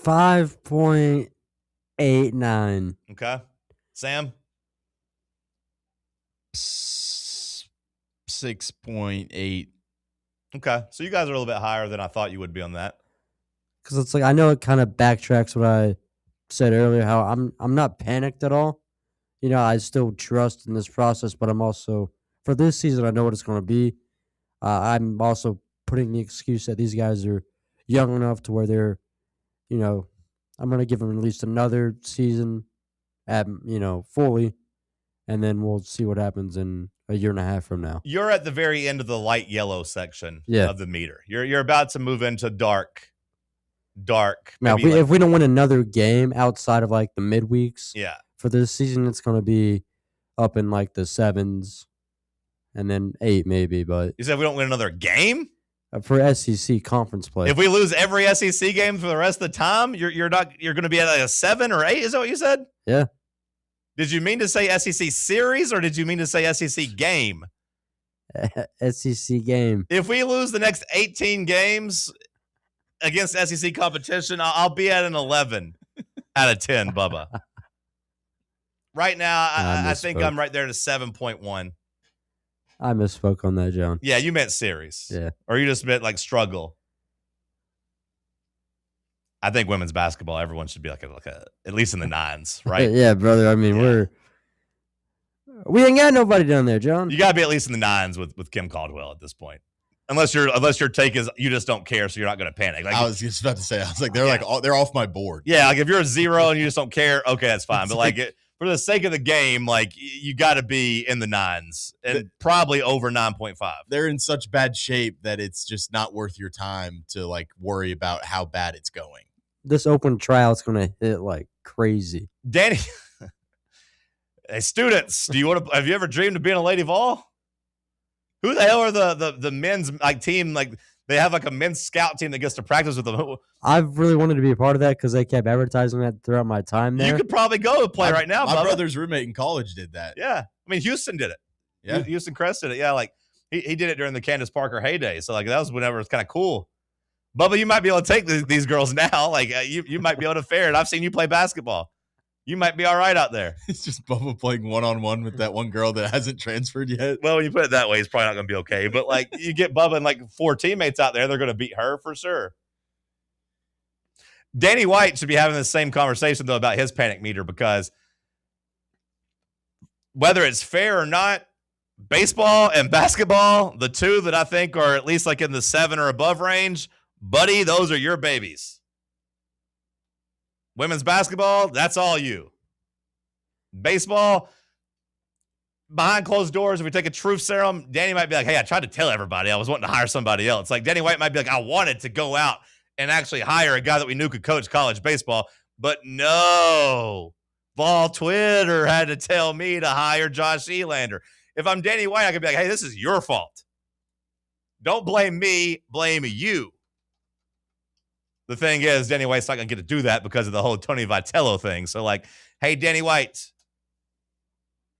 5.89. Okay. Sam? 6.8. Okay. So you guys are a little bit higher than I thought you would be on that. Because it's like, I know it kind of backtracks what I said earlier, how I'm not panicked at all. You know, I still trust in this process, but I'm also, for this season, I know what it's going to be. I'm also putting the excuse that these guys are young enough to where they're, you know, I'm going to give them at least another season at, you know, fully, and then we'll see what happens in a year and a half from now. You're at the very end of the light yellow section Yeah. of the meter. You're about to move into dark. Now, if we don't win another game outside of like the midweeks, yeah, for this season, it's going to be up in like the 7s and then 8 maybe. But you said we don't win another game for SEC conference play. If we lose every SEC game for the rest of the time, you're going to be at like a 7 or 8. Is that what you said? Yeah. Did you mean to say SEC series or did you mean to say SEC game? SEC game. If we lose the next 18 games against SEC competition, I'll be at an 11 out of 10, Bubba. Right now, I think I'm right there to 7.1. I misspoke on that, John. Yeah, you meant series. Yeah. Or you just meant like struggle. I think women's basketball, everyone should be like a at least in the 9s, right? Yeah, brother. I mean, we ain't got nobody down there, John. You got to be at least in the 9s with Kim Caldwell at this point. Unless your take is you just don't care, so you're not going to panic. Like, I was just about to say, I was like, they're off my board. Yeah, like if you're a 0 and you just don't care, okay, that's fine. But like for the sake of the game, like you got to be in the 9s and probably over 9.5. They're in such bad shape that it's just not worth your time to like worry about how bad it's going. This open tryout's going to hit like crazy. Danny, hey students, have you ever dreamed of being a Lady Vol? Who the hell are the men's like team? Like they have like a men's scout team that gets to practice with them. I've really wanted to be a part of that because they kept advertising that throughout my time there. You could probably go play right now. My Bubba. brother's roommate in college did that. Yeah, I mean Houston did it. Yeah, Houston Crest did it. Yeah, like he did it during the Candace Parker heyday. So like that was whenever it's kind of cool. Bubba, you might be able to take these girls now. Like you might be able to fare it. I've seen you play basketball. You might be all right out there. It's just Bubba playing one-on-one with that one girl that hasn't transferred yet. Well, when you put it that way, it's probably not going to be okay. But, like, you get Bubba and, like, 4 teammates out there, they're going to beat her for sure. Danny White should be having the same conversation, though, about his panic meter because whether it's fair or not, baseball and basketball, the two that I think are at least, like, in the 7 or above range, buddy, those are your babies. Women's basketball, that's all you. Baseball, behind closed doors, if we take a truth serum, Danny might be like, hey, I tried to tell everybody I was wanting to hire somebody else. Like Danny White might be like, I wanted to go out and actually hire a guy that we knew could coach college baseball. But no, Vol Twitter had to tell me to hire Josh Elander. If I'm Danny White, I could be like, hey, this is your fault. Don't blame me, blame you. The thing is, Danny White's not going to get to do that because of the whole Tony Vitello thing. So, like, hey, Danny White,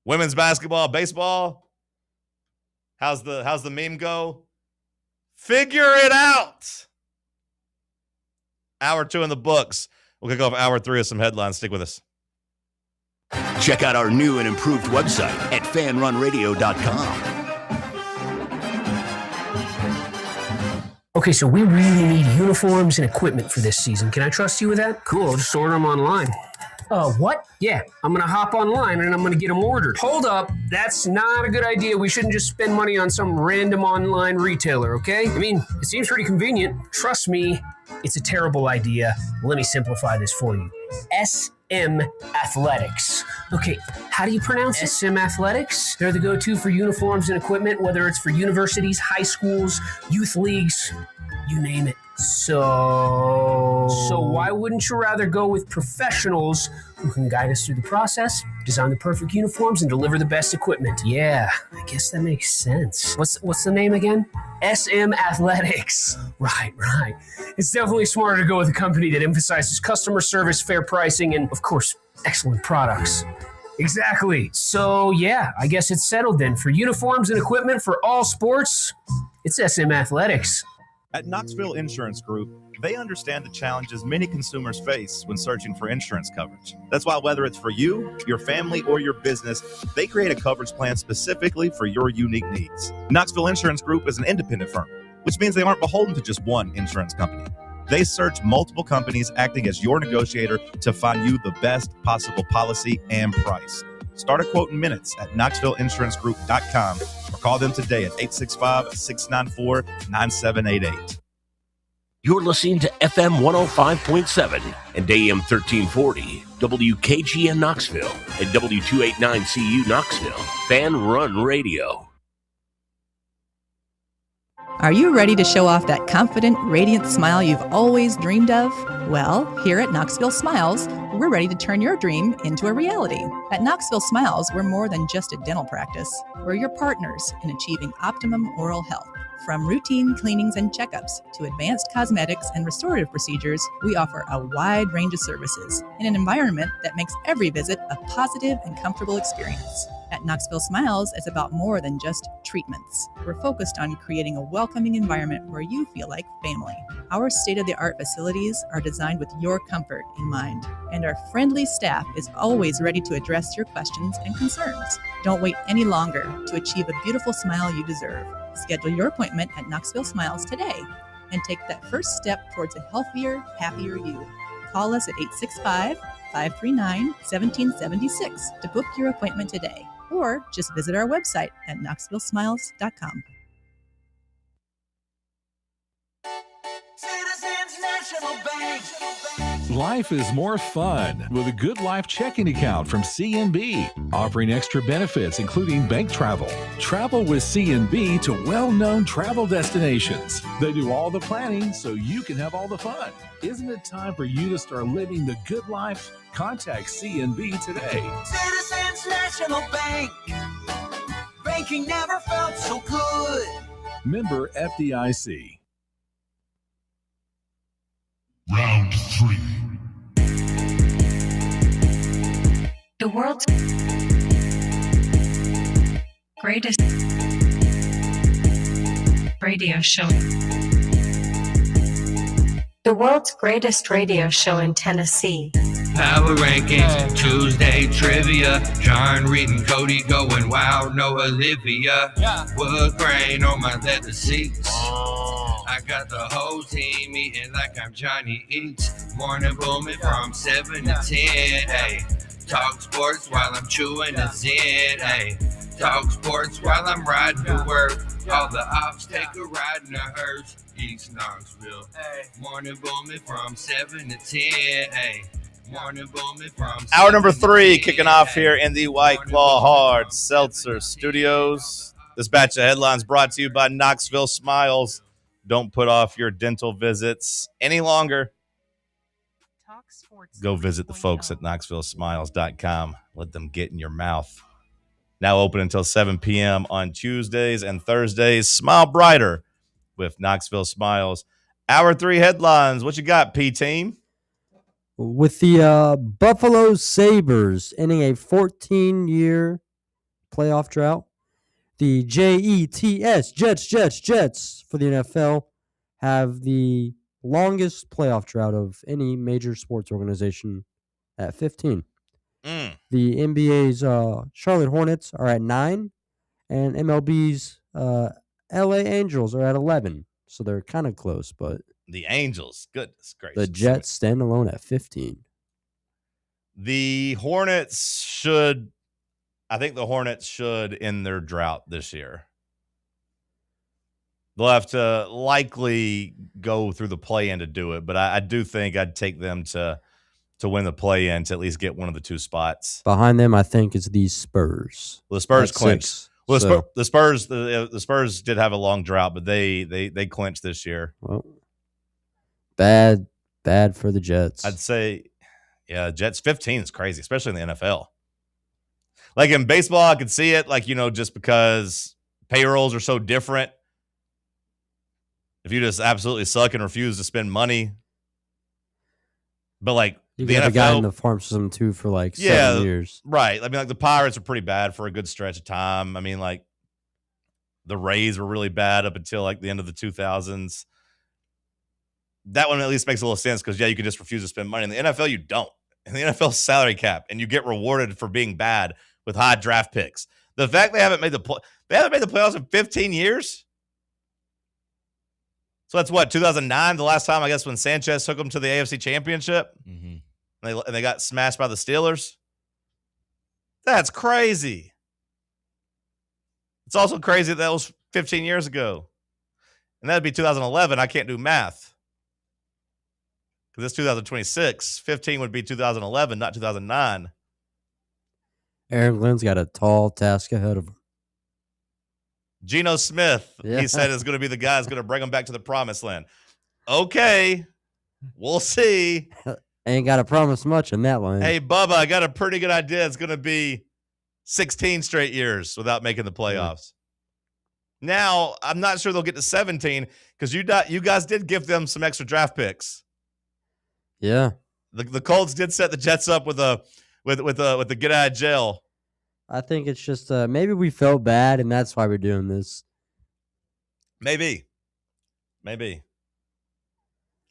women's basketball, baseball, how's the meme go? Figure it out. Hour 2 in the books. We'll kick off hour 3 with some headlines. Stick with us. Check out our new and improved website at fanrunradio.com. Okay, so we really need uniforms and equipment for this season. Can I trust you with that? Cool, I'll just order them online. What? Yeah, I'm going to hop online and I'm going to get them ordered. Hold up, that's not a good idea. We shouldn't just spend money on some random online retailer, okay? I mean, it seems pretty convenient. Trust me, it's a terrible idea. Let me simplify this for you. SM Athletics. Okay, how do you pronounce it? SM Athletics? They're the go-to for uniforms and equipment, whether it's for universities, high schools, youth leagues, you name it. So So why wouldn't you rather go with professionals who can guide us through the process, design the perfect uniforms, and deliver the best equipment? Yeah, I guess that makes sense. What's the name again? SM Athletics. Right. It's definitely smarter to go with a company that emphasizes customer service, fair pricing, and, of course, excellent products. Exactly. So, yeah, I guess it's settled then. For uniforms and equipment for all sports, it's SM Athletics. At Knoxville Insurance Group, they understand the challenges many consumers face when searching for insurance coverage. That's why whether it's for you, your family, or your business, they create a coverage plan specifically for your unique needs. Knoxville Insurance Group is an independent firm, which means they aren't beholden to just one insurance company. They search multiple companies, acting as your negotiator to find you the best possible policy and price. Start a quote in minutes at KnoxvilleInsuranceGroup.com or call them today at 865-694-9788. You're listening to FM 105.7 and AM 1340, WKGN Knoxville and W289CU Knoxville, Fan Run Radio. Are you ready to show off that confident, radiant smile you've always dreamed of? Well, here at Knoxville Smiles, we're ready to turn your dream into a reality. At Knoxville Smiles, we're more than just a dental practice. We're your partners in achieving optimum oral health. From routine cleanings and checkups to advanced cosmetics and restorative procedures, we offer a wide range of services in an environment that makes every visit a positive and comfortable experience. At Knoxville Smiles, it's about more than just treatments. We're focused on creating a welcoming environment where you feel like family. Our state-of-the-art facilities are designed with your comfort in mind, and our friendly staff is always ready to address your questions and concerns. Don't wait any longer to achieve a beautiful smile you deserve. Schedule your appointment at Knoxville Smiles today and take that first step towards a healthier, happier you. Call us at 865-539-1776 to book your appointment today, or just visit our website at knoxvillesmiles.com. Citizens National Bank. Life is more fun with a Good Life checking account from CNB, offering extra benefits including bank travel. Travel with CNB to well-known travel destinations. They do all the planning so you can have all the fun. Isn't it time for you to start living the good life? Contact CNB today. Citizens National Bank. Banking never felt so good. Member FDIC. Round 3. The world's greatest radio show. The world's greatest radio show in Tennessee. Power Rankings, Tuesday Trivia. John Reed and Cody going wild, no Olivia. Wood grain on my leather seats. I got the whole team eating like I'm Johnny Eats. Morning booming from 7 to 10, ayy. Talk sports while I'm chewing a Zen, ayy. Talk sports while I'm riding to work. All the ops take a ride in a hearse. East Knoxville. Morning booming from 7 to 10, ayy. Morning booming from Hour number 3 kicking off here in the White Claw Hard Seltzer Studios. This batch of headlines brought to you by Knoxville Smiles. Don't put off your dental visits any longer. Go visit the folks at KnoxvilleSmiles.com. Let them get in your mouth. Now open until 7 p.m. on Tuesdays and Thursdays. Smile brighter with Knoxville Smiles. Hour 3 headlines. What you got, P-Team? With the Buffalo Sabres ending a 14-year playoff drought, the Jets for the NFL have the longest playoff drought of any major sports organization at 15. The NBA's Charlotte Hornets are at 9, and MLB's LA Angels are at 11. So they're kind of close, but the Angels, goodness gracious. The Jets stand alone at 15. The Hornets should end their drought this year. They'll have to likely go through the play-in to do it, but I do think I'd take them to win the play-in to at least get one of the 2 spots. Behind them, I think, is the Spurs. Well, the Spurs clinched. 6, well, so. the Spurs did have a long drought, but they clinched this year. Well, bad bad for the Jets. I'd say, yeah, Jets 15 is crazy, especially in the NFL. Like in baseball, I could see it, like, just because payrolls are so different. If you just absolutely suck and refuse to spend money. But like You the got a NFL, guy in the farm system too for like 7 years. Right. I mean, like the Pirates are pretty bad for a good stretch of time. I mean, like the Rays were really bad up until like the end of the 2000s. That one at least makes a little sense because, you can just refuse to spend money. In the NFL, you don't. In the NFL salary cap, and you get rewarded for being bad with high draft picks. The fact they haven't made the playoffs in 15 years. So that's what, 2009, the last time, I guess, when Sanchez took them to the AFC Championship? Mm-hmm. And they got smashed by the Steelers? That's crazy. It's also crazy that was 15 years ago. And that'd be 2011. I can't do math. Because it's 2026. 15 would be 2011, not 2009. Aaron Glenn's got a tall task ahead of him. Geno Smith, Yeah. he said, is going to be the guy that's going to bring them back to the promised land. Okay, we'll see. Ain't got to promise much in that line. Hey, Bubba, I got a pretty good idea. It's going to be 16 straight years without making the playoffs. Now, I'm not sure they'll get to 17 because you guys did give them some extra draft picks. Yeah. The Colts did set the Jets up with the get out of jail. I think it's just maybe we felt bad, and that's why we're doing this. Maybe.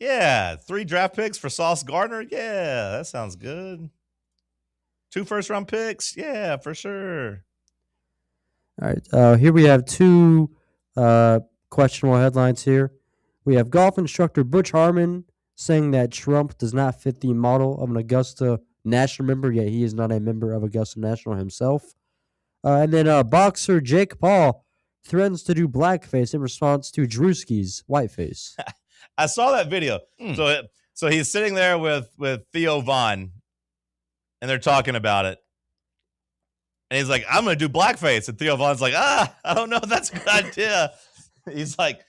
Yeah, 3 draft picks for Sauce Gardner. Yeah, that sounds good. 2 first-round picks. Yeah, for sure. All right. Here we have 2 questionable headlines here. We have golf instructor Butch Harmon saying that Trump does not fit the model of an Augusta National member, yet he is not a member of Augusta National himself. And then boxer Jake Paul threatens to do blackface in response to Drewski's whiteface. I saw that video. So he's sitting there with Theo Von, and they're talking about it. And he's like, I'm going to do blackface. And Theo Von's like, I don't know if that's a good idea. He's like,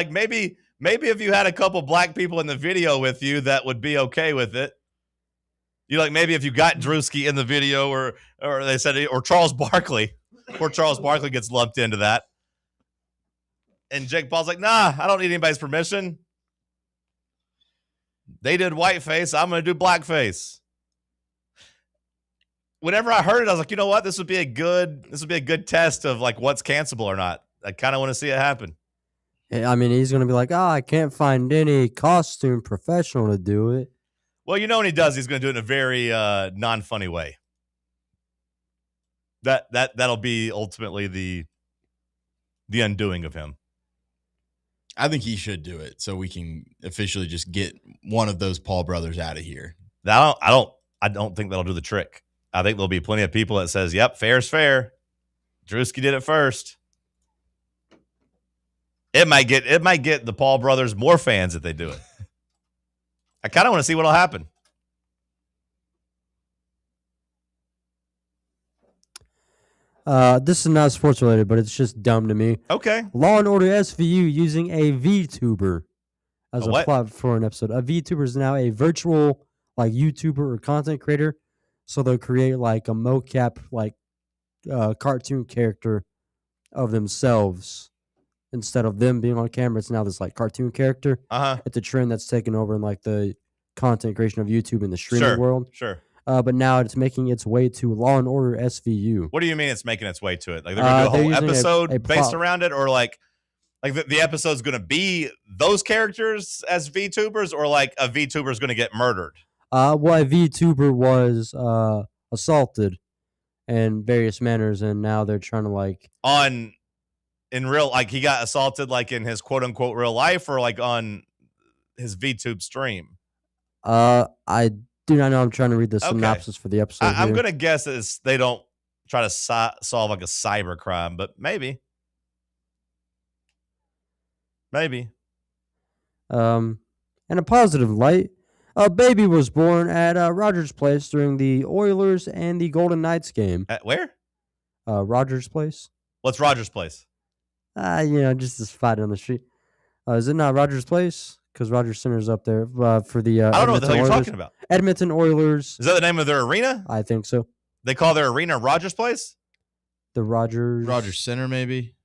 maybe if you had a couple black people in the video with you, that would be okay with it. You like maybe if you got Drewski in the video, or they said, or Charles Barkley, poor Charles Barkley gets lumped into that. And Jake Paul's like, nah, I don't need anybody's permission. They did whiteface. I'm going to do blackface. Whenever I heard it, I was like, you know what? This would be a good test of like what's cancelable or not. I kind of want to see it happen. I mean, he's going to be like, I can't find any costume professional to do it. Well, when he does, he's going to do it in a very non-funny way. That'll be ultimately the undoing of him. I think he should do it so we can officially just get one of those Paul brothers out of here. I don't think that'll do the trick. I think there'll be plenty of people that says, "Yep, fair's fair." Drewski did it first. It might get the Paul brothers more fans if they do it. I kind of want to see what'll happen. This is not sports related, but it's just dumb to me. Okay. Law and Order SVU using a VTuber as a plot for an episode. A VTuber is now a virtual like YouTuber or content creator. So they'll create like a mocap like cartoon character of themselves. Instead of them being on camera, it's now this like cartoon character. It's a trend that's taken over in like the content creation of YouTube in the streaming world. Sure. But now it's making its way to Law and Order SVU. What do you mean it's making its way to it? Like they're going to do a whole episode based around it, or like the episode's going to be those characters as VTubers, or like a VTuber is going to get murdered? Well, a VTuber was assaulted in various manners, and now they're trying to like in real, like he got assaulted like in his quote unquote real life, or like on his VTube stream. I do not know. I'm trying to read the synopsis for the episode. I'm going to guess is they don't try to solve like a cyber crime, but maybe. In a positive light, a baby was born at Rogers Place during the Oilers and the Golden Knights game. At where? Rogers Place. What's Rogers Place? Just this fight on the street. Is it not Rogers Place? because Rogers Center's up there for the. I don't know what the hell you're Oilers. talking about. Edmonton Oilers. Is that the name of their arena? I think so. They call their arena Rogers Place? The Rogers Center, maybe.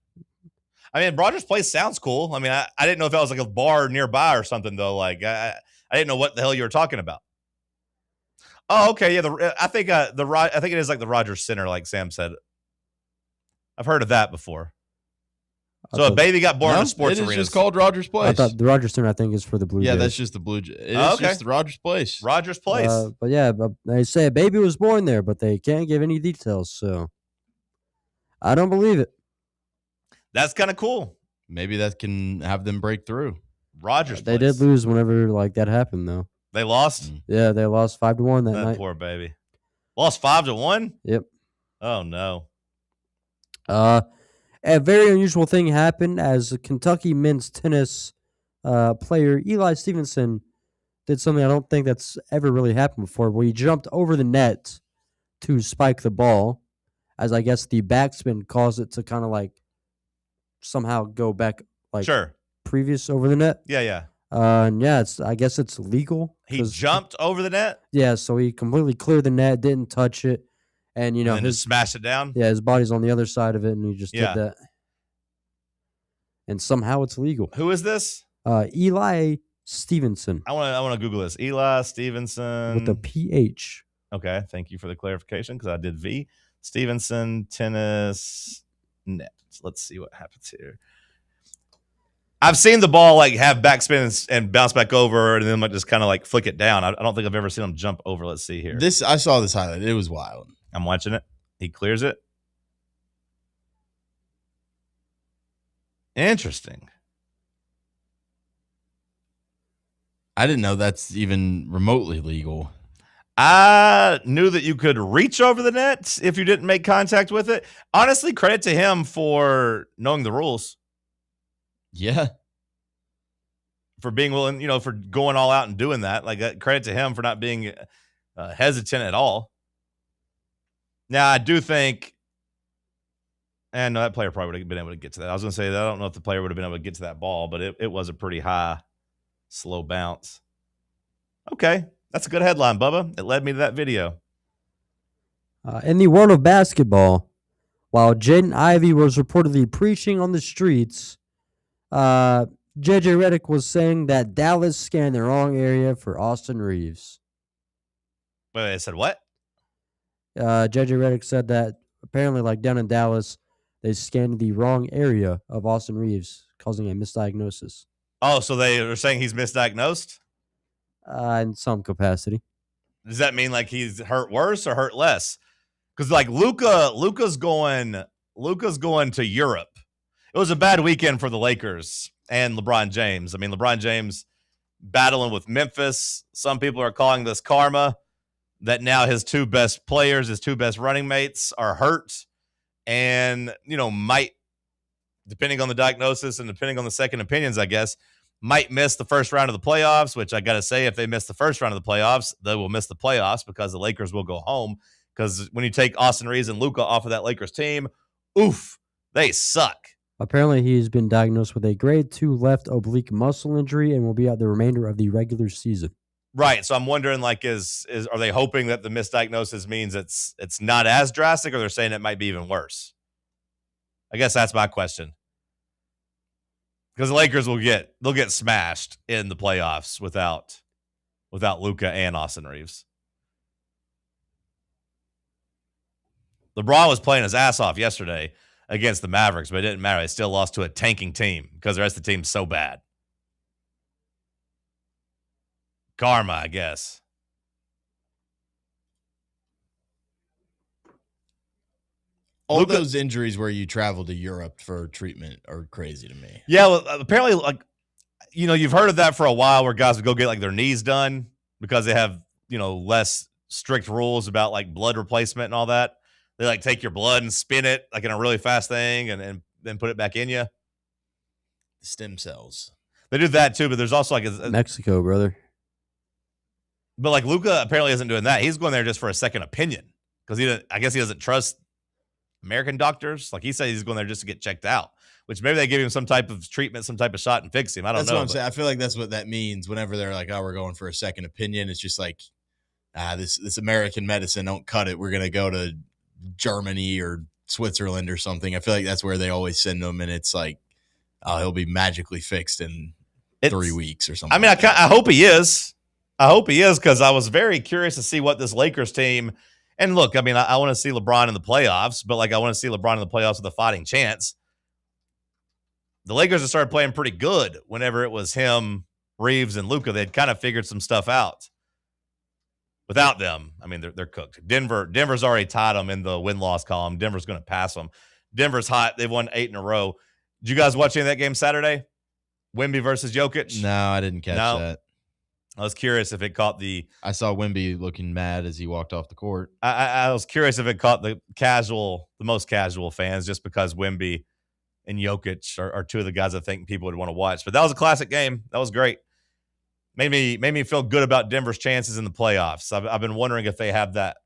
I mean, Rogers Place sounds cool. I mean, I didn't know if that was like a bar nearby or something, though. Like, I didn't know what the hell you were talking about. Oh, okay. Yeah, I think it is like the Rogers Center, like Sam said. I've heard of that before. So a baby got born in a sports arena. It's just called Rogers Place. I thought the Rogers Center, I think, is for the Blue Jays. Yeah, that's just the Blue Jays. It's just the Rogers Place. Rogers Place. But yeah, but they say a baby was born there, but they can't give any details. So I don't believe it. That's kind of cool. Maybe that can have them break through. Rogers They Place. did lose whenever like that happened, though. They lost? Yeah, they lost 5-1 that night. Poor baby. Lost 5-1? Yep. Oh, no. A very unusual thing happened as a Kentucky men's tennis player, Eli Stevenson, did something I don't think that's ever really happened before, where he jumped over the net to spike the ball, as I guess the backspin caused it to kind of like somehow go back like previous over the net. Yeah. And yeah, I guess it's legal. He jumped over the net? Yeah, so he completely cleared the net, didn't touch it. And, you know, and then just smashed it down? Yeah, his body's on the other side of it, and he just Yeah. did that. And somehow it's legal. Who is this? Eli Stevenson. I want to Google this. Eli Stevenson. With a PH. Okay, thank you for the clarification because I did V. Stevenson tennis net. Let's see what happens here. I've seen the ball like have backspin and bounce back over, and then like just kind of like flick it down. I don't think I've ever seen him jump over. Let's see here. I saw this highlight. It was wild. I'm watching it. He clears it. Interesting. I didn't know that's even remotely legal. I knew that you could reach over the net if you didn't make contact with it. Honestly, credit to him for knowing the rules. Yeah. For being willing, for going all out and doing that. Like, credit to him for not being hesitant at all. Now, I do think, and no, that player probably would have been able to get to that. I was going to say that I don't know if the player would have been able to get to that ball, but it was a pretty high, slow bounce. Okay, that's a good headline, Bubba. It led me to that video. In the world of basketball, while Jaden Ivey was reportedly preaching on the streets, JJ Redick was saying that Dallas scanned the wrong area for Austin Reeves. Wait, I said what? JJ Redick said that apparently, like down in Dallas, they scanned the wrong area of Austin Reeves, causing a misdiagnosis. Oh, so they are saying he's misdiagnosed? In some capacity. Does that mean like he's hurt worse or hurt less? Because like Luka's going to Europe. It was a bad weekend for the Lakers and LeBron James. I mean, LeBron James battling with Memphis. Some people are calling this karma, that now his two best players, his two best running mates are hurt and, might, depending on the diagnosis and depending on the second opinions, I guess, might miss the first round of the playoffs, which I got to say, if they miss the first round of the playoffs, they will miss the playoffs because the Lakers will go home. Because when you take Austin Reeves and Luka off of that Lakers team, oof, they suck. Apparently, he's been diagnosed with a grade 2 left oblique muscle injury and will be out the remainder of the regular season. Right. So I'm wondering, like, are they hoping that the misdiagnosis means it's not as drastic, or they're saying it might be even worse? I guess that's my question. Because the Lakers they'll get smashed in the playoffs without Luka and Austin Reeves. LeBron was playing his ass off yesterday against the Mavericks, but it didn't matter. They still lost to a tanking team because the rest of the team's so bad. Karma, I guess. All those injuries where you travel to Europe for treatment are crazy to me. Yeah, well, apparently, like, you've heard of that for a while where guys would go get like their knees done because they have, less strict rules about like blood replacement and all that. They like take your blood and spin it like in a really fast thing and then put it back in you. Stem cells. They do that too, but there's also like Mexico, brother. But like Luka apparently isn't doing that. He's going there just for a second opinion because I guess he doesn't trust American doctors. Like he said, he's going there just to get checked out, which maybe they give him some type of treatment, some type of shot and fix him. I don't know. That's what I'm saying. I feel like that's what that means whenever they're like, oh, we're going for a second opinion. It's just like, this American medicine don't cut it. We're going to go to Germany or Switzerland or something. I feel like that's where they always send them. And it's like, he'll be magically fixed in 3 weeks or something. I mean, I hope he is. I hope he is, because I was very curious to see what this Lakers team. And look, I mean, I want to see LeBron in the playoffs, but like I want to see LeBron in the playoffs with a fighting chance. The Lakers have started playing pretty good whenever it was him, Reeves, and Luka. They'd kind of figured some stuff out. Without them, I mean, they're cooked. Denver's already tied them in the win-loss column. Denver's going to pass them. Denver's hot. They've won 8 in a row. Did you guys watch any of that game Saturday? Wemby versus Jokic? No, I didn't catch that. I was curious if it caught the... I saw Wemby looking mad as he walked off the court. I was curious if it caught the most casual fans, just because Wemby and Jokic are two of the guys I think people would want to watch. But that was a classic game. That was great. Made me feel good about Denver's chances in the playoffs. I've been wondering if they have that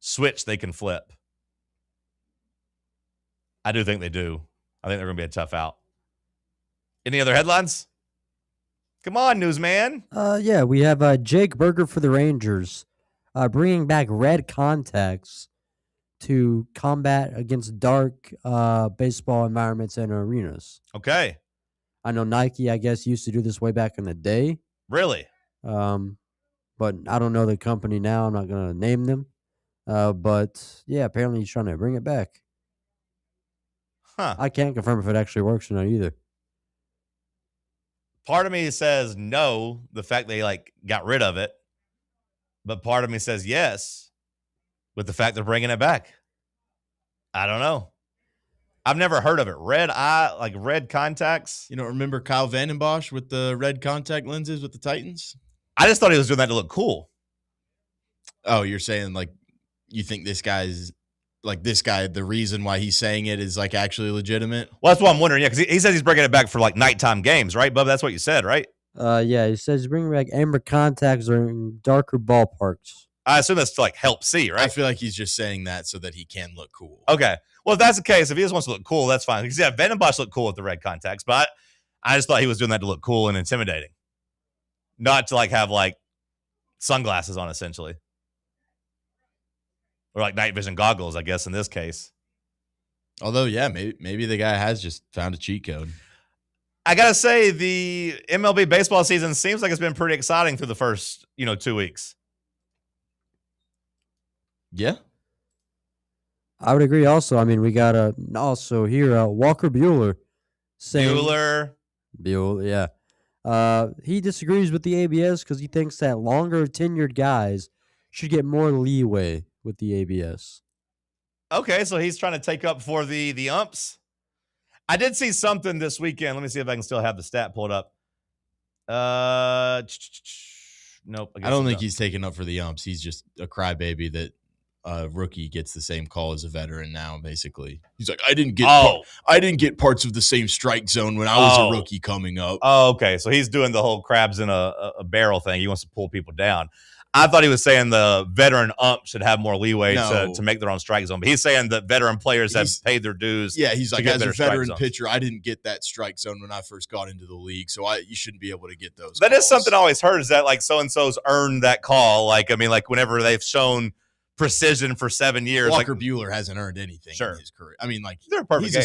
switch they can flip. I do think they do. I think they're going to be a tough out. Any other headlines? Come on, newsman. Yeah, we have Jake Berger for the Rangers, bringing back red contacts to combat against dark baseball environments and arenas. Okay. I know Nike, I guess, used to do this way back in the day. Really? But I don't know the company now. I'm not going to name them. But, yeah, apparently he's trying to bring it back. Huh. I can't confirm if it actually works or not either. Part of me says no, the fact they got rid of it. But part of me says yes, with the fact they're bringing it back. I don't know. I've never heard of it. Red contacts. You don't remember Kyle Vandenbosch with the red contact lenses with the Titans? I just thought he was doing that to look cool. Oh, you're saying you think this guy, the reason why he's saying it is actually legitimate? Well, that's what I'm wondering. Yeah, because he says he's bringing it back for nighttime games, right, Bub? That's what you said, right? Yeah, he says he's bringing back amber contacts in darker ballparks. I assume that's to help see, right? I feel like he's just saying that so that he can look cool. Okay. Well, if that's the case, if he just wants to look cool, that's fine. Because yeah, Vandenbosch looked cool with the red contacts, but I just thought he was doing that to look cool and intimidating, not to have sunglasses on, essentially, or night vision goggles, I guess in this case. Although, yeah, maybe the guy has just found a cheat code. I gotta say, the MLB baseball season seems like it's been pretty exciting through the first 2 weeks. Yeah. I would agree also. I mean, we got also here Walker Buehler. Buehler, yeah. He disagrees with the ABS because he thinks that longer tenured guys should get more leeway with the ABS. Okay, so he's trying to take up for the umps. I did see something this weekend. Let me see if I can still have the stat pulled up. Nope. I don't think he's taking up for the umps. He's just a crybaby that rookie gets the same call as a veteran now, basically. He's like, I didn't get parts of the same strike zone when I was a rookie coming up. Oh, okay. So he's doing the whole crabs in a barrel thing. He wants to pull people down. I thought he was saying the veteran ump should have more leeway to make their own strike zone. But he's saying that veteran players have paid their dues. Yeah, he's like, as a veteran pitcher, I didn't get that strike zone when I first got into the league, so you shouldn't be able to get those That calls. is something I always heard, is that so-and-so's earned that call. Whenever they've shown precision for 7 years. Walker Buehler hasn't earned anything in his career. I mean, they're a perfect game.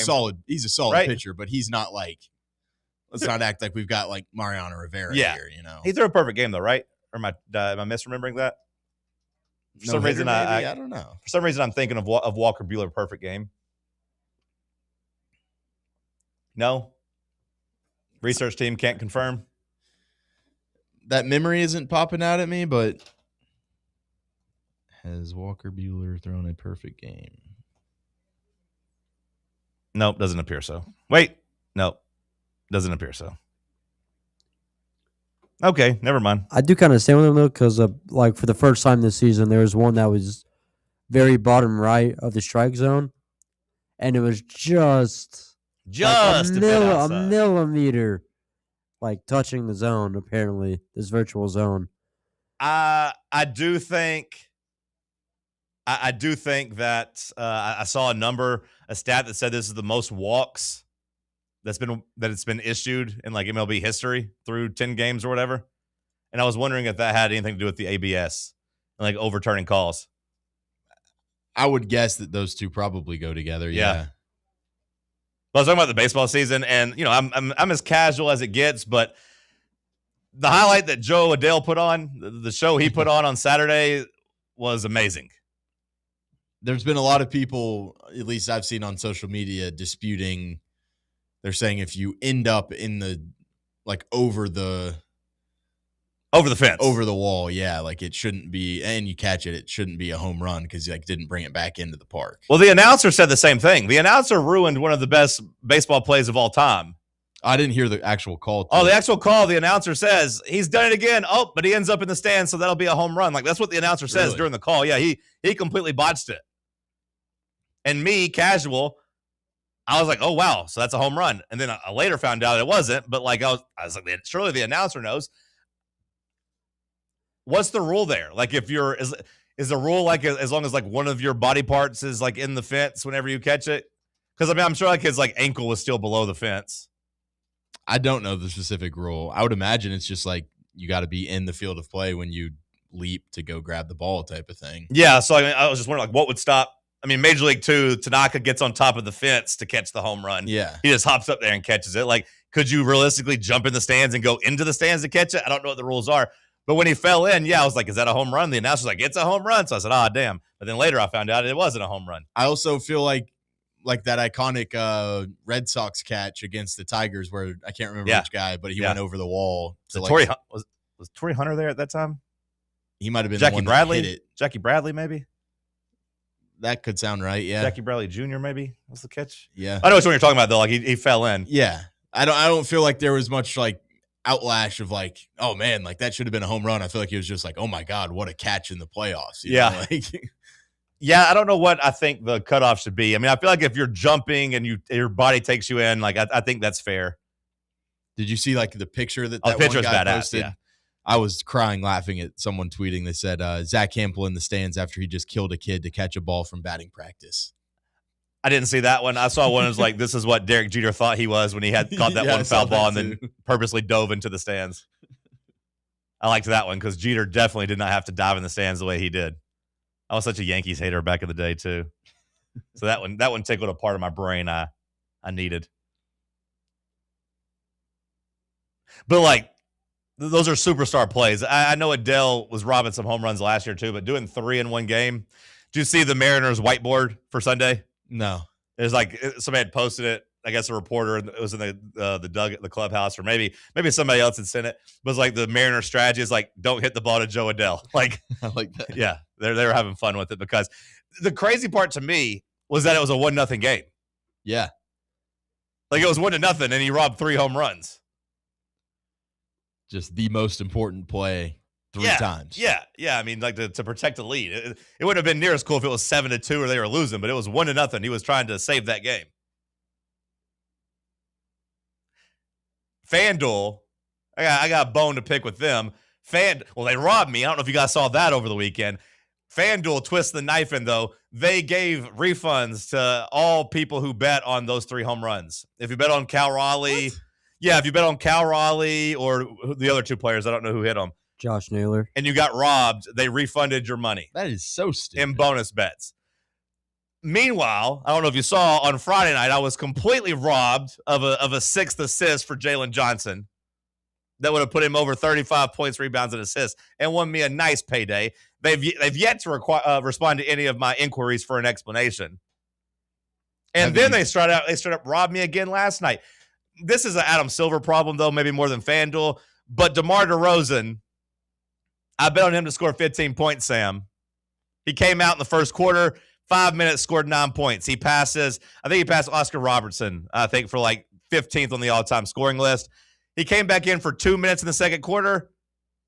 He's a solid pitcher, but he's not let's not act like we've got Mariano Rivera here, He threw a perfect game though, right? Or am I misremembering that? For some reason, I don't know. For some reason, I'm thinking of Walker Buehler perfect game. No? Research team can't confirm? That memory isn't popping out at me, but has Walker Buehler thrown a perfect game? Nope, doesn't appear so. Wait, nope, doesn't appear so. Okay, never mind. I do kind of stand with him, though, because for the first time this season, there was one that was very bottom right of the strike zone, and it was just a millimeter, touching the zone, apparently, this virtual zone. I do think I do think that I saw a stat that said this is the most walks that it's been issued in like MLB history through 10 games or whatever. And I was wondering if that had anything to do with the ABS and like overturning calls. I would guess that those two probably go together. Yeah. But I was talking about the baseball season, and I'm as casual as it gets, but the highlight that Joe Adele put on, the show he put on Saturday, was amazing. There's been a lot of people, at least I've seen on social media, disputing. They're saying if you end up in the over the fence, over the wall, like it shouldn't be, and you catch it, it shouldn't be a home run because you didn't bring it back into the park. Well, the announcer said the same thing. The announcer ruined one of the best baseball plays of all time. I didn't hear the actual call. The actual call, the announcer says, he's done it again. Oh, but he ends up in the stands, so that'll be a home run. Like, that's what the announcer says during the call. Yeah, he completely botched it. And me, casual, I was like, oh, wow, so that's a home run. And then I later found out it wasn't, but like I was like, surely the announcer knows. What's the rule there? Like, if is the rule like as long as like one of your body parts is like in the fence whenever you catch it? Because I'm sure like his like ankle was still below the fence. I don't know the specific rule. I would imagine it's just like you got to be in the field of play when you leap to go grab the ball type of thing. Yeah, so I was just wondering like what would stop. I mean, Major League 2, Tanaka gets on top of the fence to catch the home run. Yeah. He just hops up there and catches it. Like, could you realistically jump in the stands and go into the stands to catch it? I don't know what the rules are. But when he fell in, I was like, is that a home run? The announcer was like, it's a home run. So I said, damn. But then later I found out it wasn't a home run. I also feel like that iconic Red Sox catch against the Tigers where I can't remember which guy, but he went over the wall. So was Torrey Hunter there at that time? He might have been Jackie the one Bradley. that hit it. Jackie Bradley, maybe? That could sound right, yeah. Jackie Bradley Jr., maybe, was the catch? Yeah. I know which one you're talking about, though. Like, he fell in. Yeah. I don't feel like there was much, like, outlash of, like, oh, man, like, that should have been a home run. I feel like he was just like, oh, my God, what a catch in the playoffs. You know? Like, yeah, I don't know what I think the cutoff should be. I mean, I feel like if you're jumping and your body takes you in, like, I think that's fair. Did you see, like, the picture that the one picture's guy badass, posted? yeah. I was crying laughing at someone tweeting. They said Zach Campbell in the stands after he just killed a kid to catch a ball from batting practice. I didn't see that one. I saw one that was like, this is what Derek Jeter thought he was when he had caught that one foul ball and then purposely dove into the stands. I liked that one because Jeter definitely did not have to dive in the stands the way he did. I was such a Yankees hater back in the day too. So that one tickled a part of my brain I needed. But like, those are superstar plays. I know Adele was robbing some home runs last year too, but doing 3 in one game. Did you see the Mariners whiteboard for Sunday? No. It was like somebody had posted it. I guess a reporter, it was in the clubhouse, or maybe somebody else had sent it. It was like the Mariners strategy is like, don't hit the ball to Joe Adele. Like, I like that. Yeah, they were having fun with it because the crazy part to me was that it was a 1-0 game. Yeah. Like it was 1-0 and he robbed 3 home runs. Just the most important play 3 times. Yeah. I mean, like to protect the lead. It wouldn't have been near as cool if it was 7-2 or they were losing, but it was 1-0. He was trying to save that game. FanDuel, I got a bone to pick with them. Well, they robbed me. I don't know if you guys saw that over the weekend. FanDuel twists the knife in, though. They gave refunds to all people who bet on those 3 home runs. If you bet on Cal Raleigh. What? Yeah, if you bet on Cal Raleigh or the other 2 players, I don't know who hit them. Josh Naylor. And you got robbed, they refunded your money. That is so stupid. In bonus bets. Meanwhile, I don't know if you saw, on Friday night, I was completely robbed of a 6th assist for Jalen Johnson. That would have put him over 35 points, rebounds, and assists, and won me a nice payday. They've yet to respond to any of my inquiries for an explanation. And then they straight up robbed me again last night. This is an Adam Silver problem, though, maybe more than FanDuel. But DeMar DeRozan, I bet on him to score 15 points, Sam. He came out in the first quarter, 5 minutes, scored 9 points. I think he passed Oscar Robertson, for like 15th on the all-time scoring list. He came back in for 2 minutes in the second quarter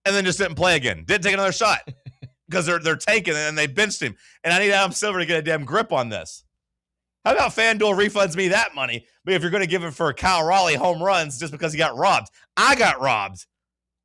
and then just didn't play again. Didn't take another shot because they're taking it and they benched him. And I need Adam Silver to get a damn grip on this. How about FanDuel refunds me that money? But if you're going to give it for Kyle Raleigh home runs just because he got robbed, I got robbed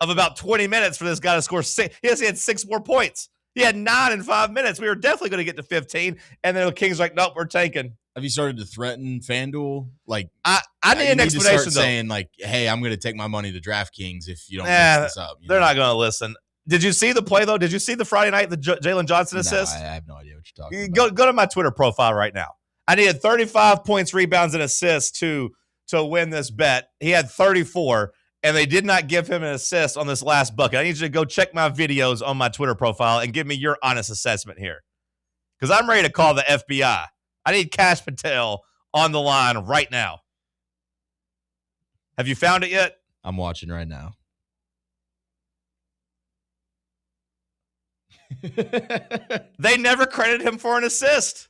of about 20 minutes for this guy to score 6. He had 6 more points. He had 9 in 5 minutes. We were definitely going to get to 15. And then the Kings like, nope, we're tanking. Have you started to threaten FanDuel? Like, I need an explanation, to start though. saying, like, hey, I'm going to take my money to DraftKings if you don't mess this up. They're not going to listen. Did you see the play, though? Did you see the Friday night, the Jalen Johnson assist? No, I have no idea what you're talking about. Go to my Twitter profile right now. I needed 35 points, rebounds, and assists to win this bet. He had 34, and they did not give him an assist on this last bucket. I need you to go check my videos on my Twitter profile and give me your honest assessment here, because I'm ready to call the FBI. I need Cash Patel on the line right now. Have you found it yet? I'm watching right now. They never credited him for an assist.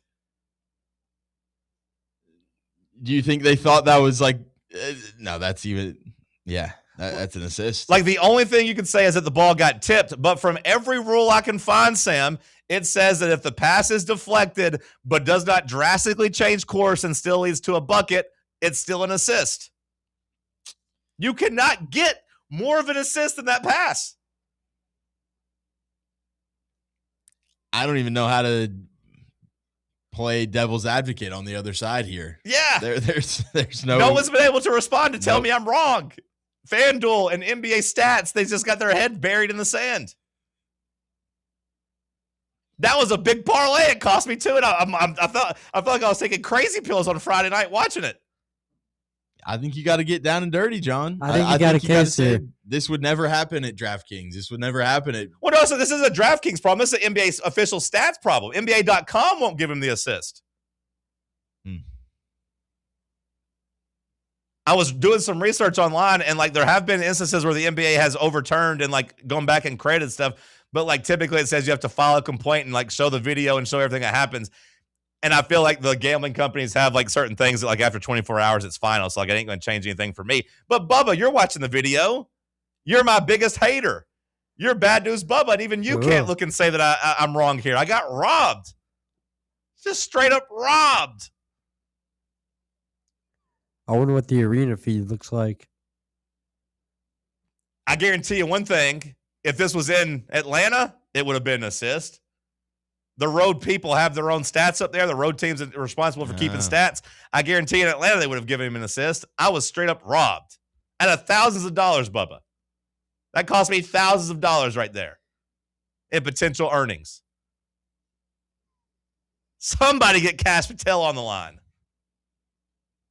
Do you think they thought that was like, no, that's even, yeah, that's an assist. Like, the only thing you can say is that the ball got tipped, but from every rule I can find, Sam, it says that if the pass is deflected but does not drastically change course and still leads to a bucket, it's still an assist. You cannot get more of an assist than that pass. I don't even know how to play devil's advocate on the other side here. Yeah. There's no one's been able to respond to tell me I'm wrong. FanDuel and NBA stats, they just got their head buried in the sand. That was a big parlay. It cost me too, and I felt like I was taking crazy pills on Friday night watching it. I think you got to get down and dirty, John. I think you got a case here. This would never happen at DraftKings. This would never happen at. Well, no, so this is a DraftKings problem. This is an NBA official stats problem. NBA.com won't give him the assist. I was doing some research online, and like there have been instances where the NBA has overturned and like going back and created stuff, but like typically it says you have to file a complaint and like show the video and show everything that happens. And I feel like the gambling companies have like certain things that like after 24 hours it's final. So like it ain't going to change anything for me. But Bubba, you're watching the video. You're my biggest hater. You're Bad News Bubba, and even you can't look and say that I'm wrong here. I got robbed. Just straight up robbed. I wonder what the arena feed looks like. I guarantee you one thing. If this was in Atlanta, it would have been an assist. The road people have their own stats up there. The road teams are responsible for keeping stats. I guarantee in Atlanta they would have given him an assist. I was straight up robbed. Out of thousands of dollars, Bubba. That cost me thousands of dollars right there in potential earnings. Somebody get Cash Patel on the line.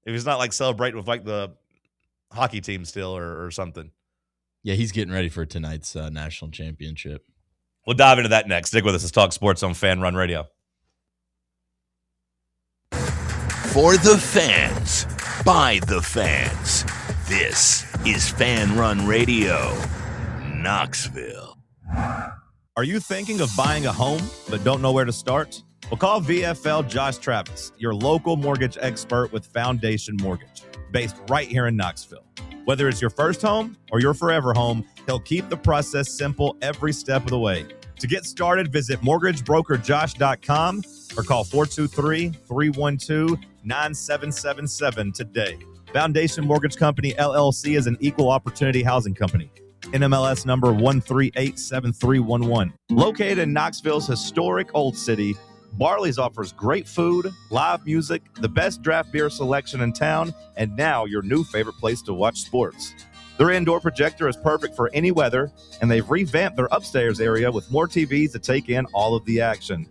If he's not like celebrating with like the hockey team still or something. Yeah, he's getting ready for tonight's national championship. We'll dive into that next. Stick with us. It's Talk Sports on Fan Run Radio. For the fans, by the fans. This is Fan Run Radio, Knoxville. Are you thinking of buying a home but don't know where to start? Well, call VFL Josh Travis, your local mortgage expert with Foundation Mortgage, based right here in Knoxville. Whether it's your first home or your forever home, he'll keep the process simple every step of the way. To get started, visit mortgagebrokerjosh.com or call 423-312-9777 today. Foundation Mortgage Company, LLC is an equal opportunity housing company. NMLS number 1387311. Located in Knoxville's historic Old City, Barley's offers great food, live music, the best draft beer selection in town, and now your new favorite place to watch sports. Their indoor projector is perfect for any weather, and they've revamped their upstairs area with more TVs to take in all of the action.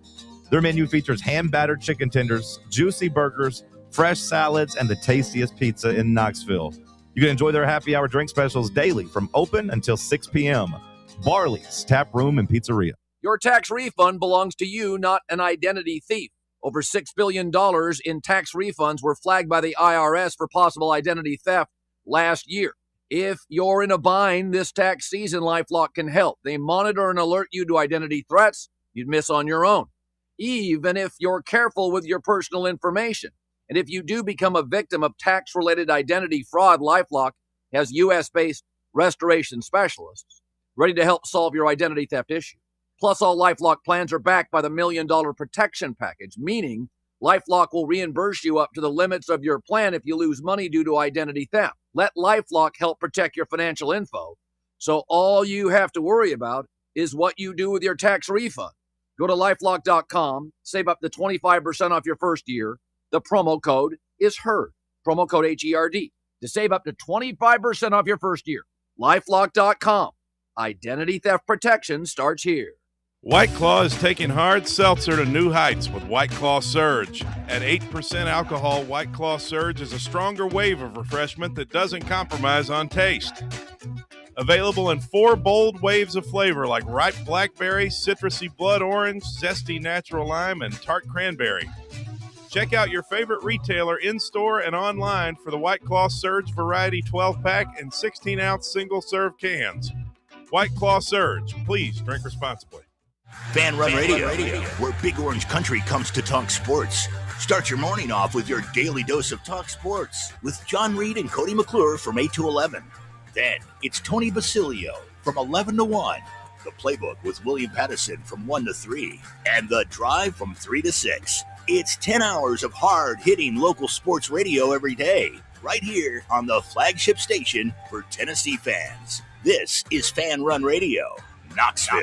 Their menu features hand-battered chicken tenders, juicy burgers, fresh salads, and the tastiest pizza in Knoxville. You can enjoy their happy hour drink specials daily from open until 6 p.m. Barley's Tap Room and Pizzeria. Your tax refund belongs to you, not an identity thief. Over $6 billion in tax refunds were flagged by the IRS for possible identity theft last year. If you're in a bind this tax season, LifeLock can help. They monitor and alert you to identity threats you'd miss on your own, even if you're careful with your personal information. And if you do become a victim of tax-related identity fraud, LifeLock has U.S.-based restoration specialists ready to help solve your identity theft issue. Plus, all LifeLock plans are backed by the $1 Million Protection Package, meaning LifeLock will reimburse you up to the limits of your plan if you lose money due to identity theft. Let LifeLock help protect your financial info, so all you have to worry about is what you do with your tax refund. Go to lifelock.com, save up to 25% off your first year. The promo code is HERD, promo code HERD, to save up to 25% off your first year. Lifelock.com. Identity theft protection starts here. White Claw is taking hard seltzer to new heights with White Claw Surge. At 8% alcohol, White Claw Surge is a stronger wave of refreshment that doesn't compromise on taste. Available in 4 bold waves of flavor like ripe blackberry, citrusy blood orange, zesty natural lime, and tart cranberry. Check out your favorite retailer in-store and online for the White Claw Surge Variety 12-pack and 16-ounce single-serve cans. White Claw Surge. Please drink responsibly. Fan Run Radio, where Big Orange Country comes to talk sports. Start your morning off with your daily dose of talk sports with John Reed and Cody McClure from 8 to 11. Then it's Tony Basilio from 11 to 1. The Playbook with William Pattison from 1 to 3. And The Drive from 3 to 6. It's 10 hours of hard-hitting local sports radio every day, right here on the flagship station for Tennessee fans. This is Fan Run Radio, Knoxville.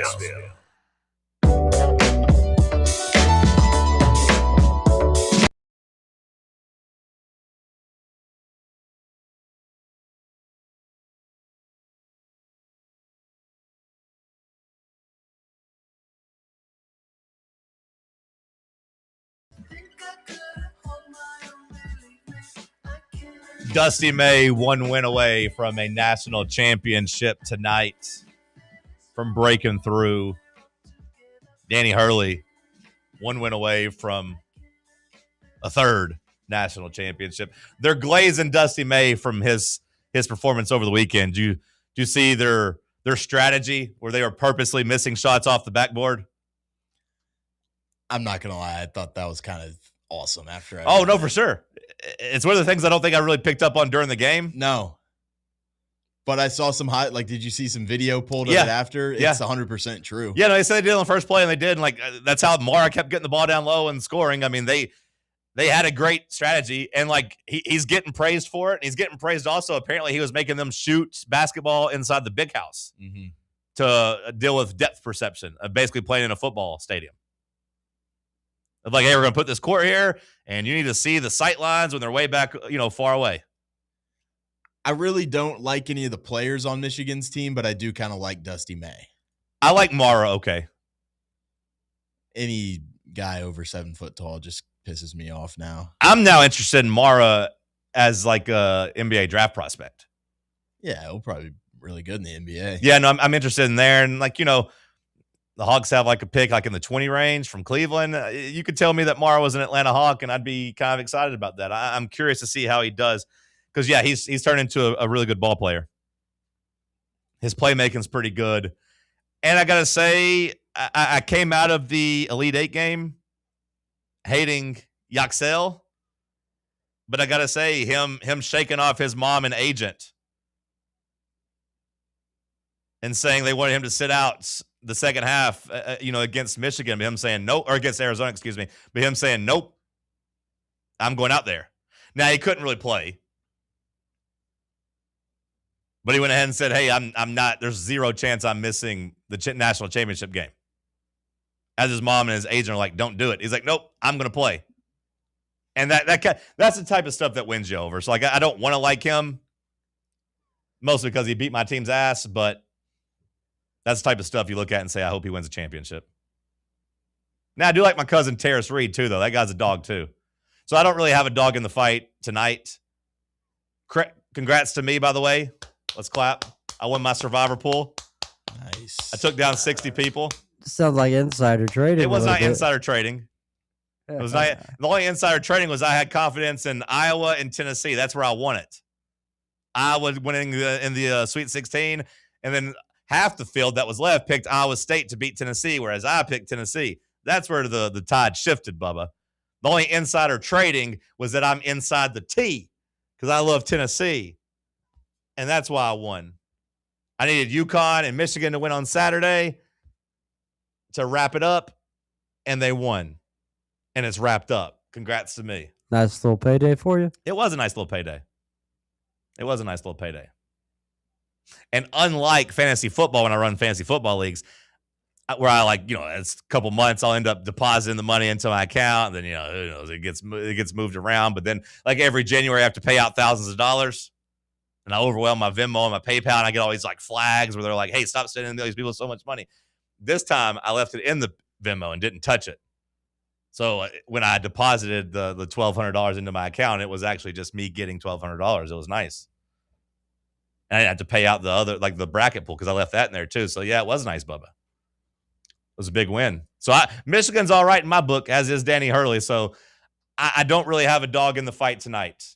Dusty May, one win away from a national championship tonight from breaking through. Danny Hurley, one win away from a third national championship. They're glazing Dusty May from his performance over the weekend. Do you see their strategy where they were purposely missing shots off the backboard? I'm not going to lie. I thought that was kind of awesome after. No, for sure. It's one of the things I don't think I really picked up on during the game. No. But I saw some did you see some video pulled of it after? It's 100% true. Yeah, no, they said they did it on the first play, and they did. And that's how Mara kept getting the ball down low and scoring. I mean, they had a great strategy, and he's getting praised for it. And he's getting praised also. Apparently, he was making them shoot basketball inside the big house to deal with depth perception of basically playing in a football stadium. Like, hey, we're going to put this court here, and you need to see the sight lines when they're way back, far away. I really don't like any of the players on Michigan's team, but I do kind of like Dusty May. I like Mara, okay. Any guy over 7 foot tall just pisses me off now. I'm now interested in Mara as a NBA draft prospect. Yeah, he'll probably be really good in the NBA. Yeah, no, I'm interested in there. And the Hawks have a pick in the 20 range from Cleveland. You could tell me that Mara was an Atlanta Hawk, and I'd be kind of excited about that. I'm curious to see how he does because, he's turned into a really good ball player. His playmaking's pretty good. And I got to say, I came out of the Elite Eight game hating Yaxel, but I got to say, him shaking off his mom and agent and saying they wanted him to sit out the second half, against Michigan, but him saying no, or against Arizona, excuse me, but him saying, nope, I'm going out there. Now, he couldn't really play, but he went ahead and said, hey, I'm not, there's zero chance I'm missing the national championship game. As his mom and his agent are like, don't do it. He's like, nope, I'm going to play. And that's the type of stuff that wins you over. So, I don't want to like him, mostly because he beat my team's ass, but that's the type of stuff you look at and say, I hope he wins a championship. Now, I do like my cousin Terrace Reed, too, though. That guy's a dog, too. So I don't really have a dog in the fight tonight. Congrats to me, by the way. Let's clap. I won my survivor pool. Nice. I took down 60 people. Sounds like insider trading. It was not insider trading. It was not. The only insider trading was I had confidence in Iowa and Tennessee. That's where I won it. Iowa winning in the Sweet 16, and then half the field that was left picked Iowa State to beat Tennessee, whereas I picked Tennessee. That's where the tide shifted, Bubba. The only insider trading was that I'm inside the T because I love Tennessee, and that's why I won. I needed UConn and Michigan to win on Saturday to wrap it up, and they won, and it's wrapped up. Congrats to me. Nice little payday for you. It was a nice little payday. And unlike fantasy football, when I run fantasy football leagues, where I it's a couple months, I'll end up depositing the money into my account. And then, who knows, it gets moved around. But then like every January I have to pay out thousands of dollars. And I overwhelm my Venmo and my PayPal, and I get all these like flags where they're like, hey, stop sending these people so much money. This time I left it in the Venmo and didn't touch it. So when I deposited the $1,200 into my account, it was actually just me getting $1,200. It was nice. And I didn't have to pay out the other, like the bracket pool, because I left that in there too. So yeah, it was nice, Bubba. It was a big win. So Michigan's all right in my book, as is Danny Hurley. So I don't really have a dog in the fight tonight.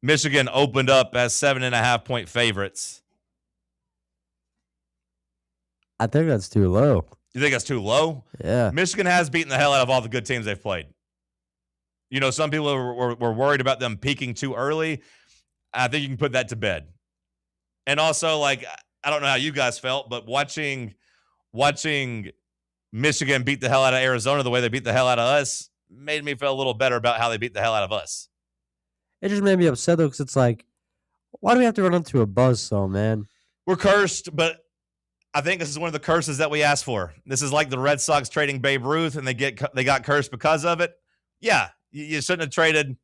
Michigan opened up as 7.5-point favorites. I think that's too low. You think that's too low? Yeah. Michigan has beaten the hell out of all the good teams they've played. Some people were worried about them peaking too early. I think you can put that to bed. And also, I don't know how you guys felt, but watching Michigan beat the hell out of Arizona the way they beat the hell out of us made me feel a little better about how they beat the hell out of us. It just made me upset, though, because it's like, why do we have to run into a buzzsaw, man? We're cursed, but I think this is one of the curses that we asked for. This is like the Red Sox trading Babe Ruth, and they got cursed because of it. Yeah, you shouldn't have traded.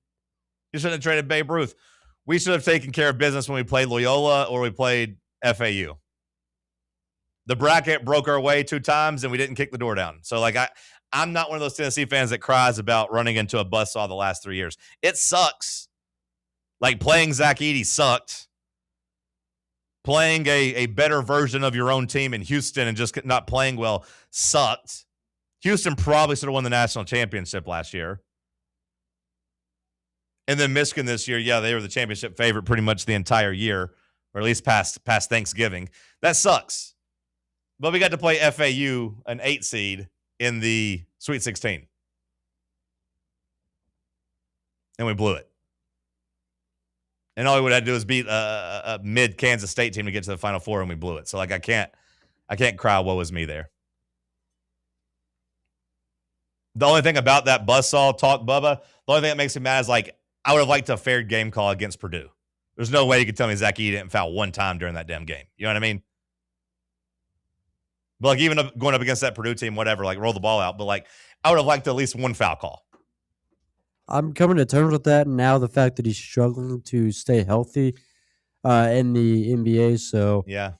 You shouldn't have traded Babe Ruth. We should have taken care of business when we played Loyola or we played FAU. The bracket broke our way 2 times, and we didn't kick the door down. So, I'm not one of those Tennessee fans that cries about running into a buzzsaw the last 3 years. It sucks. Playing Zach Edey sucked. Playing a better version of your own team in Houston and just not playing well sucked. Houston probably should have won the national championship last year. And then Michigan this year, yeah, they were the championship favorite pretty much the entire year, or at least past Thanksgiving. That sucks. But we got to play FAU, an 8 seed, in the Sweet 16. And we blew it. And all we would have to do is beat a mid Kansas State team to get to the Final Four, and we blew it. So I can't cry, woe is me there. The only thing about that buzzsaw talk, Bubba, the only thing that makes me mad is I would have liked a fair game call against Purdue. There's no way you could tell me Zach Edey didn't foul one time during that damn game. You know what I mean? But even going up against that Purdue team, whatever, roll the ball out. But I would have liked at least one foul call. I'm coming to terms with that now. The fact that he's struggling to stay healthy in the NBA, so yeah,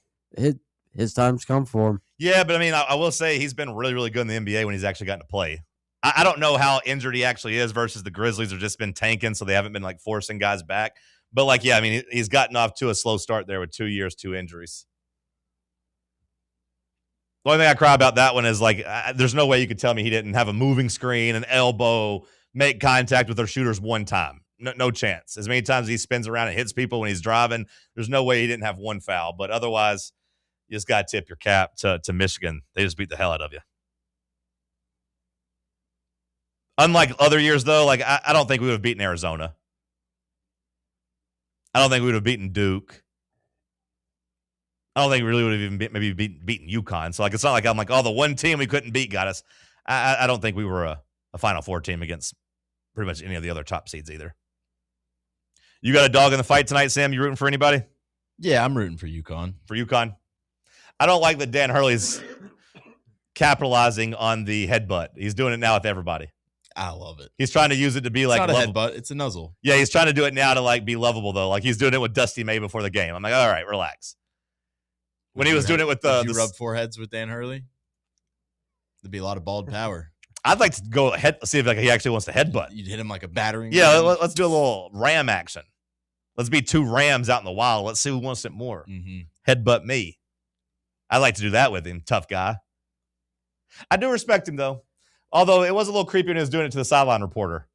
his time's come for him. Yeah, but I will say he's been really, really good in the NBA when he's actually gotten to play. I don't know how injured he actually is versus the Grizzlies have just been tanking, so they haven't been forcing guys back. But he's gotten off to a slow start there with 2 years, 2 injuries. The only thing I cry about that one is there's no way you could tell me he didn't have a moving screen, an elbow, make contact with their shooters one time. No chance. As many times as he spins around and hits people when he's driving, there's no way he didn't have one foul. But otherwise, you just got to tip your cap to Michigan. They just beat the hell out of you. Unlike other years, though, I don't think we would have beaten Arizona. I don't think we would have beaten Duke. I don't think we really would have even beaten UConn. So it's not like I'm the one team we couldn't beat got us. I don't think we were a Final Four team against pretty much any of the other top seeds either. You got a dog in the fight tonight, Sam? You rooting for anybody? Yeah, I'm rooting for UConn. For UConn? I don't like that Dan Hurley's capitalizing on the headbutt. He's doing it now with everybody. I love it. He's trying to use it to be it's not a lovable. headbutt, it's a nuzzle. Yeah, he's trying to do it now to be lovable though. He's doing it with Dusty May before the game. I'm all right, relax. When he was doing it with Did you rub foreheads with Dan Hurley? There'd be a lot of bald power. I'd like to go ahead see if he actually wants to headbutt. You'd hit him like a battering. Yeah, let's do a little ram action. Let's be 2 rams out in the wild. Let's see who wants it more. Mm-hmm. Headbutt me. I'd like to do that with him, tough guy. I do respect him though. Although it was a little creepy when he was doing it to the sideline reporter.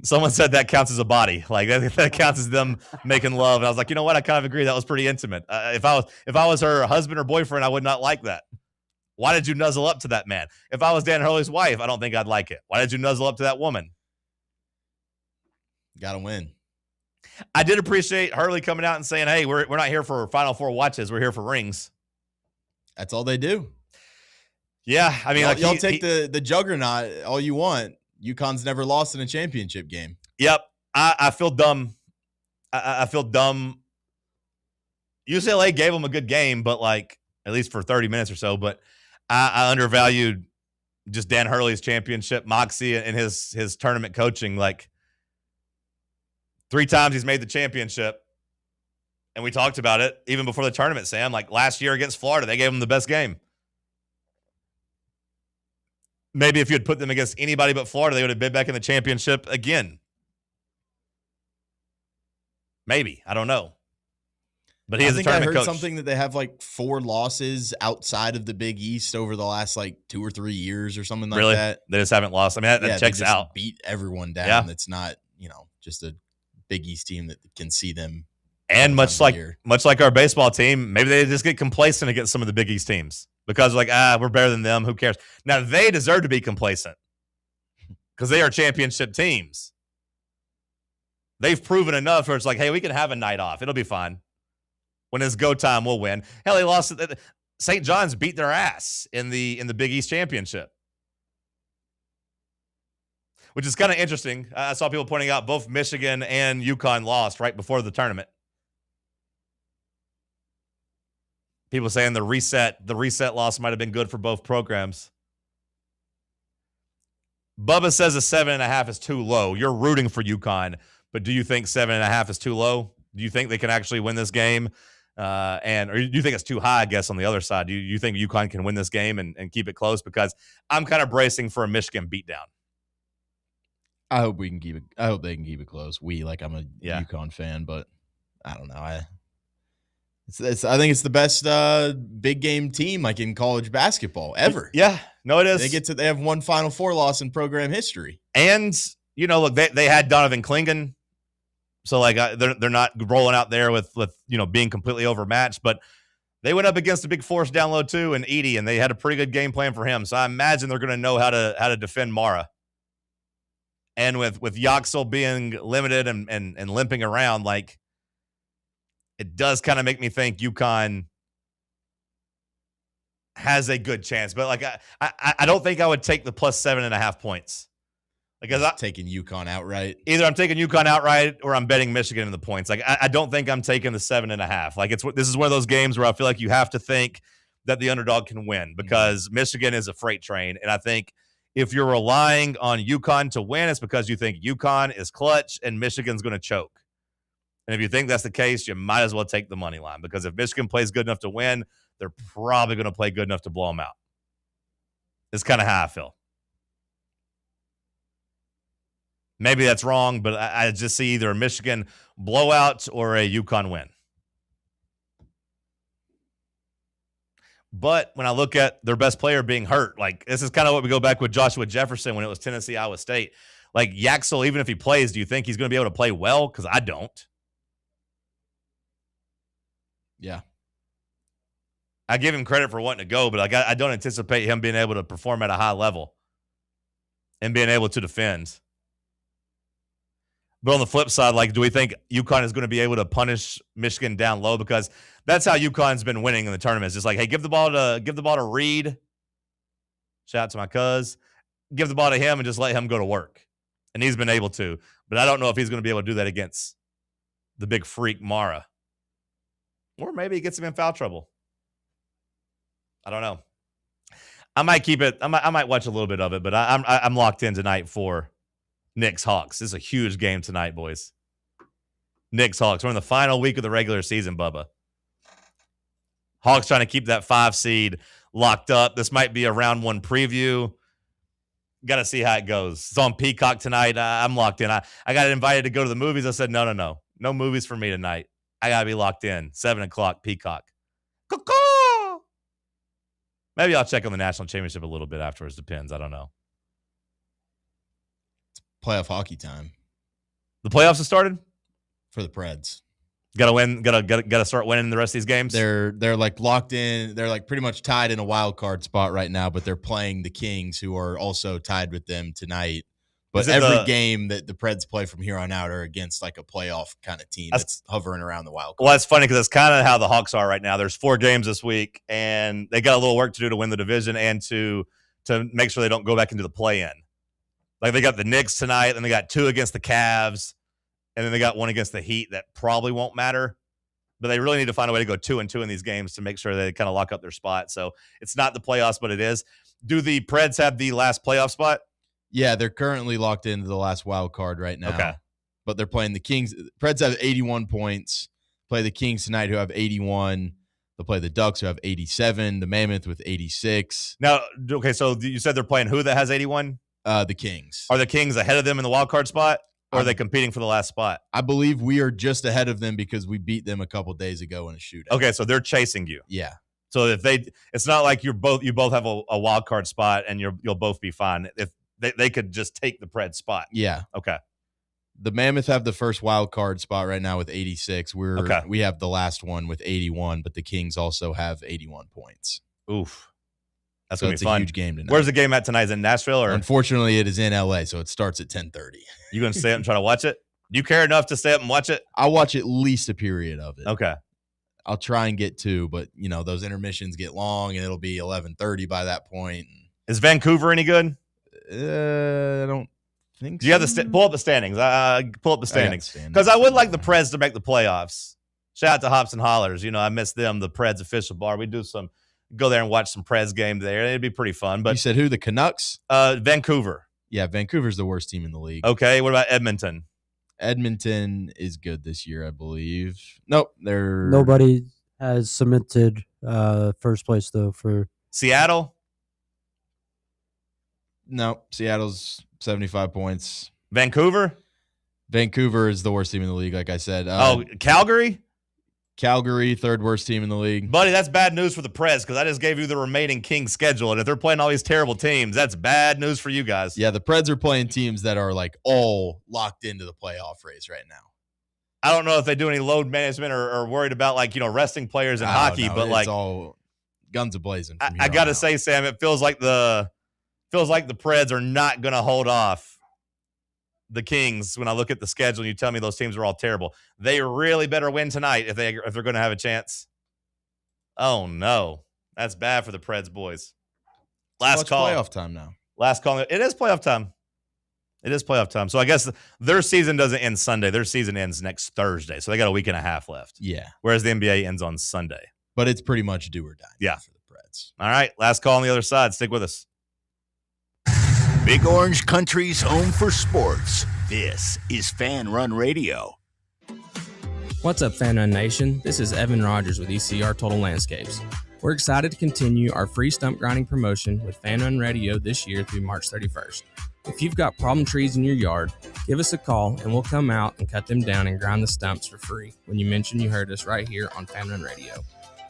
Someone said that counts as a body. That counts as them making love. And I was like, you know what? I kind of agree. That was pretty intimate. If I was her husband or boyfriend, I would not like that. Why did you nuzzle up to that man? If I was Dan Hurley's wife, I don't think I'd like it. Why did you nuzzle up to that woman? Got to win. I did appreciate Hurley coming out and saying, hey, we're not here for Final Four watches. We're here for rings. That's all they do. Yeah. Y'all take the juggernaut all you want. UConn's never lost in a championship game. Yep. I feel dumb. I feel dumb. UCLA gave them a good game, but at least for 30 minutes or so. But I undervalued just Dan Hurley's championship moxie and his tournament coaching. Like 3 times he's made the championship. And we talked about it even before the tournament, Sam. Like last year against Florida, they gave him the best game. Maybe if you had put them against anybody but Florida, they would have been back in the championship again. Maybe. I don't know. But he is a tournament coach. I heard something that they have like 4 losses outside of the Big East over the last like 2 or 3 years or something like really? that. They just haven't lost. I mean, that checks they just out. Beat everyone down. Yeah. That's not, just a Big East team that can see them. And much like our baseball team, maybe they just get complacent against some of the Big East teams because like, we're better than them. Who cares? Now they deserve to be complacent because they are championship teams. They've proven enough where it's like, hey, we can have a night off. It'll be fine. When it's go time, we'll win. Hell, they lost. St. John's beat their ass in the Big East championship, which is kind of interesting. I saw people pointing out both Michigan and UConn lost right before the tournament. People saying the reset loss might have been good for both programs. Bubba says a 7.5 is too low. You're rooting for UConn, but do you think 7.5 is too low? Do you think they can actually win this game? Or do you think it's too high, I guess, on the other side? Do you think UConn can win this game and keep it close? Because I'm kind of bracing for a Michigan beatdown. I hope we can keep it. I hope they can keep it close. I'm a UConn fan, but I don't know. I think it's the best big game team like in college basketball ever. Yeah, no, it is. They have one Final Four loss in program history, and look, they had Donovan Clingan, so like they're not rolling out there with being completely overmatched, but they went up against a big force down low too, and Edey, and they had a pretty good game plan for him. So I imagine they're going to know how to defend Mara. And with Yaxel being limited and limping around, like it does kind of make me think UConn has a good chance. But like I don't think I would take the plus 7.5 points. Because I'm taking UConn outright. Either I'm taking UConn outright or I'm betting Michigan in the points. Like I don't think I'm taking the 7.5. Like this is one of those games where I feel like you have to think that the underdog can win because Michigan is a freight train, and I think if you're relying on UConn to win, it's because you think UConn is clutch and Michigan's going to choke. And if you think that's the case, you might as well take the money line because if Michigan plays good enough to win, they're probably going to play good enough to blow them out. It's kind of how I feel. Maybe that's wrong, but I just see either a Michigan blowout or a UConn win. But when I look at their best player being hurt, like this is kind of what we go back with Joshua Jefferson when it was Tennessee, Iowa State. Like Yaxel, even if he plays, do you think he's going to be able to play well? Because I don't. Yeah. I give him credit for wanting to go, but like I don't anticipate him being able to perform at a high level and being able to defend. But on the flip side, like, do we think UConn is going to be able to punish Michigan down low? Because that's how UConn's been winning in the tournament. It's just like, hey, give the ball to Reed. Shout out to my cuz. Give the ball to him and just let him go to work. And he's been able to. But I don't know if he's going to be able to do that against the big freak Mara. Or maybe he gets him in foul trouble. I don't know. I might keep it. I might watch a little bit of it, but I'm locked in tonight for Knicks Hawks. This is a huge game tonight, boys. Knicks Hawks. We're in the final week of the regular season, Bubba. Hawks trying to keep that 5 seed locked up. This might be a round 1 preview. Got to see how it goes. It's on Peacock tonight. I'm locked in. I got invited to go to the movies. I said, no. No movies for me tonight. I got to be locked in. 7 o'clock, Peacock. Caw-caw! Maybe I'll check on the national championship a little bit afterwards. Depends. I don't know. Playoff hockey time. The playoffs have started for the Preds. Got to win. Got to start winning the rest of these games. They're like locked in. They're like pretty much tied in a wild card spot right now, but they're playing the Kings, who are also tied with them tonight. But every game that the Preds play from here on out are against like a playoff kind of team that's hovering around the wild card. Well, that's funny because that's kind of how the Hawks are right now. There's 4 games this week, and they got a little work to do to win the division and to make sure they don't go back into the play-in. Like they got the Knicks tonight, and they got 2 against the Cavs, and then they got 1 against the Heat that probably won't matter. but they really need to find a way to go 2-2 in these games to make sure they kind of lock up their spot. So it's not the playoffs, but it is. Do the Preds have the last playoff spot? Yeah, they're currently locked into the last wild card right now. Okay. But they're playing the Kings. Preds have 81 points. Play the Kings tonight, who have 81. They'll play the Ducks, who have 87. The Mammoth with 86. Now, okay, so you said they're playing who that has 81? The Kings. Are the Kings ahead of them in the wild card spot, or are they competing for the last spot? I believe we are just ahead of them because we beat them a couple days ago in a shootout. Okay, so they're chasing you. Yeah. So if it's not like you both have a wild card spot and you'll both be fine. If they could just take the Preds spot. Yeah. Okay. The Mammoth have the first wild card spot right now with 86. We have the last one with 81, but the Kings also have 81 points. Oof. That's so going to be fun. It's a huge game tonight. Where's the game at tonight? Is it in Nashville? Or? Unfortunately, it is in LA, so it starts at 10:30. You going to stay up and try to watch it? Do you care enough to stay up and watch it? I'll watch at least a period of it. Okay. I'll try and get 2, but those intermissions get long, and it'll be 11:30 by that point. Is Vancouver any good? I don't think so. Do you have pull up the standings? Pull up the standings. Because I would like the Preds to make the playoffs. Shout out to Hops and Hollers. I miss them, the Preds official bar. We go there and watch some Preds game there. It'd be pretty fun. But you said who? The Canucks? Vancouver. Yeah, Vancouver's the worst team in the league. Okay, what about Edmonton? Edmonton is good this year, I believe. Nope, they're Nobody has cemented first place though for Seattle. No, Seattle's 75 points. Vancouver is the worst team in the league, like I said. Calgary, third worst team in the league. Buddy, that's bad news for the Preds because I just gave you the remaining Kings schedule, and if they're playing all these terrible teams, that's bad news for you guys. Yeah, the Preds are playing teams that are like all locked into the playoff race right now. I don't know if they do any load management or worried about resting players in hockey, but it's all guns a-blazing. I got to say, Sam, it feels like the Preds are not going to hold off the Kings when I look at the schedule and you tell me those teams are all terrible. They really better win tonight if they're going to have a chance. Oh, no. That's bad for the Preds boys. Last call. Playoff time now. Last call. It is playoff time. So I guess their season doesn't end Sunday. Their season ends next Thursday. So they got a week and a half left. Yeah. Whereas the NBA ends on Sunday. But it's pretty much do or die. Yeah. For the Preds. All right. Last call on the other side. Stick with us. Big Orange Country's home for sports. This is Fan Run Radio. What's up, Fan Run Nation? This is Evan Rogers with ECR Total Landscapes. We're excited to continue our free stump grinding promotion with Fan Run Radio this year through March 31st. If you've got problem trees in your yard, give us a call and we'll come out and cut them down and grind the stumps for free when you mention you heard us right here on Fan Run Radio.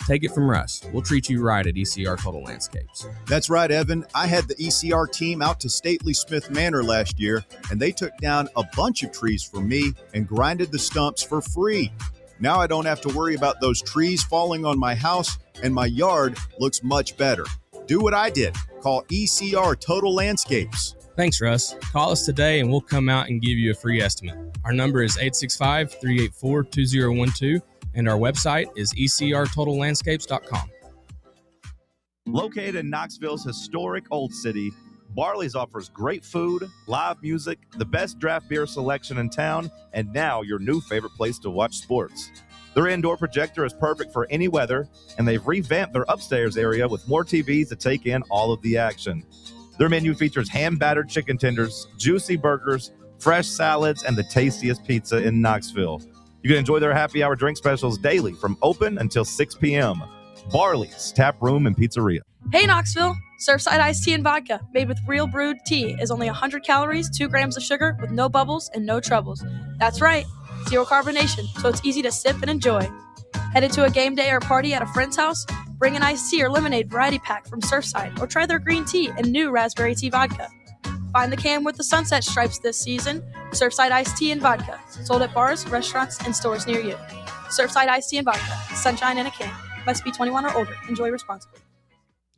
Take it from Russ. We'll treat you right at ECR Total Landscapes. That's right, Evan. I had the ECR team out to Stately Smith Manor last year, and they took down a bunch of trees for me and grinded the stumps for free. Now I don't have to worry about those trees falling on my house, and my yard looks much better. Do what I did. Call ECR Total Landscapes. Thanks, Russ. Call us today and we'll come out and give you a free estimate. Our number is 865-384-2012. And our website is ecrtotallandscapes.com. Located in Knoxville's historic Old City, Barley's offers great food, live music, the best draft beer selection in town, and now your new favorite place to watch sports. Their indoor projector is perfect for any weather, and they've revamped their upstairs area with more TVs to take in all of the action. Their menu features hand-battered chicken tenders, juicy burgers, fresh salads, and the tastiest pizza in Knoxville. You can enjoy their happy hour drink specials daily from open until 6 p.m. Barley's Tap Room and Pizzeria. Hey Knoxville! Surfside iced tea and vodka, made with real brewed tea, is only 100 calories, 2 grams of sugar, with no bubbles and no troubles. That's right, zero carbonation, so it's easy to sip and enjoy. Headed to a game day or party at a friend's house? Bring an iced tea or lemonade variety pack from Surfside, or try their green tea and new raspberry tea vodka. Find the can with the sunset stripes this season. Surfside iced tea and vodka, sold at bars, restaurants, and stores near you. Surfside iced tea and vodka, sunshine in a can. Must be 21 or older. Enjoy responsibly.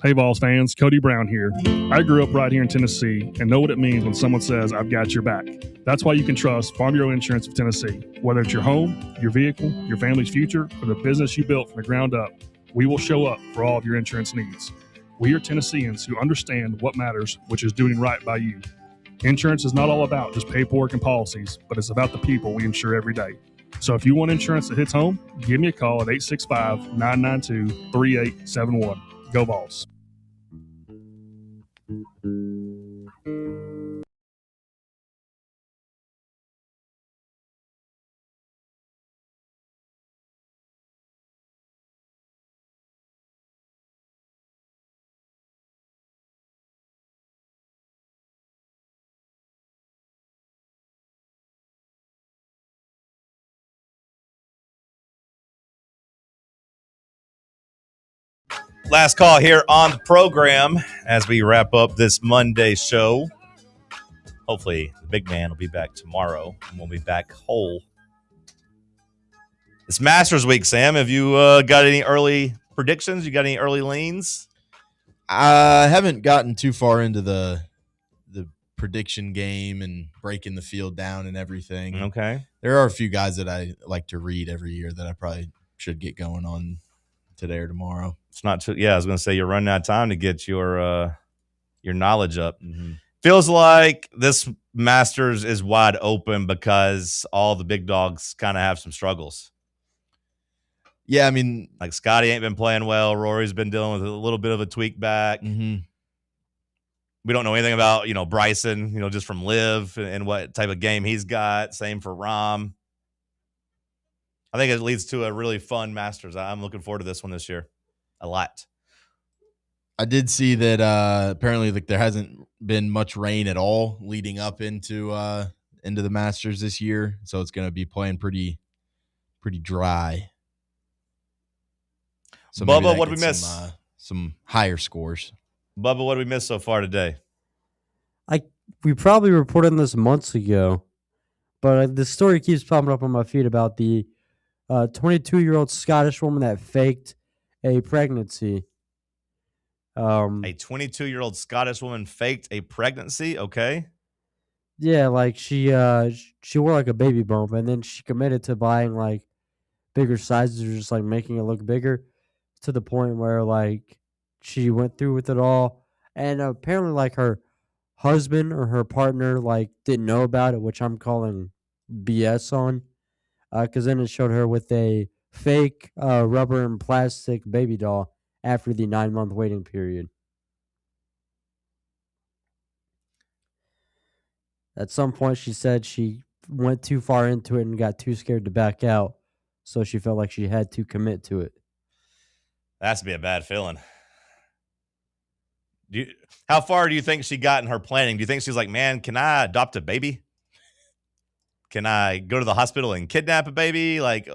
Hey Vols fans, Cody Brown here. I grew up right here in Tennessee and know what it means when someone says, I've got your back. That's why you can trust Farm Bureau Insurance of Tennessee. Whether it's your home, your vehicle, your family's future, or the business you built from the ground up, we will show up for all of your insurance needs. We are Tennesseans who understand what matters, which is doing right by you. Insurance is not all about just paperwork and policies, but it's about the people we insure every day. So if you want insurance that hits home, give me a call at 865-992-3871. Go Vols. Last call here on the program as we wrap up this Monday show. Hopefully, the big man will be back tomorrow, and we'll be back whole. It's Masters Week, Sam. Have you got any early predictions? You got any early leans? I haven't gotten too far into the prediction game and breaking the field down and everything. Okay. There are a few guys that I like to read every year that I probably should get going on today or tomorrow. It's not too, I was going to say you're running out of time to get your knowledge up. Mm-hmm. Feels like this Masters is wide open because all the big dogs kind of have some struggles. Yeah, I mean, like Scotty ain't been playing well. Rory's been dealing with a little bit of a tweak back. Mm-hmm. We don't know anything about, Bryson, just from Live and what type of game he's got. Same for Rahm. I think it leads to a really fun Masters. I'm looking forward to this one this year a lot. I did see that apparently there hasn't been much rain at all leading up into the Masters this year, so it's going to be playing pretty dry. So Bubba, what did we miss? Some higher scores. Bubba, what did we miss so far today? We probably reported on this months ago, but the story keeps popping up on my feed about the 22-year-old Scottish woman that faked a pregnancy. A 22-year-old Scottish woman faked a pregnancy? Okay. Yeah, like she wore like a baby bump, and then she committed to buying like bigger sizes or just like making it look bigger to the point where like she went through with it all. And apparently like her husband or her partner like didn't know about it, which I'm calling BS on. Because then it showed her with a fake rubber and plastic baby doll after the 9-month waiting period. At some point, she said she went too far into it and got too scared to back out, so she felt like she had to commit to it. That has to be a bad feeling. How far do you think she got in her planning? Do you think she's like, man, can I adopt a baby? Can I go to the hospital and kidnap a baby? Like,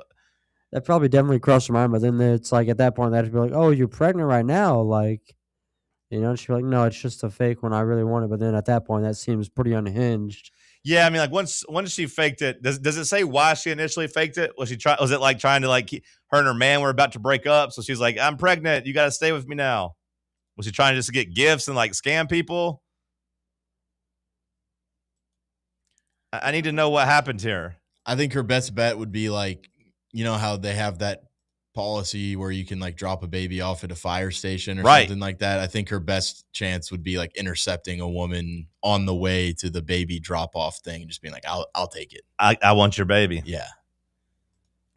that probably definitely crossed her mind, but then it's like at that point, they'd be like, oh, you're pregnant right now. Like, and she'd be like, no, it's just a fake one. I really want it. But then at that point, that seems pretty unhinged. Yeah, I mean, like once she faked it, does it say why she initially faked it? Was it like trying to like her and her man were about to break up? So she's like, I'm pregnant. You got to stay with me now. Was she trying just to get gifts and like scam people? I need to know what happened here. I think her best bet would be like, how they have that policy where you can like drop a baby off at a fire station or something like that. I think her best chance would be like intercepting a woman on the way to the baby drop off thing and just being like, I'll take it. I want your baby. Yeah.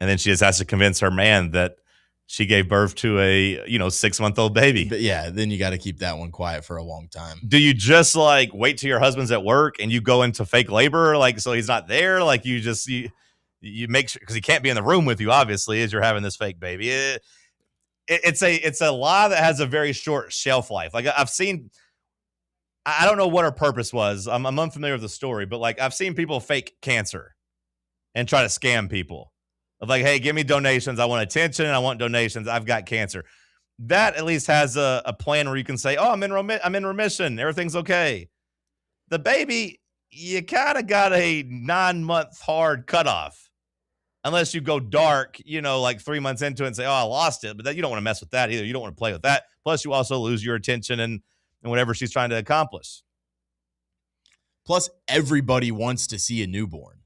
And then she just has to convince her man that she gave birth to a 6-month-old baby. But yeah, then you got to keep that one quiet for a long time. Do you just like wait till your husband's at work and you go into fake labor, like so he's not there? Like you make sure, because he can't be in the room with you, obviously, as you're having this fake baby. It's a lie that has a very short shelf life. Like I've seen, I don't know what her purpose was. I'm unfamiliar with the story, but like I've seen people fake cancer and try to scam people. Of like, hey, give me donations. I want attention and I want donations. I've got cancer. That at least has a plan where you can say, oh, I'm in remission. Everything's okay. The baby, you kind of got a 9-month hard cutoff. Unless you go dark, like 3 months into it and say, oh, I lost it. But you don't want to mess with that either. You don't want to play with that. Plus, you also lose your attention and whatever she's trying to accomplish. Plus, everybody wants to see a newborn.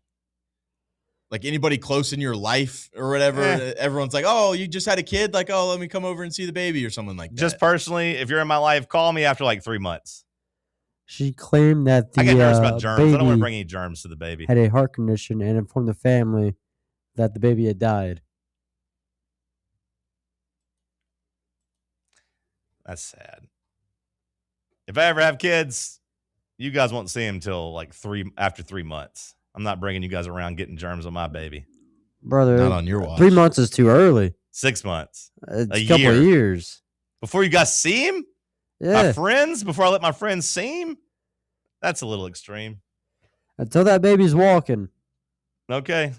Like anybody close in your life or whatever, everyone's like, oh, you just had a kid? Like, oh, let me come over and see the baby or something like that. Just personally, if you're in my life, call me after like 3 months. She claimed that the I get nervous about germs. I don't want to baby bring any germs to the baby. had a heart condition and informed the family that the baby had died. That's sad. If I ever have kids, you guys won't see them until after 3 months. I'm not bringing you guys around getting germs on my baby. Brother, Not on your watch. 3 months is too early. 6 months. It's a a couple year. of years. Before you guys see him? Yeah. My friends? Before I let my friends see him? That's a little extreme. Until that baby's walking. Okay.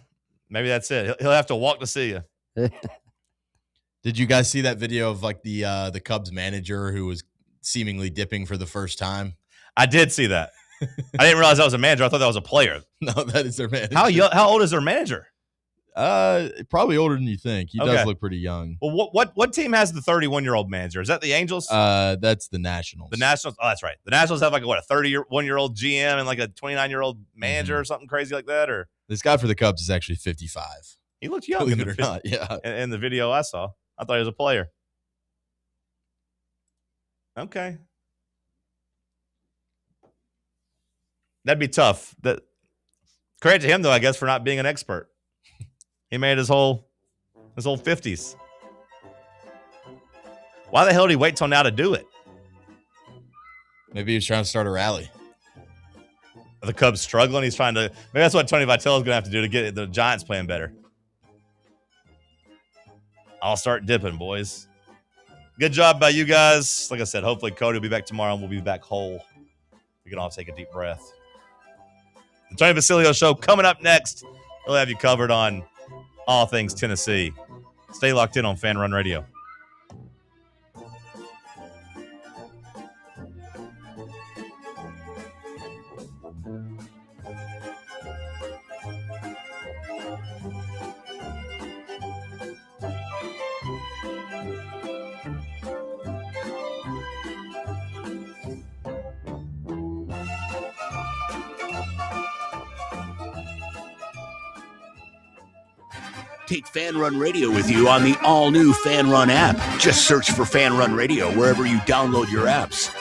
Maybe that's it. He'll have to walk to see you. Did you guys see that video of the Cubs manager who was seemingly dipping for the first time? I did see that. I didn't realize that was a manager. I thought that was a player. No, that is their manager. How old is their manager? Probably older than you think. He does look pretty young. Well, what team has the 31-year-old manager? Is that the Angels? That's the Nationals. The Nationals. Oh, that's right. The Nationals have a 31-year-old GM and a 29-year-old manager or something crazy like that. Or this guy for the Cubs is actually 55. He looked young. Believe it or not, yeah. In the video I saw, I thought he was a player. Okay. That'd be tough. Credit to him, though, I guess, for not being an expert. He made his whole 50s. Why the hell did he wait till now to do it? Maybe he was trying to start a rally. Are the Cubs struggling? He's trying to. Maybe that's what Tony Vitello is going to have to do to get the Giants playing better. I'll start dipping, boys. Good job by you guys. Like I said, hopefully Cody will be back tomorrow and we'll be back whole. We can all take a deep breath. The Tony Basilio Show coming up next. We'll have you covered on all things Tennessee. Stay locked in on Fan Run Radio. Take Fan Run Radio with you on the all-new Fan Run app. Just search for Fan Run Radio wherever you download your apps.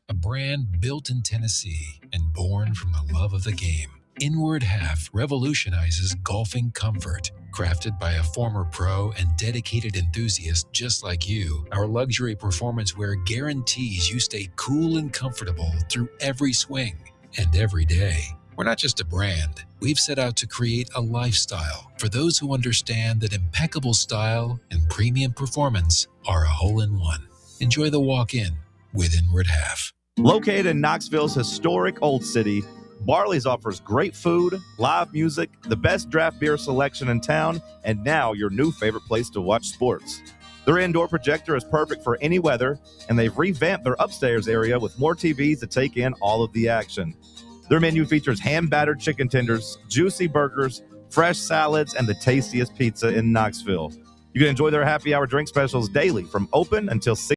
A brand built in Tennessee and born from the love of the game. Inward Half revolutionizes golfing comfort. Crafted by a former pro and dedicated enthusiast just like you, our luxury performance wear guarantees you stay cool and comfortable through every swing and every day. We're not just a brand. We've set out to create a lifestyle for those who understand that impeccable style and premium performance are a hole-in-one. Enjoy the walk-in with Inward Half. Located in Knoxville's historic Old City, Barley's offers great food, live music, the best draft beer selection in town, and now your new favorite place to watch sports. Their indoor projector is perfect for any weather, and they've revamped their upstairs area with more TVs to take in all of the action. Their menu features hand-battered chicken tenders, juicy burgers, fresh salads, and the tastiest pizza in Knoxville. You can enjoy their happy hour drink specials daily from open until 6